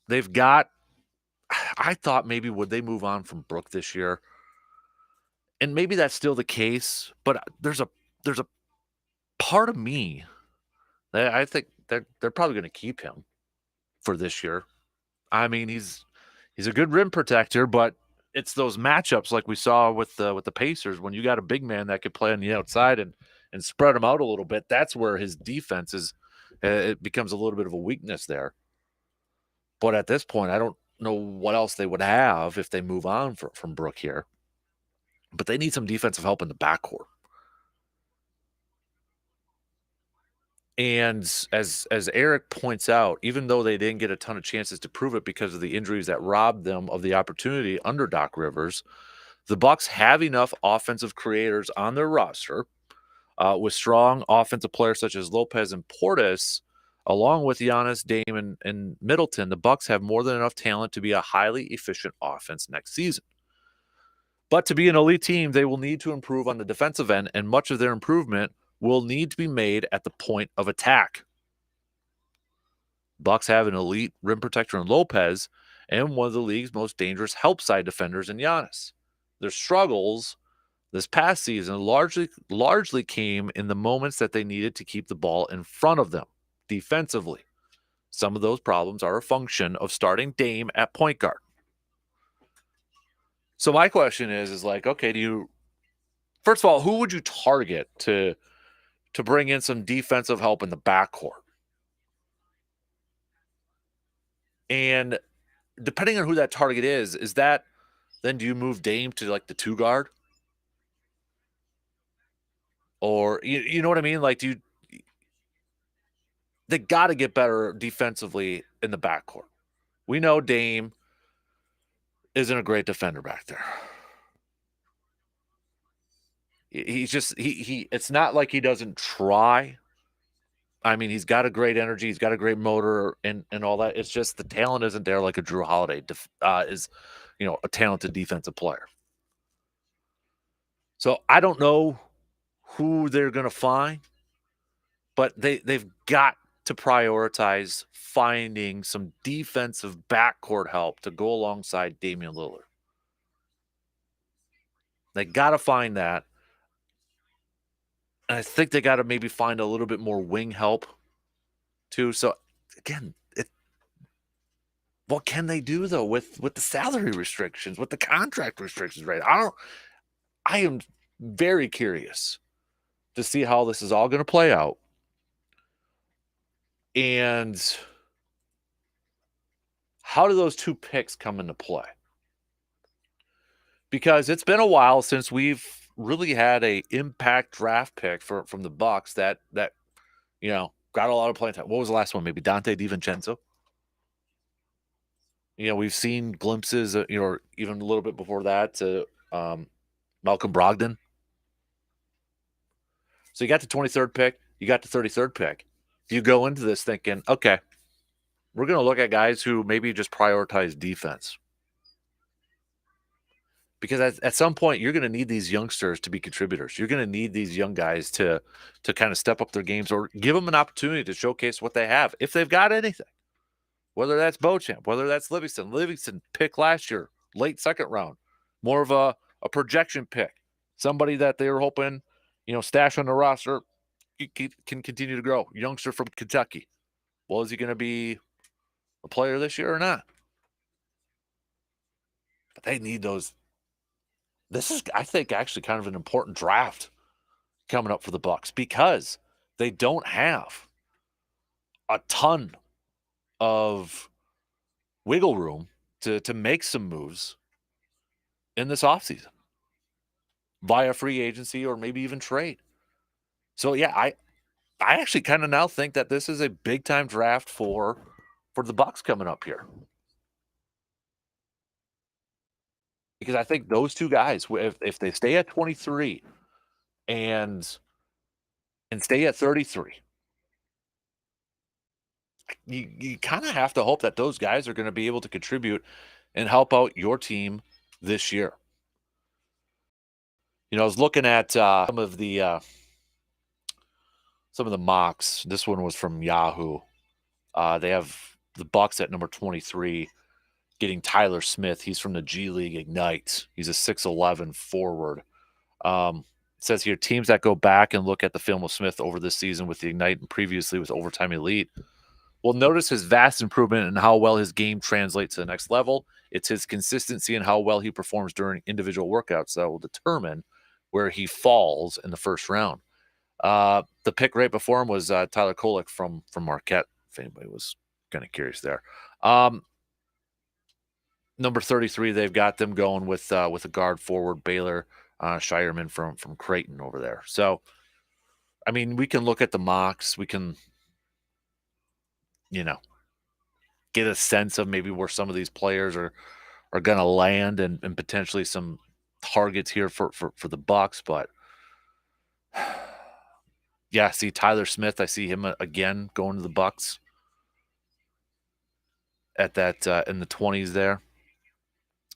They've got, I thought maybe would they move on from Brook this year? And maybe that's still the case, but there's a part of me that I think they're probably going to keep him for this year. I mean, He's a good rim protector, but it's those matchups like we saw with the Pacers when you got a big man that could play on the outside and spread him out a little bit. That's where his defense is. It becomes a little bit of a weakness there. But at this point, I don't know what else they would have if they move on from Brook here. But they need some defensive help in the backcourt. And as Eric points out, even though they didn't get a ton of chances to prove it because of the injuries that robbed them of the opportunity under Doc Rivers, the Bucks have enough offensive creators on their roster with strong offensive players such as Lopez and Portis, along with Giannis, Dame, and Middleton. The Bucks have more than enough talent to be a highly efficient offense next season. But to be an elite team, they will need to improve on the defensive end, and much of their improvement will need to be made at the point of attack. Bucks have an elite rim protector in Lopez and one of the league's most dangerous help side defenders in Giannis. Their struggles this past season largely came in the moments that they needed to keep the ball in front of them defensively. Some of those problems are a function of starting Dame at point guard. So my question is like, okay, first of all, who would you target to bring in some defensive help in the backcourt? And depending on who that target is that then do you move Dame to like the 2 guard? Or you know what I mean? Like they got to get better defensively in the backcourt. We know Dame isn't a great defender back there. He's just it's not like he doesn't try. I mean, he's got a great energy, he's got a great motor and all that. It's just the talent isn't there like a Drew Holiday is, a talented defensive player. So I don't know who they're going to find, but they've got to prioritize finding some defensive backcourt help to go alongside Damian Lillard. They got to find that. And I think they got to maybe find a little bit more wing help too. So again, what can they do though with the salary restrictions, with the contract restrictions, right? I am very curious to see how this is all going to play out. And how do those 2 picks come into play? Because it's been a while since we've really had a impact draft pick from the Bucks that got a lot of playing time. What was the last one? Maybe Dante DiVincenzo. We've seen glimpses, even a little bit before that to Malcolm Brogdon. So you got the 23rd pick, you got the 33rd pick. You go into this thinking, okay, we're going to look at guys who maybe just prioritize defense. Because at some point, you're going to need these youngsters to be contributors. You're going to need these young guys to kind of step up their games or give them an opportunity to showcase what they have, if they've got anything. Whether that's Beauchamp, whether that's Livingston. Livingston pick last year, late second round. More of a projection pick. Somebody that they were hoping, stash on the roster can continue to grow. Youngster from Kentucky. Well, is he going to be a player this year or not? But they need those. This is, I think, actually kind of an important draft coming up for the Bucks because they don't have a ton of wiggle room to make some moves in this offseason via free agency or maybe even trade. So, yeah, I actually kind of now think that this is a big-time draft for the Bucks coming up here. Because I think those 2 guys, if they stay at 23 and stay at 33, you kind of have to hope that those guys are going to be able to contribute and help out your team this year. I was looking at some of the mocks. This one was from Yahoo. They have the Bucks at number 23. Getting Tyler Smith. He's from the G League Ignite. He's a 6'11" forward. It says here, teams that go back and look at the film of Smith over this season with the Ignite and previously with Overtime Elite will notice his vast improvement in how well his game translates to the next level It's his consistency and how well he performs during individual workouts that will determine where he falls in the first round. The pick right before him was Tyler Kolek from Marquette, if anybody was kind of curious there. Number 33, they've got them going with a guard forward, Baylor Shireman from Creighton over there. So, I mean, we can look at the mocks. We can, get a sense of maybe where some of these players are going to land and potentially some targets here for the Bucks. But, yeah, see Tyler Smith. I see him again going to the Bucks at that in the 20s there.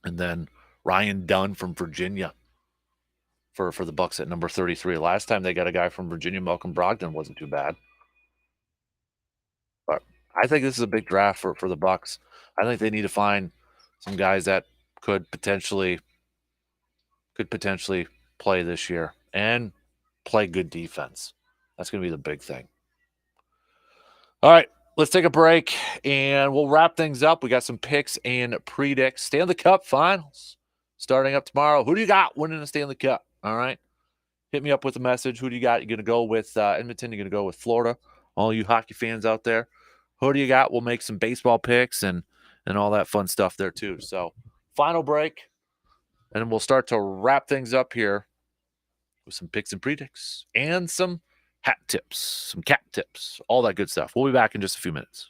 And then Ryan Dunn from Virginia for the Bucks at number 33. Last time they got a guy from Virginia, Malcolm Brogdon, wasn't too bad. But I think this is a big draft for the Bucks. I think they need to find some guys that could potentially play this year and play good defense. That's going to be the big thing. All right, let's take a break and we'll wrap things up. We got some picks and predicts. Stanley Cup Finals starting up tomorrow. Who do you got winning the Stanley Cup? All right. Hit me up with a message. Who do you got? You're going to go with Edmonton. You're going to go with Florida. All you hockey fans out there, who do you got? We'll make some baseball picks and all that fun stuff there too. So final break, and we'll start to wrap things up here with some picks and predicts and some hat tips, some cat tips, all that good stuff. We'll be back in just a few minutes.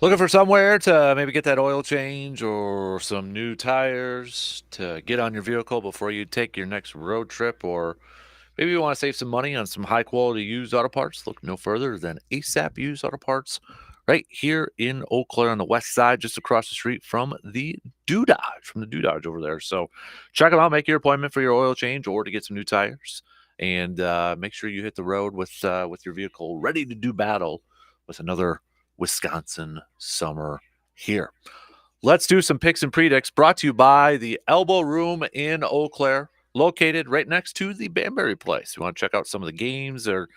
Looking for somewhere to maybe get that oil change or some new tires to get on your vehicle before you take your next road trip, or maybe you want to save some money on some high-quality used auto parts? Look no further than ASAP Used Auto Parts right here in Eau Claire on the west side, just across the street from the Dodge over there. So check them out. Make your appointment for your oil change or to get some new tires. And make sure you hit the road with your vehicle ready to do battle with another Wisconsin summer here. Let's do some picks and predicts brought to you by the Elbow Room in Eau Claire, located right next to the Banbury Place. You want to check out some of the games or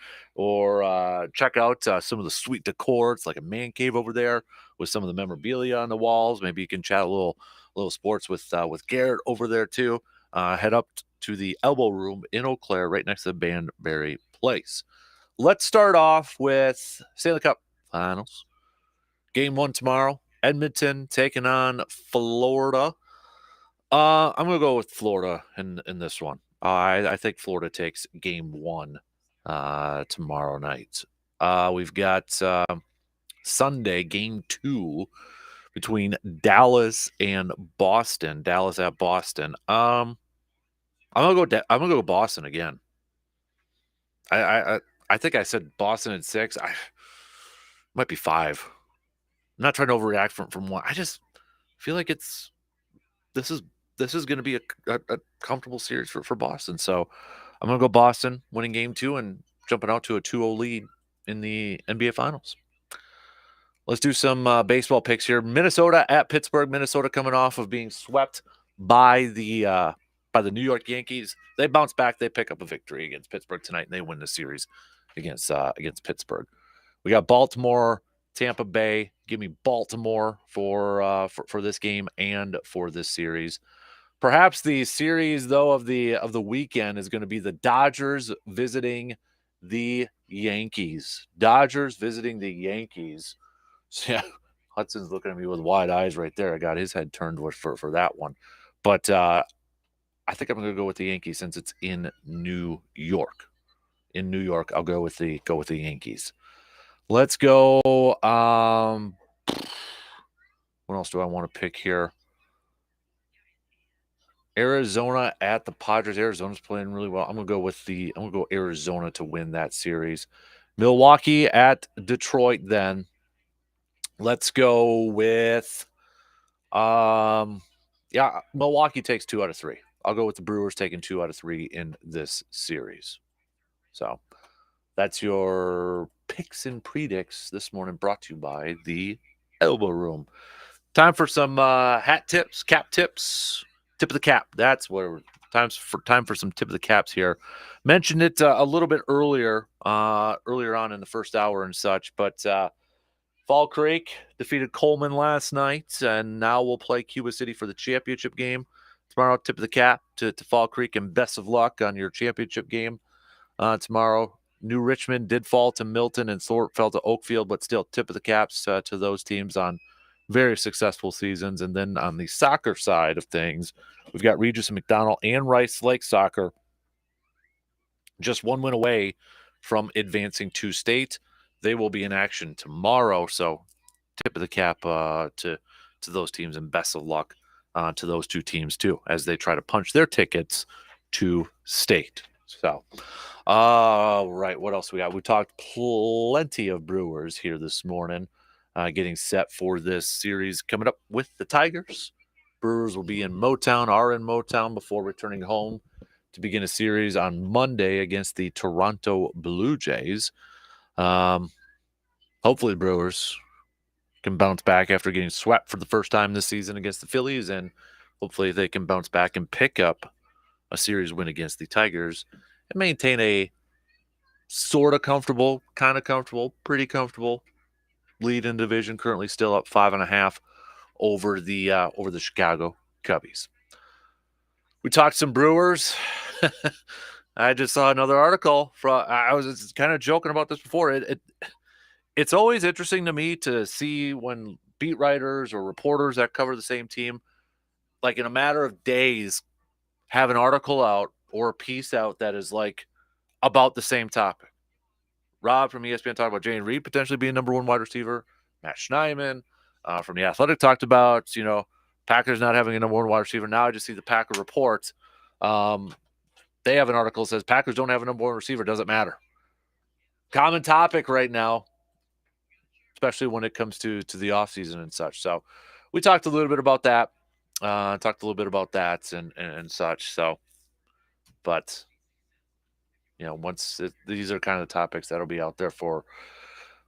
check out some of the sweet decor. It's like a man cave over there with some of the memorabilia on the walls. Maybe you can chat a little sports with Garrett over there too. Head up to the Elbow Room in Eau Claire right next to the Banbury Place. Let's start off with Stanley Cup Finals. Game 1 tomorrow. Edmonton taking on Florida. I'm going to go with Florida in this one. I think Florida takes game 1 tomorrow night. We've got Sunday, game 2 between Dallas and Boston. Dallas at Boston. I'm gonna go Boston again. I think I said Boston at 6. I might be 5. I'm not trying to overreact from 1. I just feel like this is going to be a comfortable series for Boston. So I'm going to go Boston winning game 2 and jumping out to a 2-0 lead in the NBA Finals. Let's do some baseball picks here. Minnesota at Pittsburgh. Minnesota coming off of being swept by the New York Yankees. They bounce back. They pick up a victory against Pittsburgh tonight, and they win the series against Pittsburgh. We got Baltimore, Tampa Bay. Give me Baltimore for this game and for this series. Perhaps the series, though, of the weekend is going to be the Dodgers visiting the Yankees. Dodgers visiting the Yankees. So, yeah, Hudson's looking at me with wide eyes right there. I got his head turned for that one. But I think I'm going to go with the Yankees since it's in New York. In New York, I'll go with the Yankees. Let's go. What else do I want to pick here? Arizona at the Padres. Arizona's playing really well. I'm gonna go Arizona to win that series. Milwaukee at Detroit. Then let's go with Milwaukee takes 2 out of 3. I'll go with the Brewers taking 2 out of 3 in this series. So that's your picks and predicts this morning, brought to you by the Elbow Room. Time for some hat tips, cap tips, tip of the cap. That's where time for some tip of the caps here. Mentioned it a little bit earlier on in the first hour and such, but Fall Creek defeated Coleman last night, and now we'll play Cuba City for the championship game tomorrow. Tip of the cap to Fall Creek, and best of luck on your championship game tomorrow. New Richmond did fall to Milton, and Thorpe fell to Oakfield, but still tip of the caps to those teams on very successful seasons. And then on the soccer side of things, we've got Regis and McDonald and Rice Lake Soccer just 1 win away from advancing to state. They will be in action tomorrow. So tip of the cap to those teams, and best of luck to those 2 teams too, as they try to punch their tickets to state. So, all right, what else we got? We talked plenty of Brewers here this morning, getting set for this series coming up with the Tigers. Brewers will be in Motown before returning home to begin a series on Monday against the Toronto Blue Jays. Hopefully the Brewers can bounce back after getting swept for the first time this season against the Phillies, and hopefully they can bounce back and pick up a series win against the Tigers and maintain a sort of comfortable, kind of comfortable, pretty comfortable lead in division. Currently still up 5.5 over the Chicago Cubbies. We talked some Brewers. I just saw another article I was kind of joking about this before. It's always interesting to me to see when beat writers or reporters that cover the same team, like in a matter of days, have an article out or a piece out that is like about the same topic. Rob from ESPN talked about Jane Reed potentially being number 1 wide receiver, Matt Schneidman, from The Athletic talked about, Packers not having a number one wide receiver. Now I just see the Packer report. They have an article that says Packers don't have a number one receiver. Doesn't matter. Common topic right now, especially when it comes to the offseason and such. So we talked a little bit about that. And such. So, but, these are kind of the topics that'll be out there for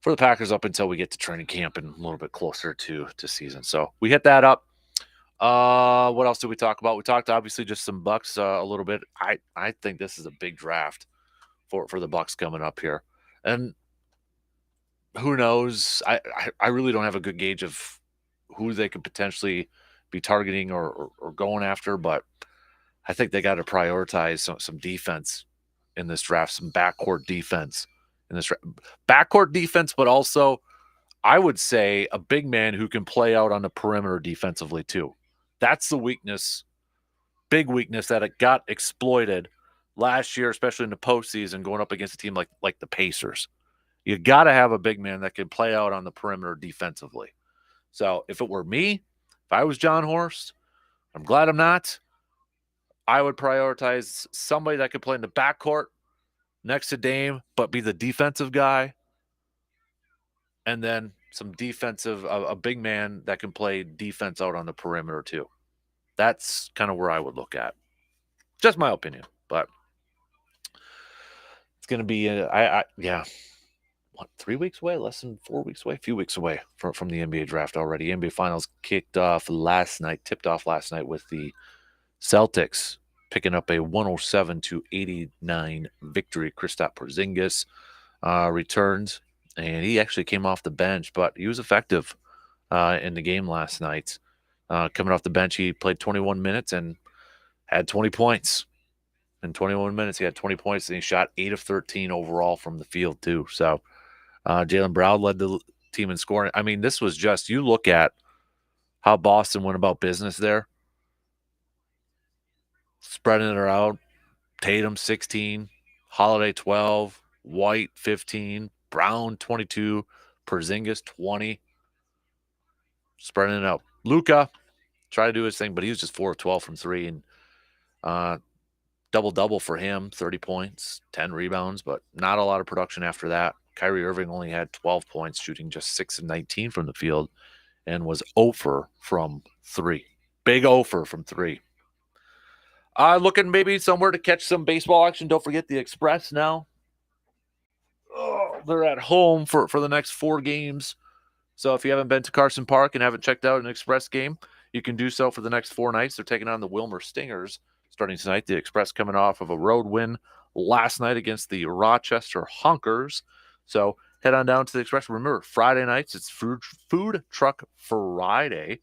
the Packers up until we get to training camp and a little bit closer to season. So we hit that up. What else did we talk about? We talked obviously just some Bucks a little bit. I think this is a big draft for the Bucks coming up here, and who knows? I really don't have a good gauge of who they could potentially be targeting or going after, but I think they got to prioritize some defense in this draft, some backcourt defense in this backcourt defense, but also I would say a big man who can play out on the perimeter defensively too. That's the weakness, big weakness that it got exploited last year, especially in the postseason, going up against a team like the Pacers. You got to have a big man that can play out on the perimeter defensively. So if it were me, if I was John Horst, I'm glad I'm not, I would prioritize somebody that could play in the backcourt next to Dame, but be the defensive guy. And then some defensive, a big man that can play defense out on the perimeter too. That's kind of where I would look at. Just my opinion, but it's going to be, 3 weeks away, less than 4 weeks away, a few weeks away from the NBA draft already. NBA Finals tipped off last night with the Celtics picking up a 107-89 victory. Kristaps Porzingis returned, and he actually came off the bench, but he was effective in the game last night. Coming off the bench, he played 21 minutes and had 20 points. In 21 minutes, he had 20 points, and he shot 8 of 13 overall from the field too. So Jaylen Brown led the team in scoring. I mean, this was just, you look at how Boston went about business there. Spreading it out. Tatum 16, Holiday 12, White 15, Brown 22, Porzingis 20. Spreading it out. Luka tried to do his thing, but he was just 4 of 12 from 3, and double-double for him, 30 points, 10 rebounds, but not a lot of production after that. Kyrie Irving only had 12 points, shooting just 6 of 19 from the field, and was 0 from 3. Big 0 from 3. Looking maybe somewhere to catch some baseball action. Don't forget the Express now. They're at home for the next 4 games. So if you haven't been to Carson Park and haven't checked out an Express game, you can do so for the next 4 nights. They're taking on the Wilmer Stingers starting tonight. The Express coming off of a road win last night against the Rochester Honkers. So head on down to the Express. Remember, Friday nights, it's Food Truck Friday.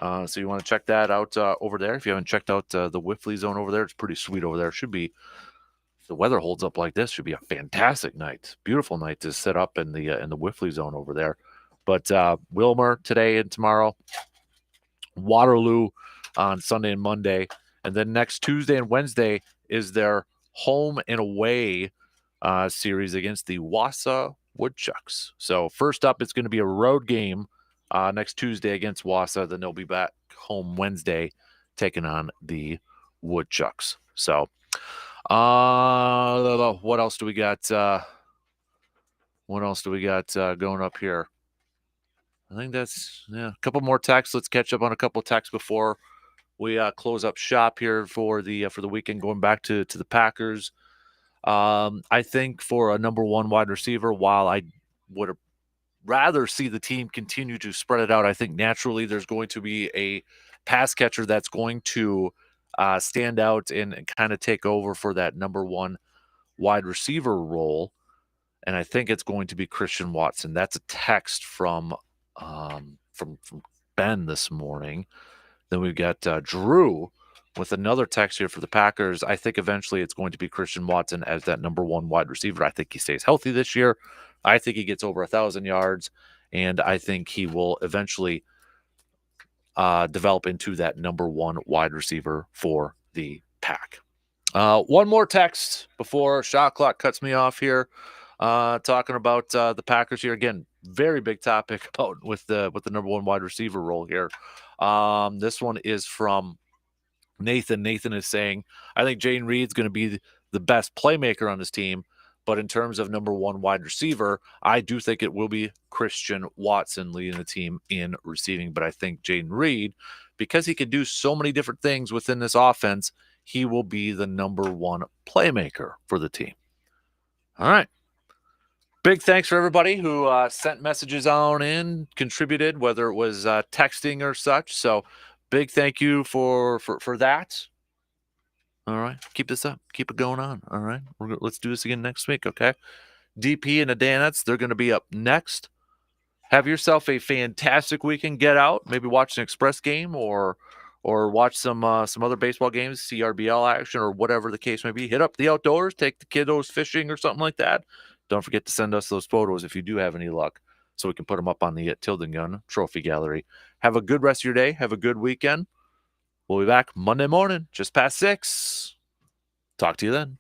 So you want to check that out over there. If you haven't checked out the Whiffley Zone over there, it's pretty sweet over there. Should be, if the weather holds up like this, should be a fantastic night. Beautiful night to set up in the Whiffley Zone over there. But Wilmer today and tomorrow, Waterloo on Sunday and Monday, and then next Tuesday and Wednesday is their home and away series against the Wausau Woodchucks. So first up, it's going to be a road game next Tuesday against Wausau. Then they'll be back home Wednesday taking on the Woodchucks. So what else do we got? Going up here? I think that's a couple more texts. Let's catch up on a couple of texts before we close up shop here for the weekend. Going back to the Packers, I think for a number one wide receiver, while I would rather see the team continue to spread it out, I think naturally there's going to be a pass catcher that's going to stand out and kind of take over for that number one wide receiver role. And I think it's going to be Christian Watson. That's a text from Ben this morning. Then we've got Drew with another text here for the Packers. I think eventually it's going to be Christian Watson as that number one wide receiver. I think he stays healthy this year. I think he gets over 1,000 yards, and I think he will eventually develop into that number one wide receiver for the Pack. One more text before shot clock cuts me off here. Talking about the Packers here again. very big topic about with the number one wide receiver role here. This one is from Nathan. Nathan is saying, I think Jayden Reed's going to be the best playmaker on his team, but in terms of number one wide receiver, I do think it will be Christian Watson leading the team in receiving. But I think Jayden Reed, because he can do so many different things within this offense, he will be the number one playmaker for the team. All right. Big thanks for everybody who sent messages on in, contributed, whether it was texting or such. So big thank you for that. All right. Keep this up. Keep it going on. All right. Let's do this again next week, okay? DP and the Danettes, they're going to be up next. Have yourself a fantastic weekend. Get out. Maybe watch an Express game or watch some other baseball games, CRBL action or whatever the case may be. Hit up the outdoors. Take the kiddos fishing or something like that. Don't forget to send us those photos if you do have any luck so we can put them up on the Tilden Gun Trophy Gallery. Have a good rest of your day. Have a good weekend. We'll be back Monday morning, just past 6. Talk to you then.